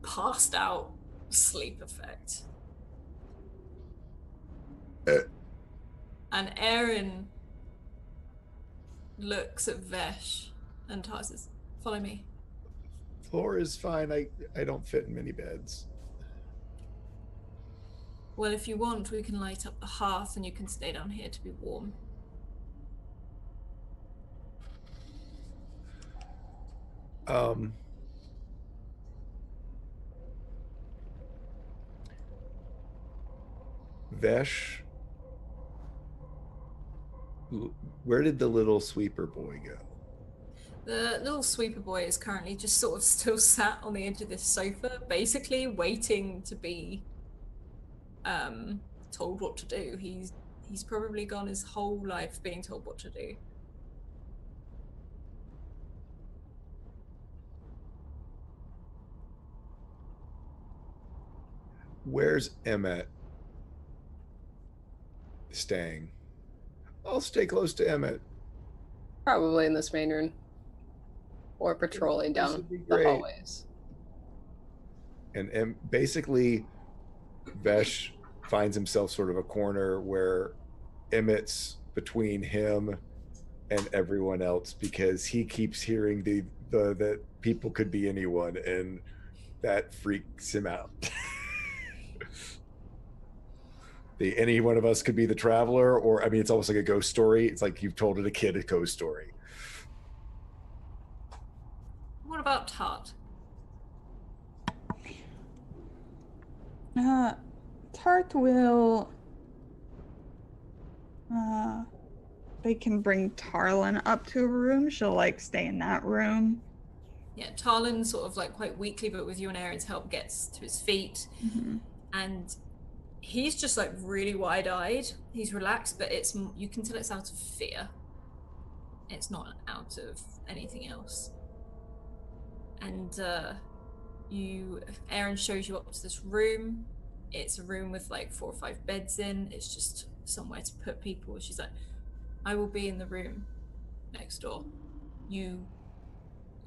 passed out sleep effect. And Erin looks at Vesh and Tar says, "Follow me." Floor is fine. I don't fit in many beds. Well, if you want, we can light up the hearth and you can stay down here to be warm. Vesh, where did the little sweeper boy go? The little sweeper boy is currently just sort of still sat on the edge of this sofa, basically waiting to be told what to do. He's probably gone his whole life being told what to do. Where's Emmet staying? I'll stay close to Emmet. Probably in this main room. Or patrolling This down would be the great. hallways. And basically, Vesh finds himself sort of a corner where Emmett's between him and everyone else because he keeps hearing the that people could be anyone, and that freaks him out. Any one of us could be the traveler, or I mean, it's almost like a ghost story. It's like you've told a kid a ghost story. What about Tart? Tart will. They can bring Tarlin up to a room. She'll like stay in that room. Yeah, Tarlin sort of like quite weakly, but with you and Aaron's help, gets to his feet. Mm-hmm. And he's just like really wide-eyed. He's relaxed, but you can tell it's out of fear. It's not out of anything else. And Aaron shows you up to this room. It's a room with like 4 or 5 beds in. It's just somewhere to put people. She's like, I will be in the room next door. You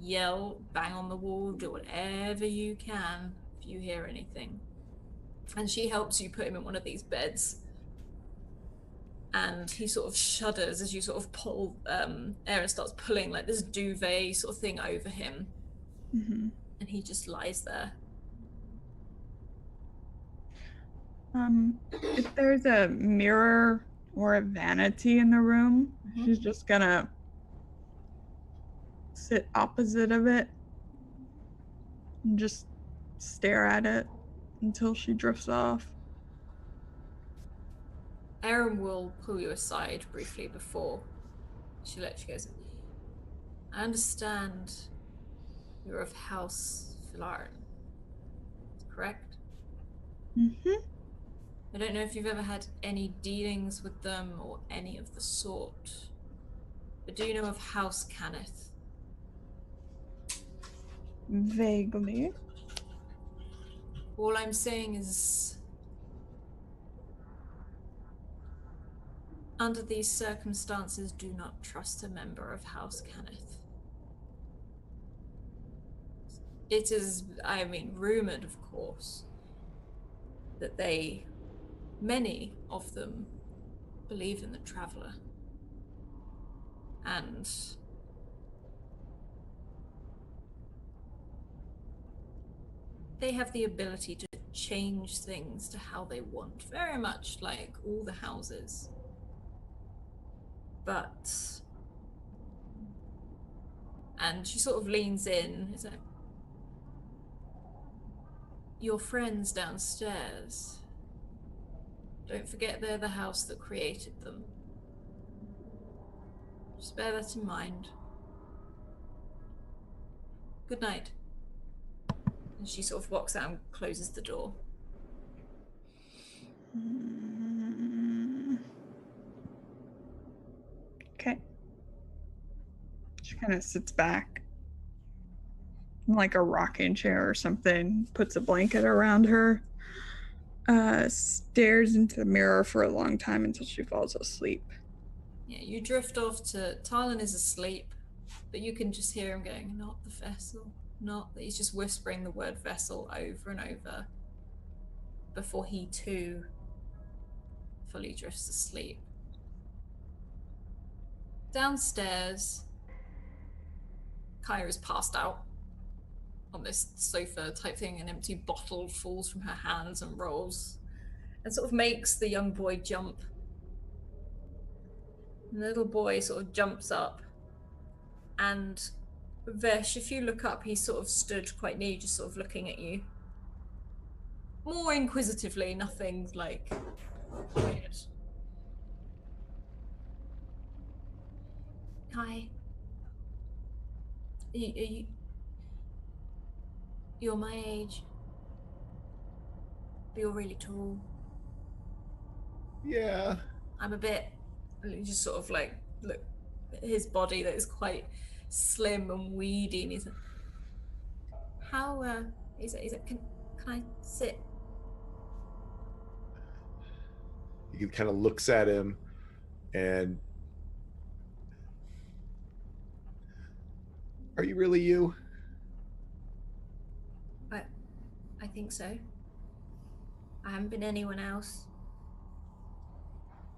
yell, bang on the wall, do whatever you can if you hear anything. And she helps you put him in one of these beds. And he sort of shudders as you sort of pull, Aaron starts pulling like this duvet sort of thing over him. Mm-hmm. And he just lies there. If there's a mirror or a vanity in the room, she's just gonna sit opposite of it and just stare at it until she drifts off. Erin will pull you aside briefly before she lets you go. I understand you're of House Philarin, correct? Mm-hmm. I don't know if you've ever had any dealings with them or any of the sort, but do you know of House Cannith? Vaguely. All I'm saying is, under these circumstances, do not trust a member of House Cannith. It is, I mean, rumored, of course, that many of them believe in the Traveler. And they have the ability to change things to how they want, very much like all the houses. But, and she sort of leans in, is like, your friends downstairs, don't forget they're the house that created them. Just bear that in mind. Good night. And she sort of walks out and closes the door. Okay. She kind of sits back in like a rocking chair or something, puts a blanket around her, stares into the mirror for a long time until she falls asleep. Yeah, you drift off to Talon is asleep, but you can just hear him going, not the vessel, not that. He's just whispering the word vessel over and over before he too fully drifts asleep. Downstairs, Kyra's passed out on this sofa type thing. An empty bottle falls from her hands and rolls and sort of makes the young boy jump. And the little boy sort of jumps up, and Vesh, if you look up, he sort of stood quite near you, just sort of looking at you. More inquisitively, nothing like weird. Hi. You're my age. But you're really tall. Yeah. I'm a bit. And you just sort of like look at his body that is quite slim and weedy, and he's like, how is it can I sit? He kind of looks at him and, are you really you? I think so. I haven't been anyone else.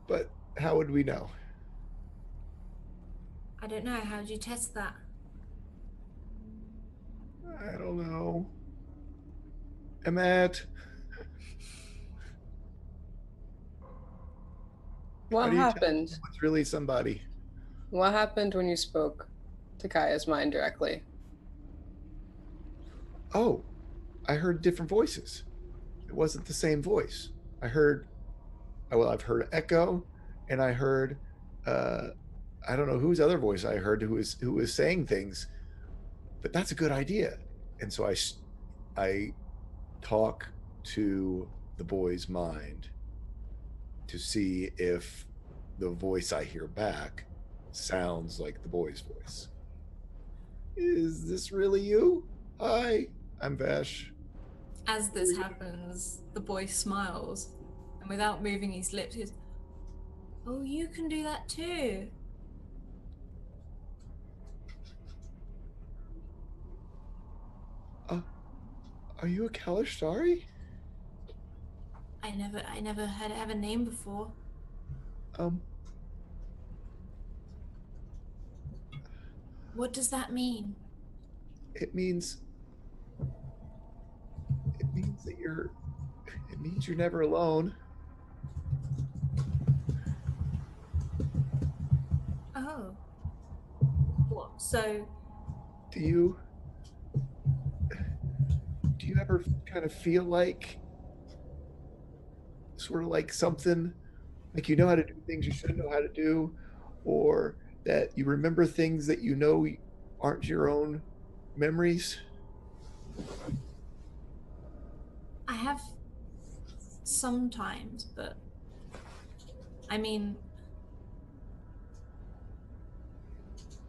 But how would we know? I don't know. How did you test that? I don't know. Emmett. What happened? It's really somebody. What happened when you spoke to Kaya's mind directly? Oh, I heard different voices. It wasn't the same voice. I've heard echo, and I heard I don't know whose other voice I heard who was saying things, but that's a good idea. And so I talk to the boy's mind to see if the voice I hear back sounds like the boy's voice. Is this really you? Hi, I'm Vesh. As this happens, the boy smiles, and without moving his lips, he goes, "Oh, you can do that too." Are you a Kalashari? I never had to have a name before. What does that mean? It means that you're never alone. Oh. What? So Do you ever kind of feel like sort of like something like you know how to do things you shouldn't know how to do, or that you remember things that you know aren't your own memories? I have sometimes, but I mean,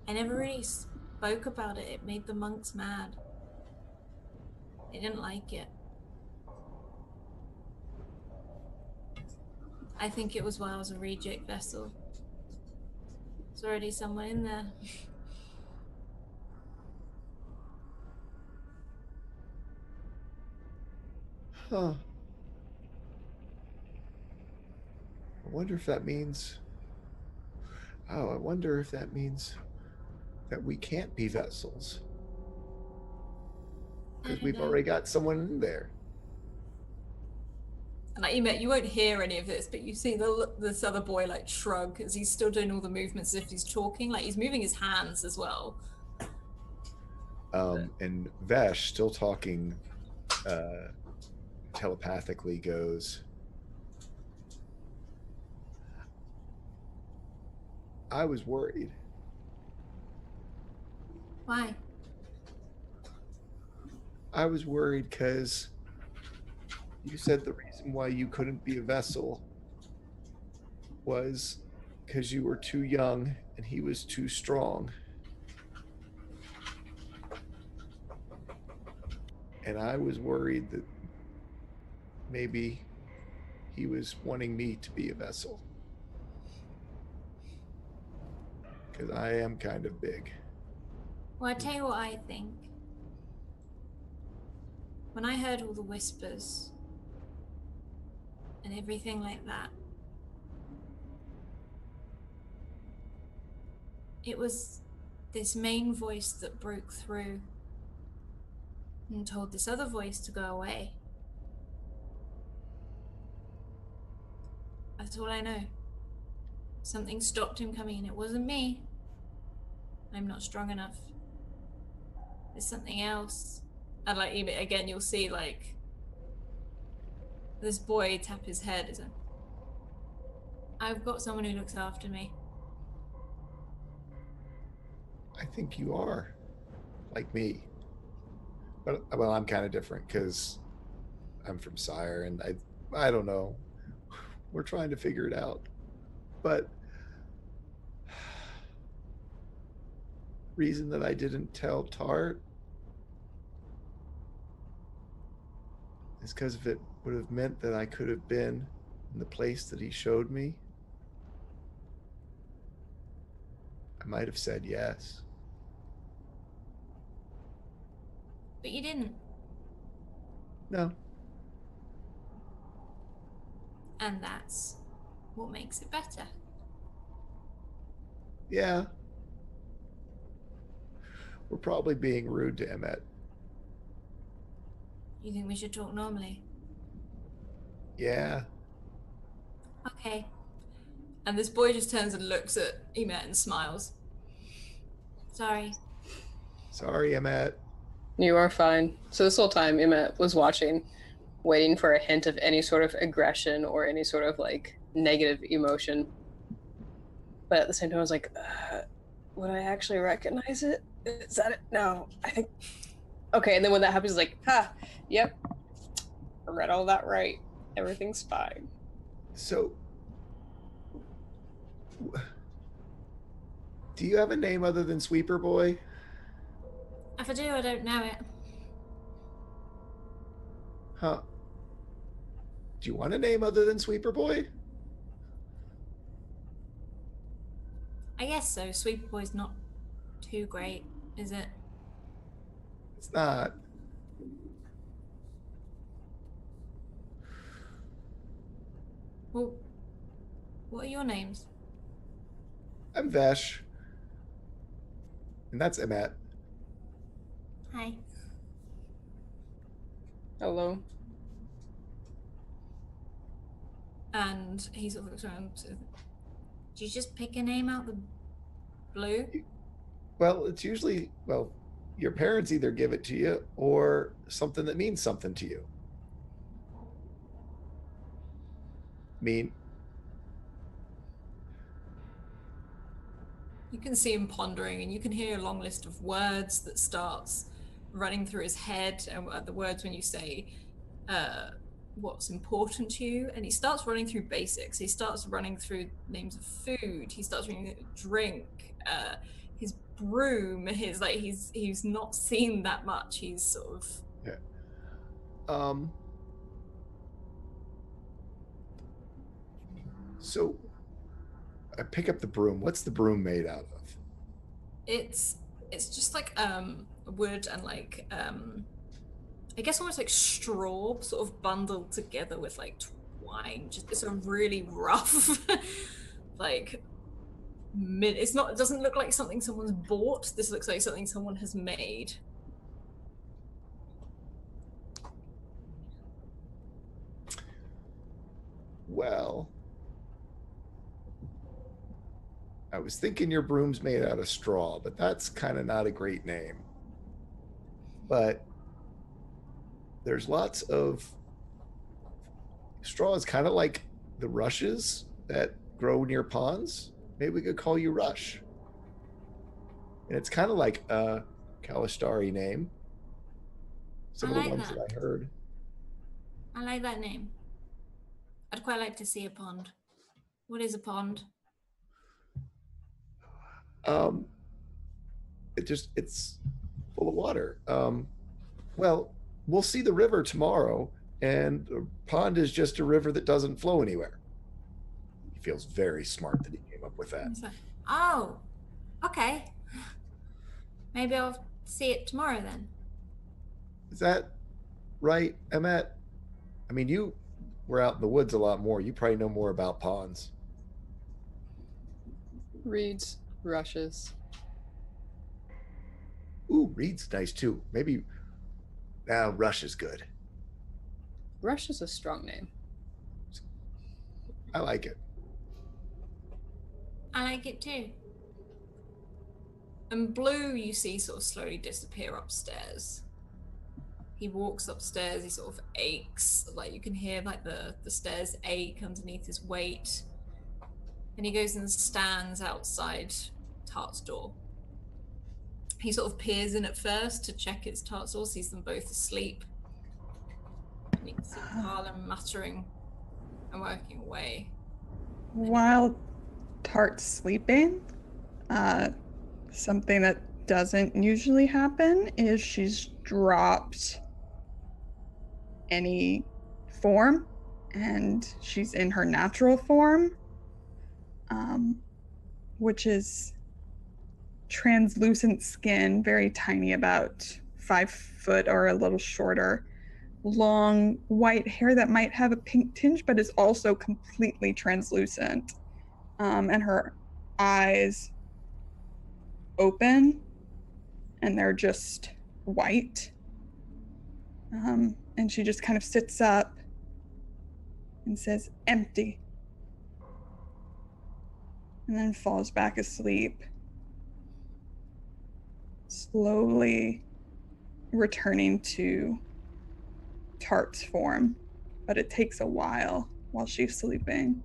I never really spoke about it. It made the monks mad. They didn't like it. I think it was while I was a reject vessel. There's already someone in there. Huh. I wonder if that means that we can't be vessels. Because we've already got someone in there. And like you won't hear any of this, but you see this other boy like shrug as he's still doing all the movements as if he's talking. Like he's moving his hands as well. And Vesh, still talking telepathically, goes, I was worried. Why? I was worried because you said the reason why you couldn't be a vessel was because you were too young and he was too strong. And I was worried that maybe he was wanting me to be a vessel. Because I am kind of big. Well, I tell you what I think. When I heard all the whispers and everything like that, it was this main voice that broke through and told this other voice to go away. That's all I know. Something stopped him coming in. It wasn't me. I'm not strong enough. There's something else. And like again, you'll see like this boy tap his head as I've got someone who looks after me. I think you are like me. But well, I'm kind of different because I'm from Cyre, and I don't know. We're trying to figure it out. But reason that I didn't tell Tart is because if it would have meant that I could have been in the place that he showed me, I might have said yes. But you didn't. No. And that's what makes it better. Yeah. We're probably being rude to Emmett. You think we should talk normally? Yeah. Okay. And this boy just turns and looks at Emmett and smiles. Sorry. Sorry, Emmett. You are fine. So this whole time, Emmett was watching, waiting for a hint of any sort of aggression or any sort of like negative emotion. But at the same time, I was like, would I actually recognize it? Is that it? No, I think. Okay, and then when that happens, like, yep, I read all that right. Everything's fine. So, do you have a name other than Sweeper Boy? If I do, I don't know it. Huh. Do you want a name other than Sweeper Boy? I guess so. Sweeper Boy's not too great, is it? It's not. Well, what are your names? I'm Vesh. And that's Emmet. Hi. Hello. And he sort of looks around. Did you just pick a name out the blue? Well, it's usually, well, your parents either give it to you or something that means something to you. Mean. You can see him pondering, and you can hear a long list of words that starts running through his head, and the words when you say what's important to you, and he starts running through basics. He starts running through names of food. He starts running drink, his broom. He's not seen that much. He's sort of So I pick up the broom. What's the broom made out of? It's just like wood and like I guess almost like straw sort of bundled together with like twine. Just it's a really rough like it doesn't look like something someone's bought. This looks like something someone has made. Well, I was thinking your broom's made out of straw, but that's kind of not a great name. But there's lots of straw is kind of like the rushes that grow near ponds. Maybe we could call you Rush. And it's kind of like a Kalistari name. Some I of the like ones that. that I heard. I like that name. I'd quite like to see a pond. What is a pond? It's full of water. Well, we'll see the river tomorrow, and the pond is just a river that doesn't flow anywhere. He feels very smart that he came up with that. Oh, okay. Maybe I'll see it tomorrow then. Is that right, Emmet? I mean, you were out in the woods a lot more. You probably know more about ponds. Reeds, rushes. Ooh, Reed's nice too. Maybe now Rush is good. Rush is a strong name. I like it. I like it too. And Blue, you see sort of slowly disappear upstairs. He walks upstairs, he sort of aches, like you can hear like the stairs ache underneath his weight. And he goes and stands outside Tart's door. He sort of peers in at first to check it's Tart's door, sees them both asleep. And you can see Harlem muttering and working away. While Tart's sleeping, something that doesn't usually happen is she's dropped any form and she's in her natural form, which is translucent skin, very tiny, about 5 foot or a little shorter, long white hair that might have a pink tinge but is also completely translucent, and her eyes open and they're just white, and she just kind of sits up and says empty, and then falls back asleep, slowly returning to Tart's form, but it takes a while she's sleeping.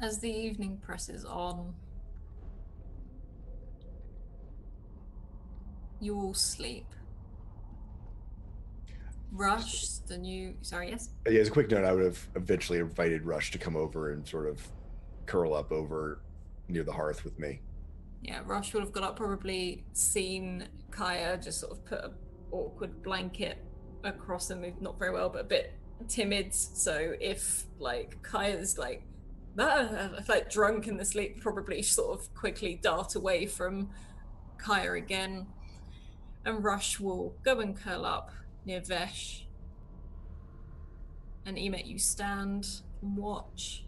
As the evening presses on, you all sleep. Rush, the new... Sorry, yes? Yeah, as a quick note, I would have eventually invited Rush to come over and sort of curl up over near the hearth with me. Yeah, Rush would have got up, probably seen Kaya just sort of put an awkward blanket across and moved not very well, but a bit timid. So if like Kaya's like drunk in the sleep, probably sort of quickly dart away from Kaya again. And Rush will go and curl up near Vesh. And Emet, you stand and watch.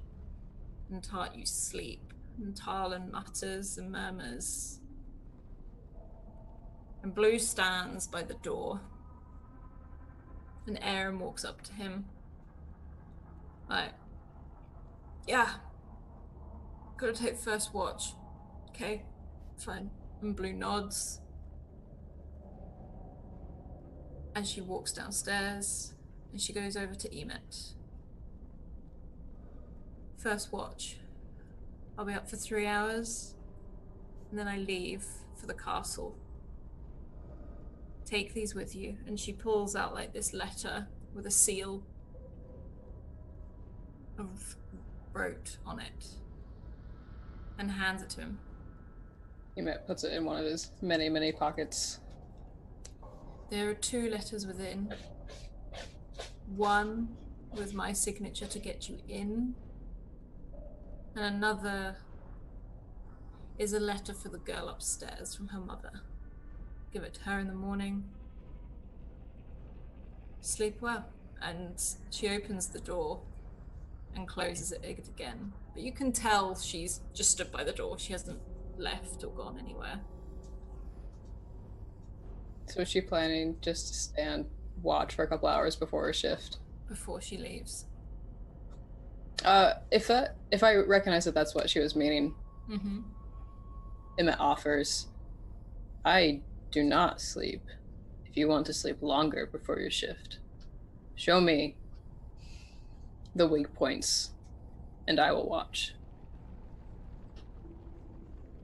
And Tart, you sleep. And Talon mutters and murmurs. And Blue stands by the door. And Aaron walks up to him. Like, yeah. Gotta take first watch. Okay, fine. And Blue nods. And she walks downstairs. And she goes over to Emet. First watch. I'll be up for 3 hours. And then I leave for the castle. Take these with you. And she pulls out like this letter with a seal of wrote on it. And hands it to him. Emet puts it in one of his many, many pockets. There are 2 letters within. One with my signature to get you in. And another is a letter for the girl upstairs from her mother. Give it to her in the morning. Sleep well. And she opens the door and closes it again. But you can tell she's just stood by the door. She hasn't left or gone anywhere. So is she planning just to stand watch for a couple hours before her shift? Before she leaves. If I recognize that that's what she was meaning, Mm-hmm. Emet offers, I do not sleep. If you want to sleep longer before your shift, show me the weak points, and I will watch.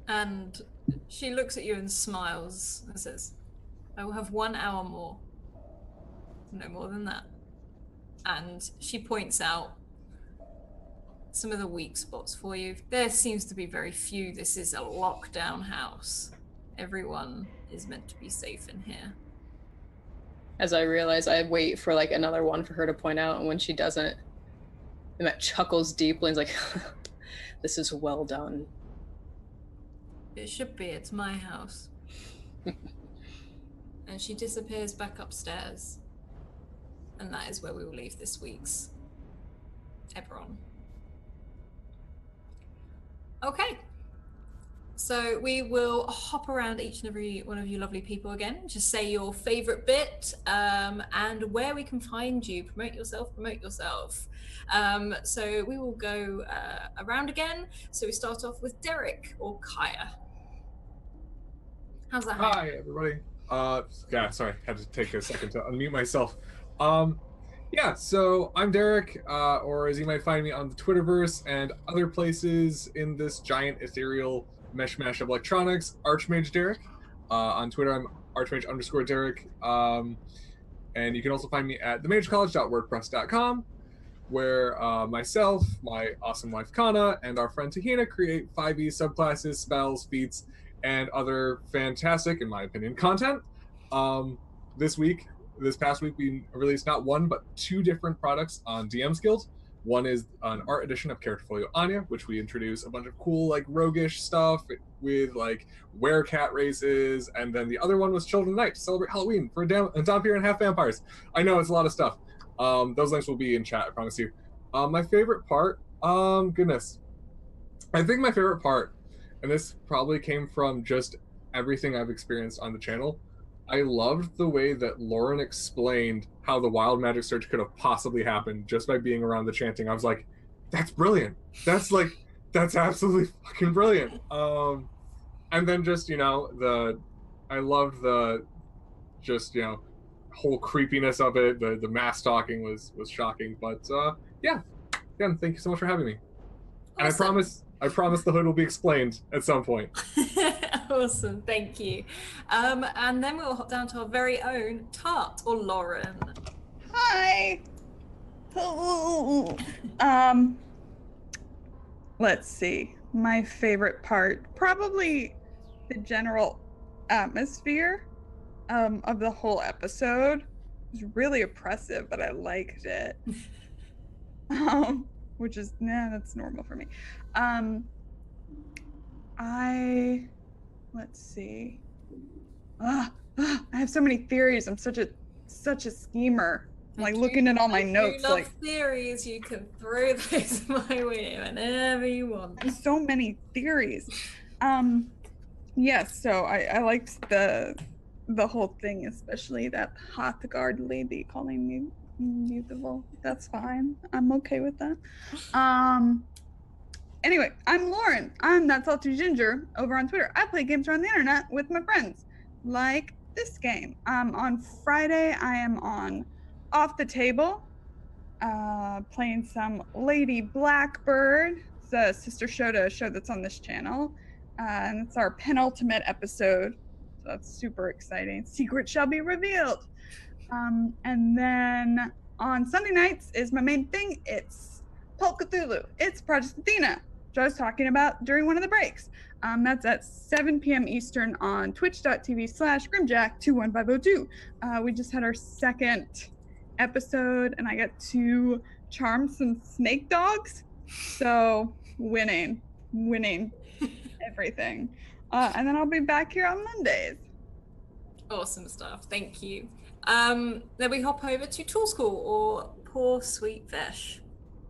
And she looks at you and smiles and says, I will have 1 hour more. No more than that. And she points out some of the weak spots for you. There seems to be very few. This is a lockdown house. Everyone is meant to be safe in here. As I realize, I wait for like another one for her to point out, and when she doesn't, Emet chuckles deeply and is like, this is well done. It should be. It's my house. And she disappears back upstairs. And that is where we will leave this week's Eberron. Okay. So we will hop around each and every one of you lovely people again. Just say your favorite bit and where we can find you. Promote yourself, promote yourself. So we will go around again. So we start off with Derek or Kaya. How's that? Hi, everybody. Yeah, sorry, had to take a second to unmute myself. Yeah, so I'm Derek, or as you might find me on the Twitterverse and other places in this giant ethereal meshmash of electronics, Archmage Derek. On Twitter, I'm Archmage_Derek. And you can also find me at themagecollege.wordpress.com, where myself, my awesome wife Kana, and our friend Tahina create 5e subclasses, spells, feats, and other fantastic, in my opinion, content. This past week, we released not 1, but 2 different products on DM's Guild. One is an art edition of Character Folio Anya, which we introduce a bunch of cool, like, roguish stuff with, like, werecat races, and then the other one was Children Night to celebrate Halloween for Dhampir and half vampires. I know, it's a lot of stuff. Those links will be in chat, I promise you. My favorite part, goodness. I think my favorite part, and this probably came from just everything I've experienced on the channel, I loved the way that Lauren explained how the wild magic search could have possibly happened just by being around the chanting. I was like, that's brilliant. That's absolutely fucking brilliant. And then just, I loved the just, whole creepiness of it. The mass stalking was shocking. But yeah, again, thank you so much for having me. And Awesome. I promise the hood will be explained at some point. Awesome, thank you. And then we'll hop down to our very own Tart or Lauren. Hi. Let's see. My favorite part, probably the general atmosphere of the whole episode. It was really oppressive, but I liked it. Which is that's normal for me. Let's see. I have so many theories. I'm such a schemer. I'm like looking at all my notes. You love like theories. You can throw those my way whenever you want. So many theories. Yes. So I liked the whole thing, especially that hot guard lady calling me beautiful. That's fine. I'm okay with that. Anyway, I'm Lauren. I'm That's All Too Ginger over on Twitter. I play games around the internet with my friends, like this game. On Friday, I am on Off the Table, playing some Lady Blackbird. It's a sister show to a show that's on this channel, and it's our penultimate episode. So that's super exciting. Secret shall be revealed. And then on Sunday nights is my main thing. It's Pulp Cthulhu. It's Project Athena, which I was talking about during one of the breaks. That's at 7 p.m. Eastern on twitch.tv/Grimjack21502. We just had our second episode, and I got to charm some snake dogs. So winning everything. And then I'll be back here on Mondays. Awesome stuff. Thank you. Then we hop over to Tool School or Poor Sweet Vesh.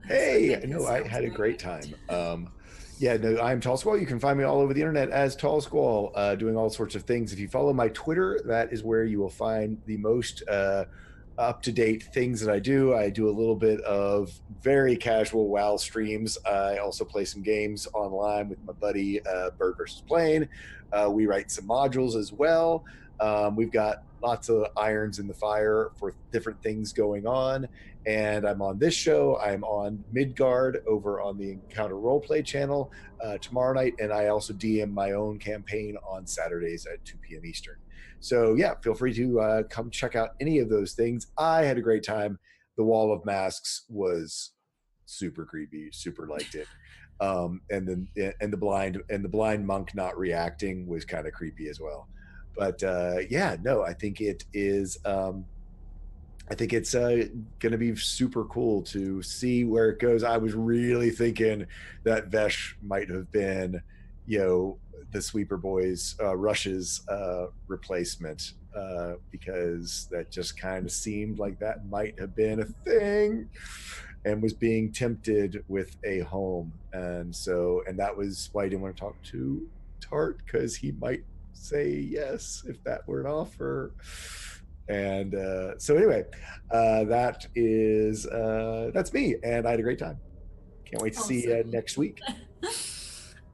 Hey, no, I had a great time. Yeah, no, I'm Tall Squall. You can find me all over the internet as Tall Squall, doing all sorts of things. If you follow my Twitter, that is where you will find the most up-to-date things that I do. I do a little bit of very casual WoW streams. I also play some games online with my buddy Bird vs. Plane. We write some modules as well. We've got lots of irons in the fire for different things going on. And I'm on this show. I'm on Midgard over on the Encounter Roleplay channel tomorrow night. And I also DM my own campaign on Saturdays at 2 p.m. Eastern. So yeah, feel free to come check out any of those things. I had a great time. The Wall of Masks was super creepy, super liked it. And the blind monk not reacting was kind of creepy as well. But yeah, no, I think it is. I think it's going to be super cool to see where it goes. I was really thinking that Vesh might have been, the Sweeper Boys Rush's replacement, because that just kind of seemed like that might have been a thing, and was being tempted with a home, and that was why I didn't want to talk to Tart, because he might say yes if that were an offer. And so anyway, that's me, and I had a great time. Can't wait to see you next week.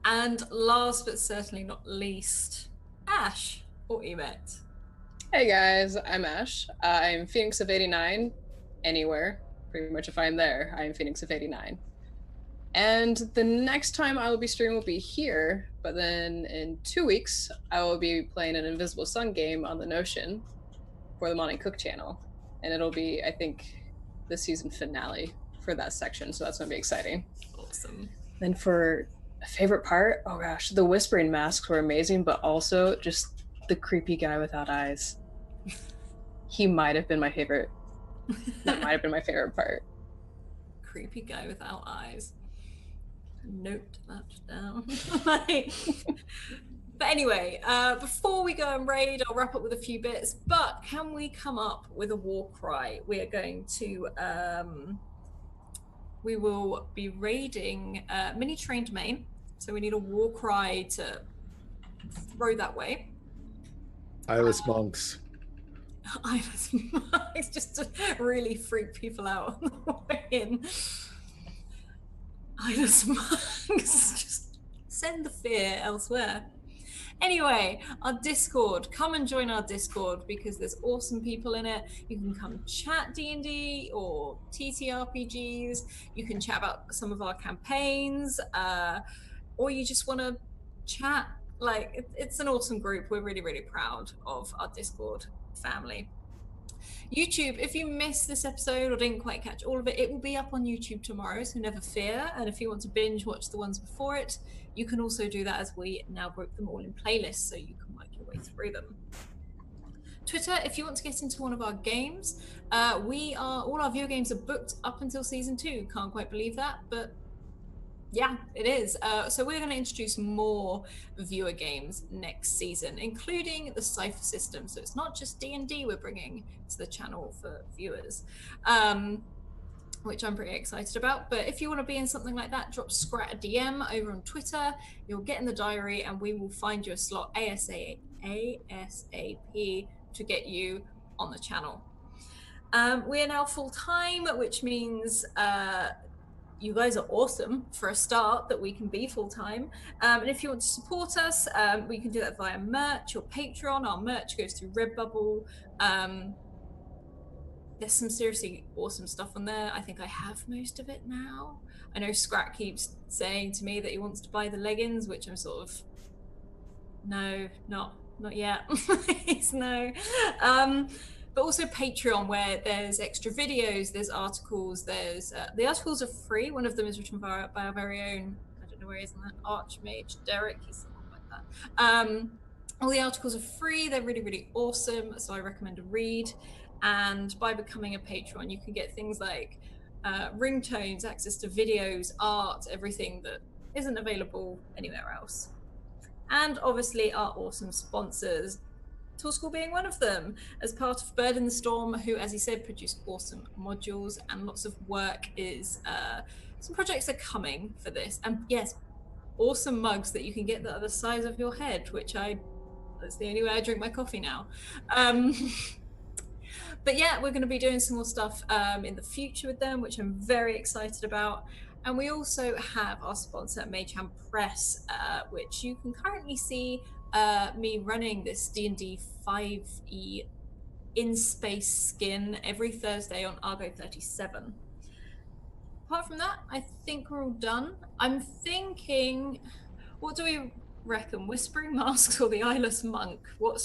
And last but certainly not least, Ash or Emet. Hey guys, I'm Ash. I'm Phoenix of 89 anywhere. Pretty much if I'm there, I'm Phoenix of 89. And the next time I will be streaming will be here, but then in 2 weeks, I will be playing an Invisible Sun game on the Notion for the Monty Cook channel. And it'll be, I think, the season finale for that section, so that's going to be exciting. Awesome. Then for a favorite part, oh gosh, the Whispering Masks were amazing, but also just the creepy guy without eyes. He might have been my favorite. That might have been my favorite part. Creepy guy without eyes. Note that down. But anyway, before we go and raid, I'll wrap up with a few bits. But can we come up with a war cry? We are going to, we will be raiding Mini Trained Main. So we need a war cry to throw that way. Eyeless monks. Eyeless monks, just to really freak people out on the way in. Eyeless monks, just send the fear elsewhere. Anyway, our Discord, come and join our Discord because there's awesome people in it. You can come chat D&D or TTRPGs. You can chat about some of our campaigns, or you just want to chat. Like, it's an awesome group. We're really, really proud of our Discord family. YouTube, if you missed this episode or didn't quite catch all of it, it will be up on YouTube tomorrow, so never fear. And if you want to binge watch the ones before it, you can also do that, as we now group them all in playlists so you can work your way through them. Twitter, if you want to get into one of our games, all our viewer games are booked up until season 2. Can't quite believe that, but yeah, it is. So we're going to introduce more viewer games next season, including the Cypher system. So it's not just D&D we're bringing to the channel for viewers, which I'm pretty excited about. But if you want to be in something like that, drop Scrat a DM over on Twitter. You'll get in the diary and we will find you a slot ASAP to get you on the channel. We are now full-time, which means you guys are awesome for a start that we can be full-time. And if you want to support us, we can do that via merch or Patreon. Our merch goes through Redbubble. There's some seriously awesome stuff on there. I think I have most of it now. I know Scrat keeps saying to me that he wants to buy the leggings, which I'm sort of, no, not yet. Please, no. But also Patreon, where there's extra videos, there's articles, there's the articles are free. One of them is written by our very own, I don't know where he is in that, Archmage Derek, he's something like that. All the articles are free, they're really, really awesome, so I recommend a read. And by becoming a patron, you can get things like ringtones, access to videos, art, everything that isn't available anywhere else. And obviously our awesome sponsors, Tool School being one of them, as part of Bird in the Storm, who, as he said, produce awesome modules, and lots of work is, some projects are coming for this. And yes, awesome mugs that you can get that are the size of your head, which that's the only way I drink my coffee now. But yeah, we're going to be doing some more stuff in the future with them, which I'm very excited about. And we also have our sponsor, Mayhem Press, which you can currently see me running this D&D 5e in-space skin every Thursday on Argo 37. Apart from that, I think we're all done. I'm thinking, what do we reckon? Whispering Masks or the Eyeless Monk? What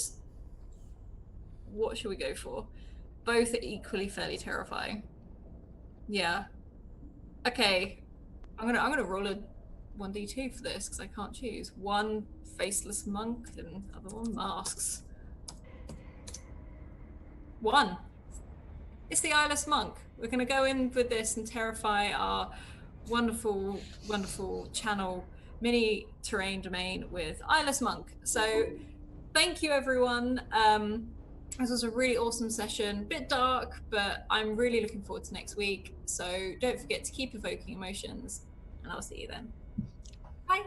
should we go for? Both are equally fairly terrifying. Yeah. Okay. I'm gonna roll a 1d2 for this because I can't choose. One faceless monk and the other one masks. 1. It's the Eyeless Monk. We're gonna go in with this and terrify our wonderful, wonderful channel mini terrain domain with Eyeless Monk. So thank you, everyone. This was a really awesome session, bit dark, but I'm really looking forward to next week. So don't forget to keep evoking emotions, and I'll see you then. Bye.